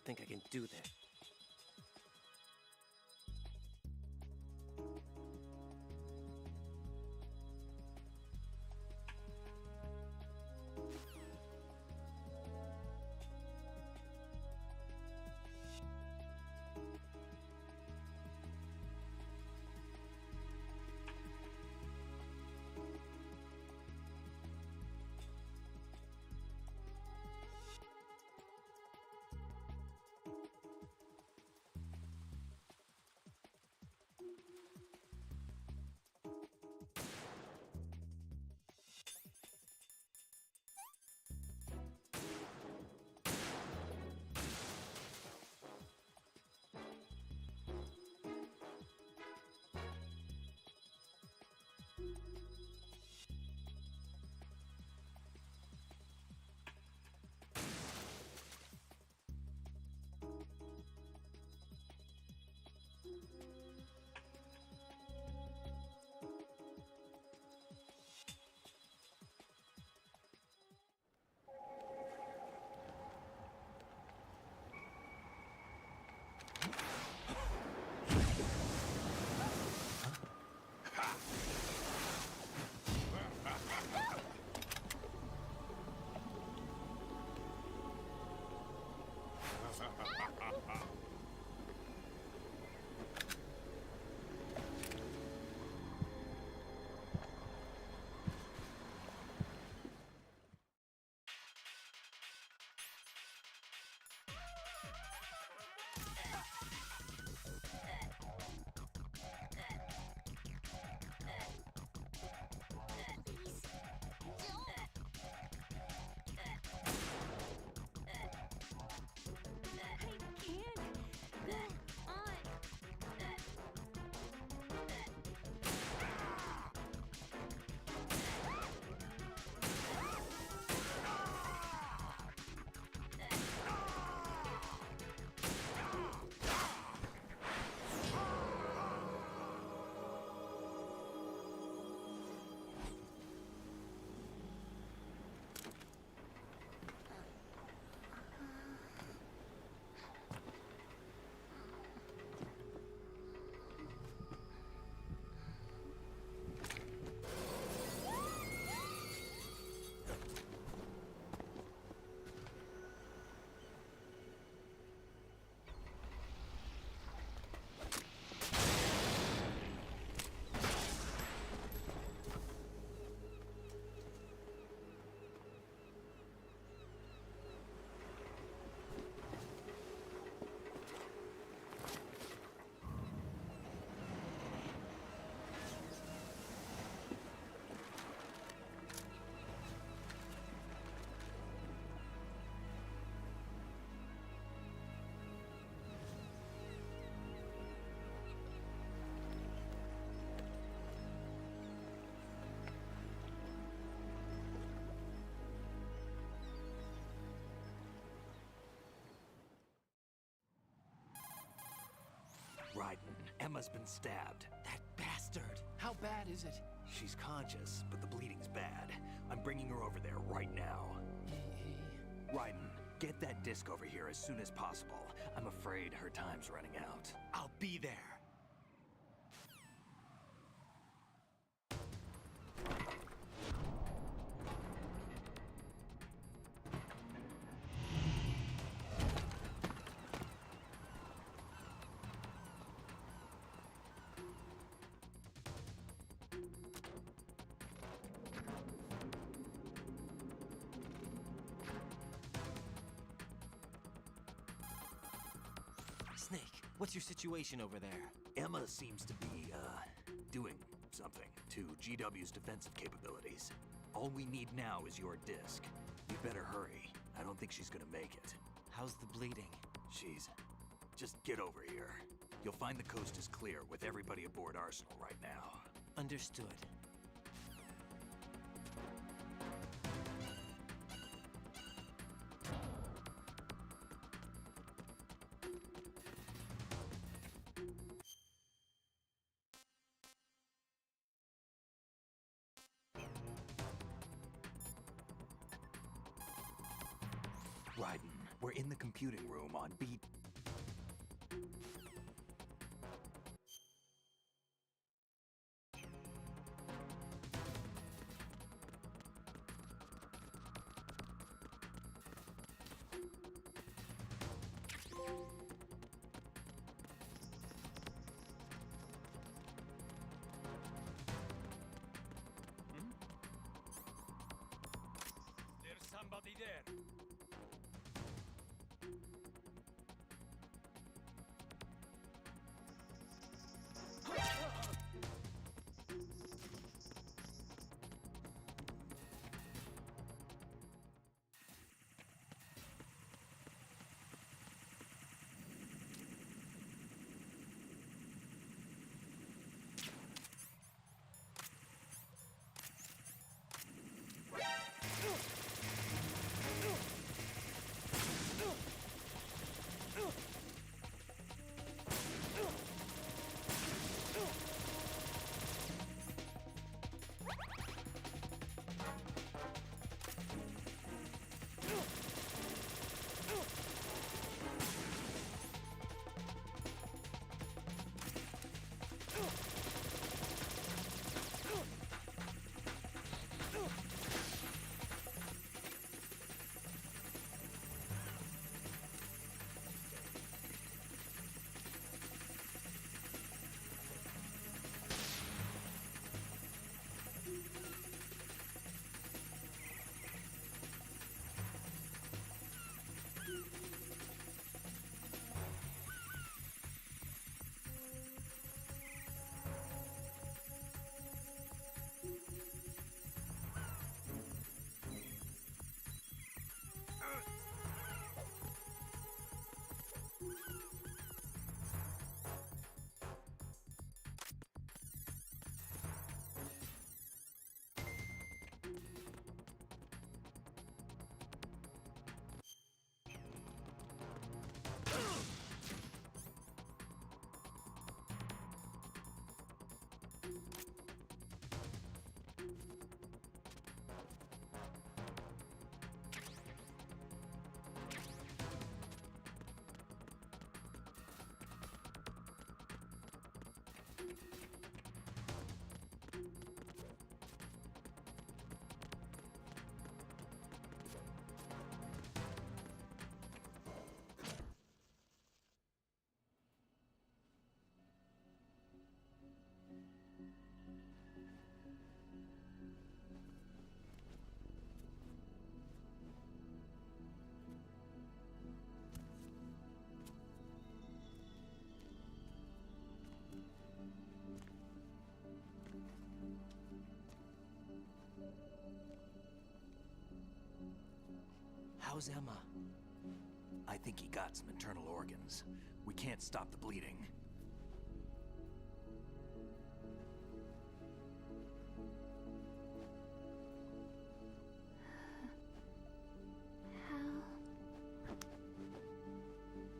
think I can do this. Raiden, Emma's been stabbed. That bastard! How bad is it? She's conscious, but the bleeding's bad. I'm bringing her over there right now. Raiden, get that disc over here as soon as possible. I'm afraid her time's running out. I'll be there. Snake, what's your situation over there? Emma seems to be, doing something to GW's defensive capabilities. All we need now is your disc. You better hurry. I don't think she's gonna make it. How's the bleeding? Just get over here. You'll find the coast is clear with everybody aboard Arsenal right now. Understood. We're in the computing room on B... There's somebody there. How's Emma? I think he got some internal organs. We can't stop the bleeding.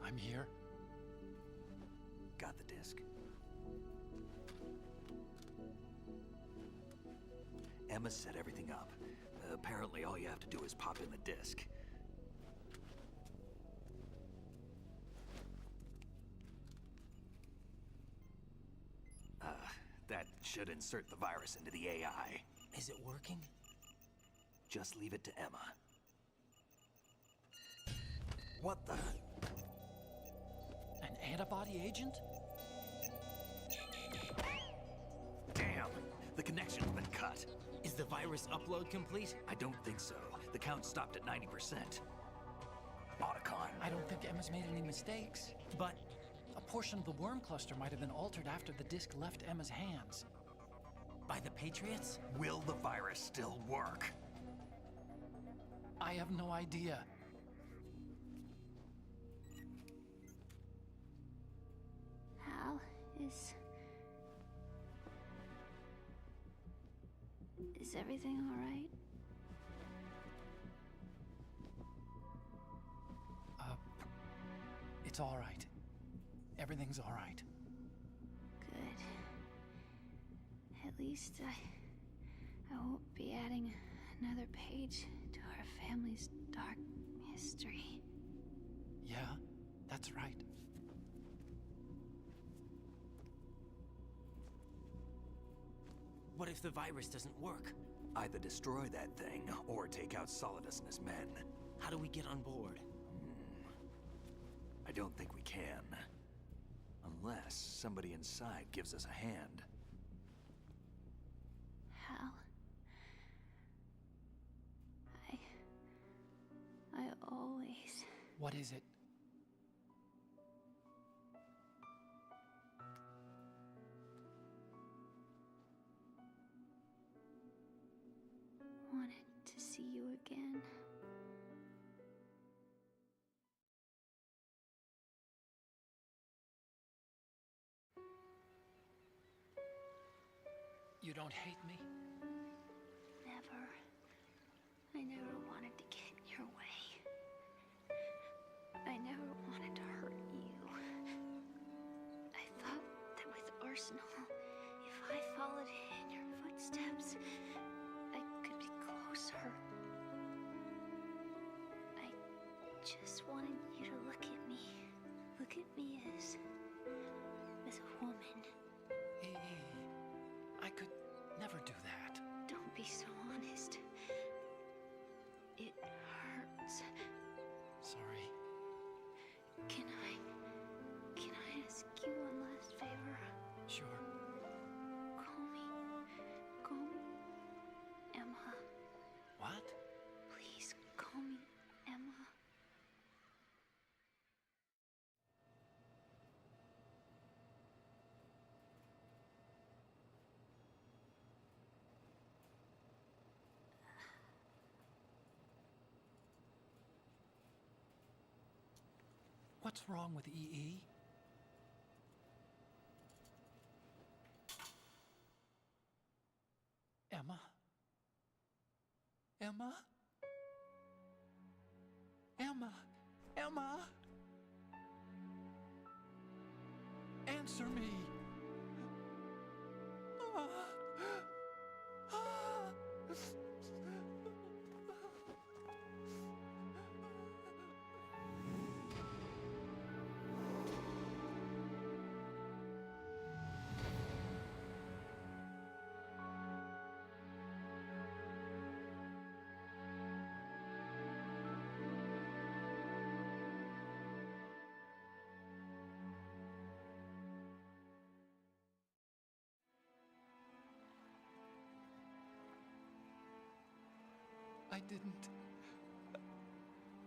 I'm here. Got the disc. Emma set everything up. Apparently all you have to do is pop in the disc. That should insert the virus into the AI. Is it working? Just leave it to Emma. What the? An antibody agent? Damn! The connection's been cut. Is the virus upload complete? I don't think so. The count stopped at 90%. Otacon. I don't think Emma's made any mistakes. But a portion of the worm cluster might have been altered after the disc left Emma's hands. By the Patriots? Will the virus still work? I have no idea. Hal, is everything all right? It's all right. Everything's all right. Good. At least I won't be adding another page to our family's dark history. Yeah, that's right. What if the virus doesn't work? Either destroy that thing, or take out Solidus and his men. How do we get on board? I don't think we can. Unless somebody inside gives us a hand. Hal. I always... What is it? wanted to see you again. You don't hate me? Never. I never wanted to get in your way. I never wanted to hurt you. I thought that with Arsenal, if I followed in your footsteps, I could be closer. I just wanted you to look at me. Look at me as a woman. I could never do that. Don't be so honest. It hurts. Sorry. Can I ask you one last favor? Sure. Call me Emma. What? Please call me Emma. What's wrong with EE? Emma? Emma? Emma? Emma? Answer me!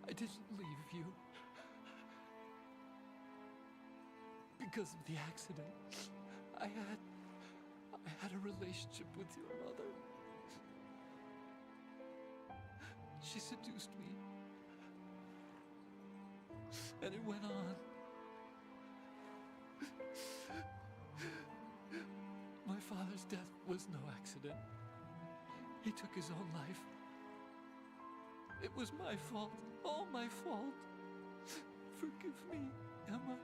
I didn't leave you. Because of the accident, I had a relationship with your mother. She seduced me. And it went on. My father's death was no accident. He took his own life. It was my fault, all my fault. Forgive me, Emma.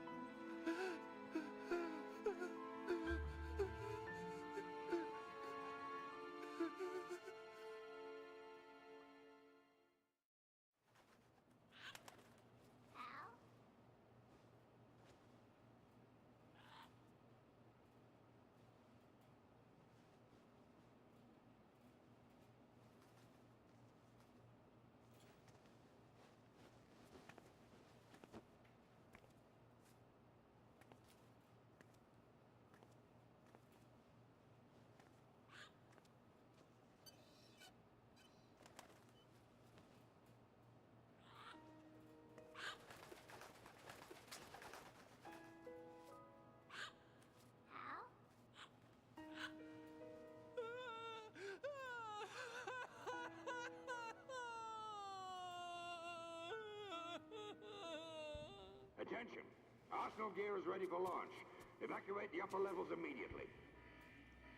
Attention! Arsenal gear is ready for launch. Evacuate the upper levels immediately.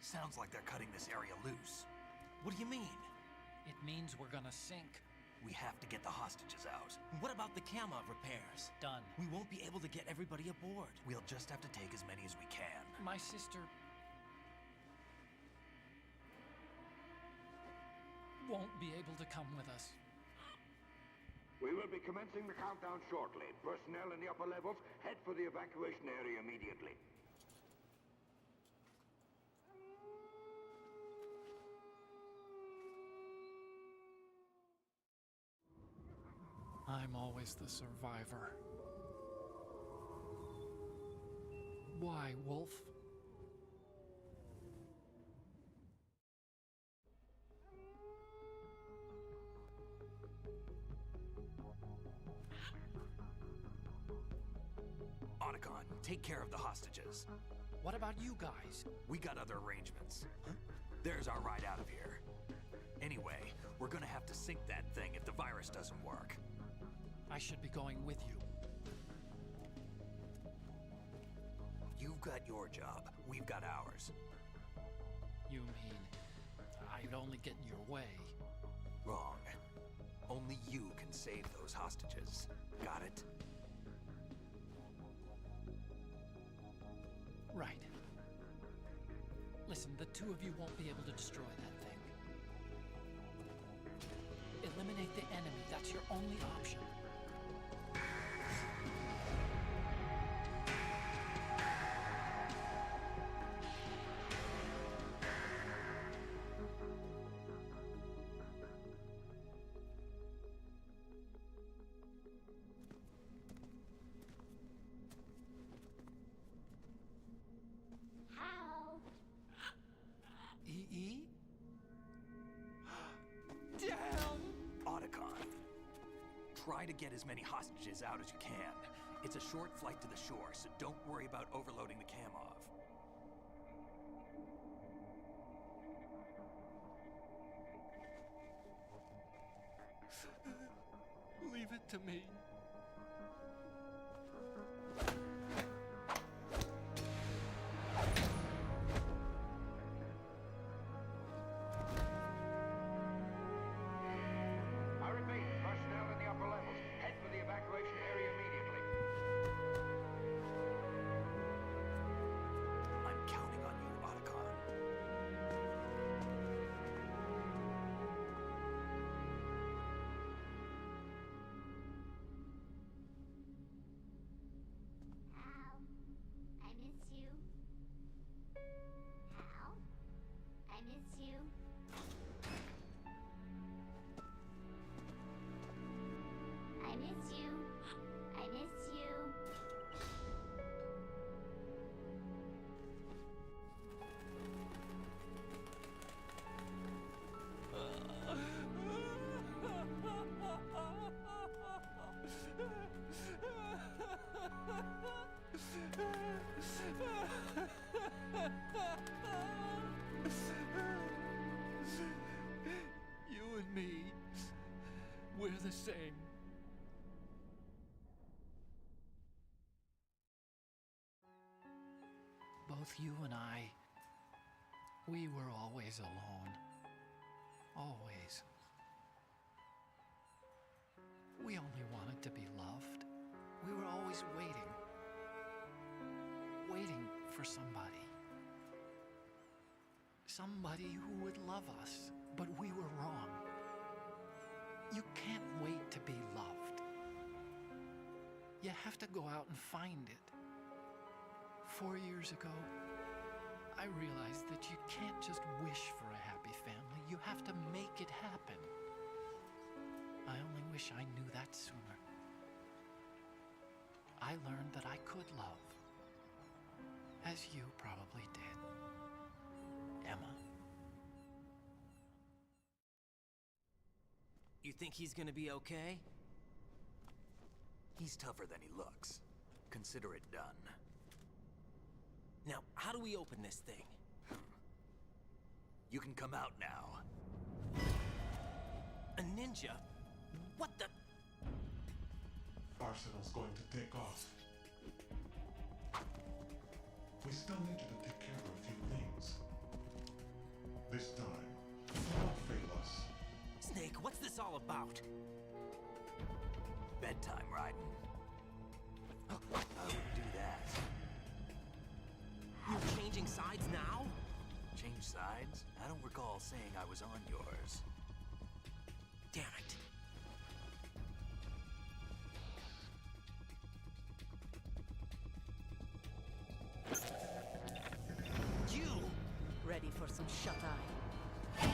Sounds like they're cutting this area loose. What do you mean? It means we're gonna sink. We have to get the hostages out. What about the cama repairs? Done. We won't be able to get everybody aboard. We'll just have to take as many as we can. My sister won't be able to come with us. We will be commencing the countdown shortly. Personnel in the upper levels, head for the evacuation area immediately. I'm always the survivor. Why, Wolf? Otacon, take care of the hostages. What about you guys? We got other arrangements. There's our ride out of here. Anyway, we're gonna have to sink that thing if the virus doesn't work. I should be going with you. You've got your job. We've got ours. You mean I'd only get in your way? Wrong. Only you can save those hostages. Got it? Right. Listen, the two of you won't be able to destroy that thing. Eliminate the enemy. That's your only option. EE? Damn! Otacon, try to get as many hostages out as you can. It's a short flight to the shore, so don't worry about overloading the Kamov. Leave it to me. I repeat, personnel in the upper levels, head for the evacuation area immediately. I'm counting on you, Otacon. Hal, I miss you. Hal, I miss you. I miss you. I miss you. You and me, we're the same. Both you and I, we were always alone. Always. We only wanted to be loved. We were always waiting. Waiting for somebody. Somebody who would love us, but we were wrong. You can't wait to be loved. You have to go out and find it. 4 years ago, I realized that you can't just wish for a happy family. You have to make it happen. I only wish I knew that sooner. I learned that I could love, as you probably did, Emma. You think he's gonna be okay? He's tougher than he looks. Consider it done. Now, how do we open this thing? You can come out now. A ninja? What the? Arsenal's going to take off. We still need you to take care of a few things. This time, don't fail us. Snake, what's this all about? Bedtime, Raiden. I wouldn't do that. You're changing sides now? Change sides? I don't recall saying I was on yours. Damn it. for some shut-eye.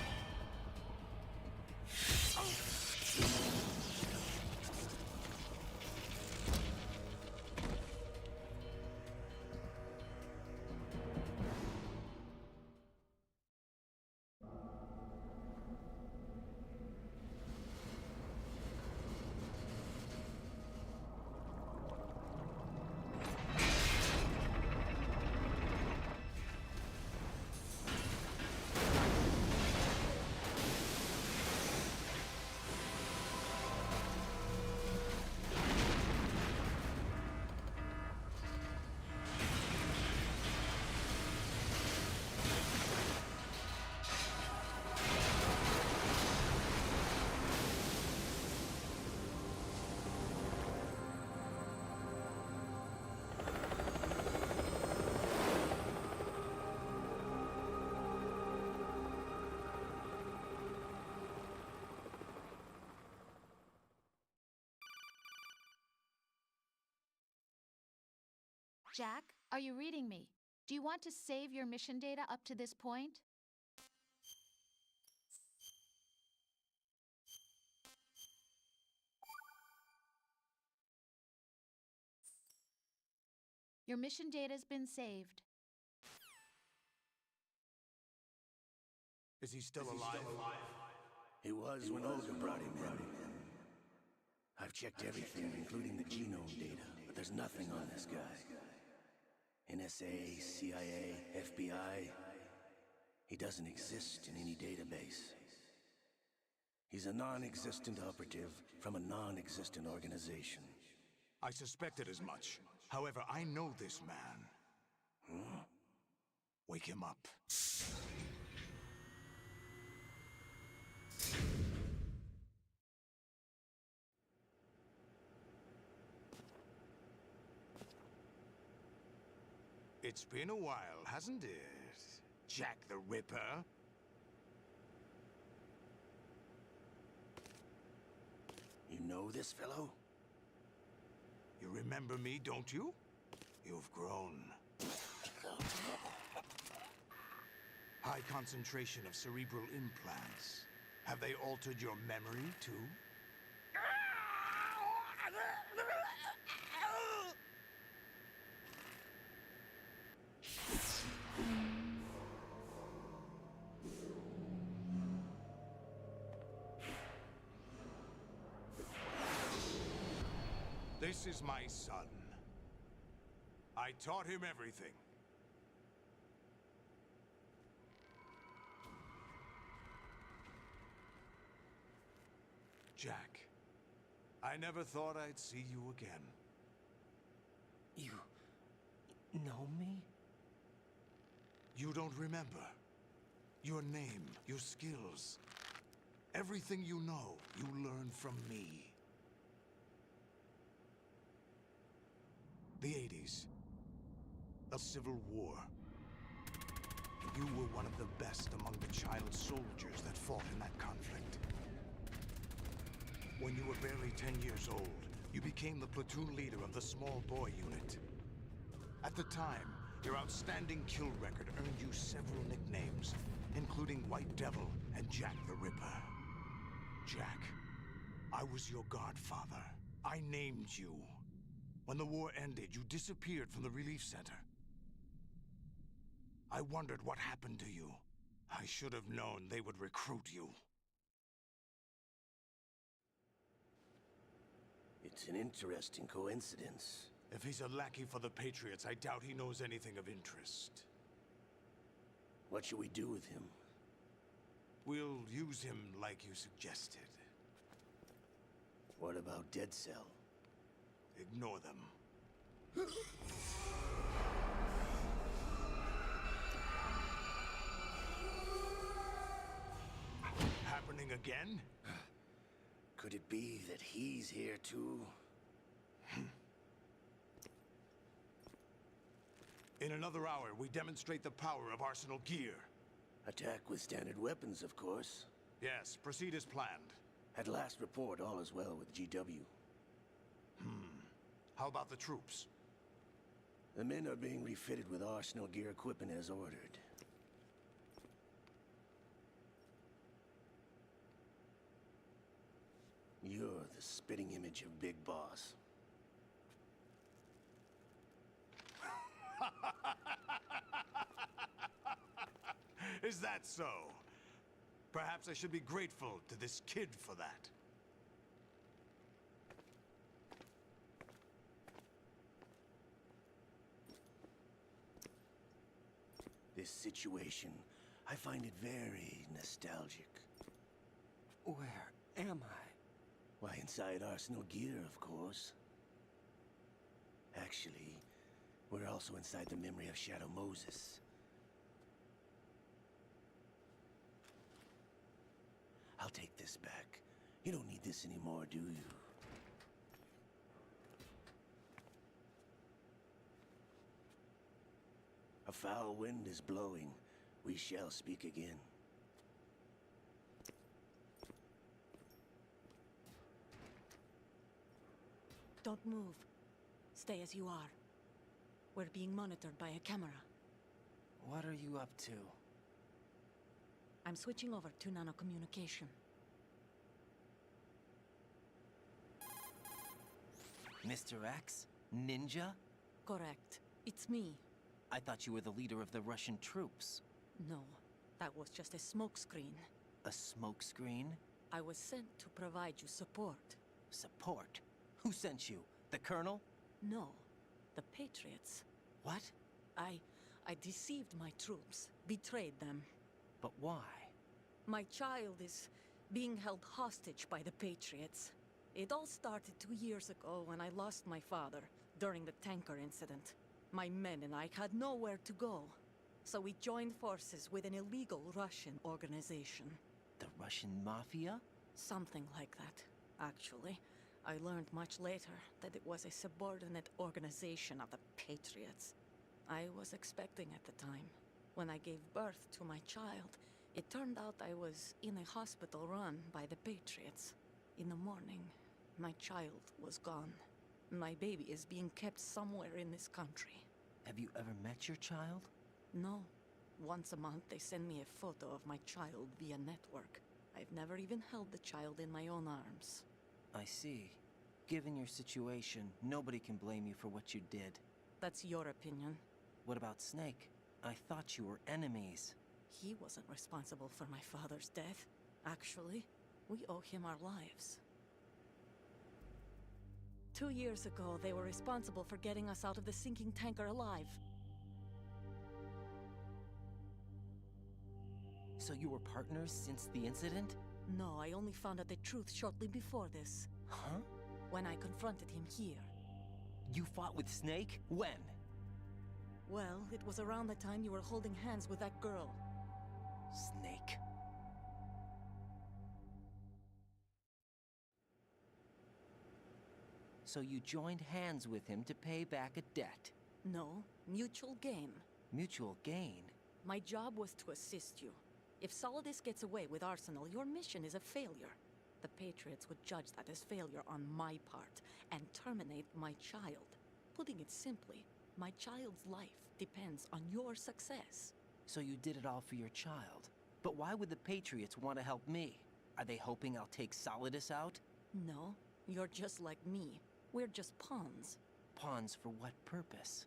Jack, are you reading me? Do you want to save your mission data up to this point? Your mission data's been saved. Is he still alive? He was when Olga brought him in. I've checked everything, including the genome data, but there's nothing on this guy. NSA, CIA, FBI. He doesn't exist in any database. He's a non-existent operative from a non-existent organization. I suspected as much. However, I know this man. Huh? Wake him up. It's been a while, hasn't it, Jack the Ripper? You know this fellow? You remember me, don't you? You've grown. High concentration of cerebral implants. Have they altered your memory, too? This is my son. I taught him everything. Jack, I never thought I'd see you again. You know me? You don't remember. Your name, your skills. Everything you know, you learned from me. The 80s. The Civil War. You were one of the best among the child soldiers that fought in that conflict. When you were barely 10 years old, you became the platoon leader of the Small Boy Unit. At the time, your outstanding kill record earned you several nicknames, including White Devil and Jack the Ripper. Jack, I was your godfather. I named you. When the war ended, you disappeared from the relief center. I wondered what happened to you. I should have known they would recruit you. It's an interesting coincidence. If he's a lackey for the Patriots, I doubt he knows anything of interest. What should we do with him? We'll use him like you suggested. What about Dead Cell? Ignore them. Happening again? Could it be that he's here too? In another hour, we demonstrate the power of Arsenal gear. Attack with standard weapons, of course. Yes, proceed as planned. At last report, all is well with GW. How about the troops? The men are being refitted with Arsenal gear equipment as ordered. the spitting image of Big Boss. Is that so? Perhaps I should be grateful to this kid for that. This situation, I find it very nostalgic. Where am I? Why, inside Arsenal Gear, of course. Actually, we're also inside the memory of Shadow Moses. I'll take this back. You don't need this anymore, do you? A foul wind is blowing. We shall speak again. Don't move. Stay as you are. We're being monitored by a camera. What are you up to? I'm switching over to nanocommunication. Mr. X? Ninja? Correct. It's me. I thought you were the leader of the Russian troops. No, that was just a smokescreen. A smokescreen? I was sent to provide you support. Support? Who sent you? The Colonel? No, the Patriots. What? I deceived my troops, betrayed them. But why? My child is being held hostage by the Patriots. It all started 2 years ago when I lost my father during the tanker incident. My men and I had nowhere to go, so we joined forces with an illegal Russian organization. The Russian Mafia? Something like that, actually. I learned much later that it was a subordinate organization of the Patriots. I was expecting at the time. When I gave birth to my child, it turned out I was in a hospital run by the Patriots. In the morning, my child was gone. My baby is being kept somewhere in this country. Have you ever met your child? No. Once a month, they send me a photo of my child via network. I've never even held the child in my own arms. I see. Given your situation, nobody can blame you for what you did. That's your opinion. What about Snake? I thought you were enemies. He wasn't responsible for my father's death. Actually, we owe him our lives. 2 years ago, they were responsible for getting us out of the sinking tanker alive. So you were partners since the incident? No, I only found out the truth shortly before this. Huh? When I confronted him here. You fought with Snake? When? Well, it was around the time you were holding hands with that girl. Snake. So you joined hands with him to pay back a debt? No, mutual gain. Mutual gain? My job was to assist you. If Solidus gets away with Arsenal, your mission is a failure. The Patriots would judge that as failure on my part, and terminate my child. Putting it simply, my child's life depends on your success. So you did it all for your child. But why would the Patriots want to help me? Are they hoping I'll take Solidus out? No, you're just like me. We're just pawns. Pawns for what purpose?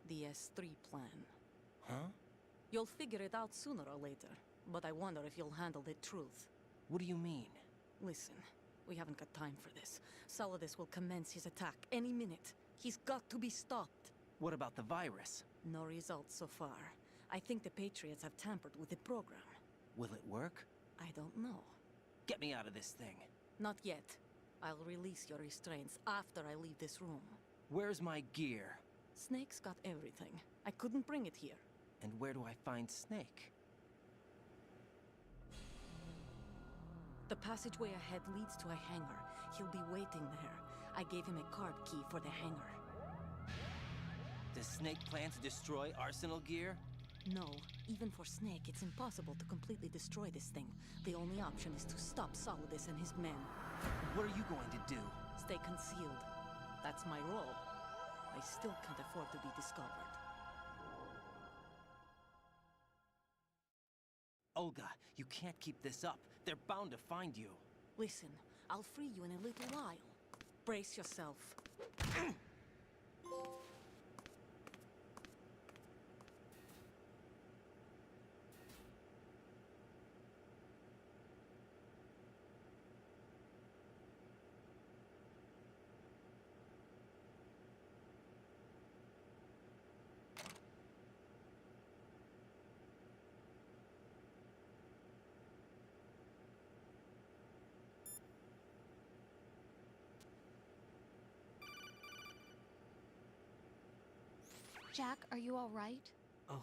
The S3 plan. Huh? You'll figure it out sooner or later, but I wonder if you'll handle the truth. What do you mean? Listen, we haven't got time for this. Solidus will commence his attack any minute. He's got to be stopped. What about the virus? No results so far. I think the Patriots have tampered with the program. Will it work? I don't know. Get me out of this thing. Not yet. I'll release your restraints after I leave this room. Where's my gear? Snake's got everything. I couldn't bring it here. And where do I find Snake? The passageway ahead leads to a hangar. He'll be waiting there. I gave him a card key for the hangar. Does Snake plan to destroy Arsenal Gear? No. Even for Snake, it's impossible to completely destroy this thing. The only option is to stop Solidus and his men. What are you going to do? Stay concealed. That's my role. I still can't afford to be discovered. Olga, you can't keep this up. They're bound to find you. Listen, I'll free you in a little while. Brace yourself. Jack, are you all right? Oh,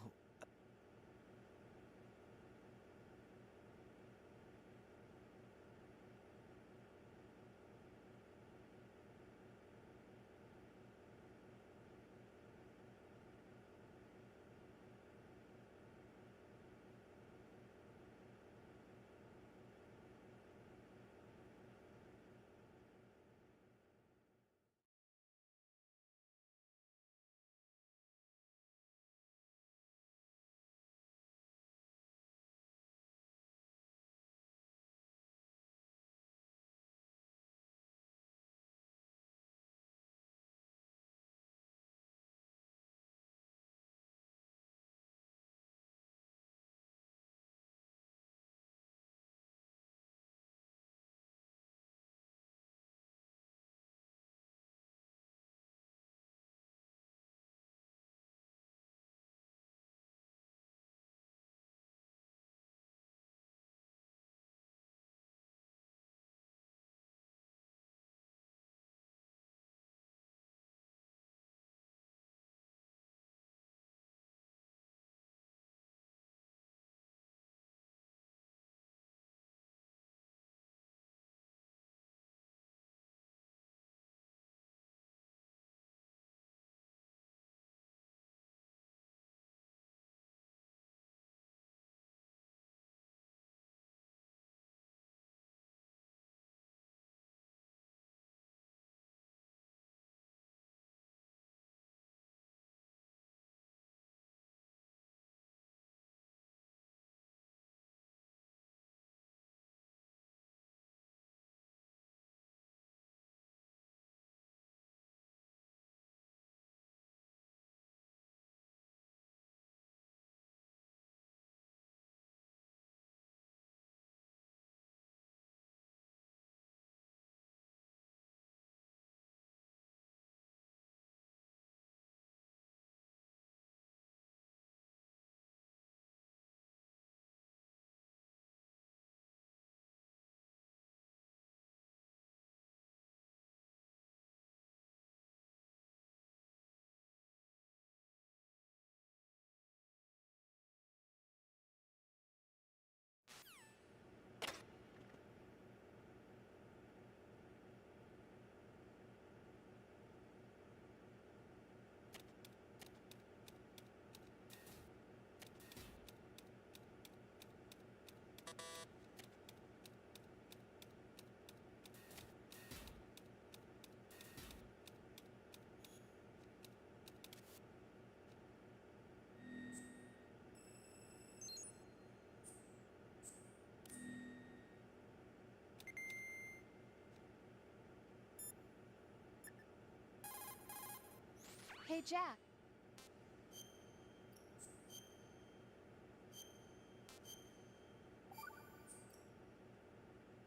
Hey, Jack.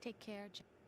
Take care, Jack.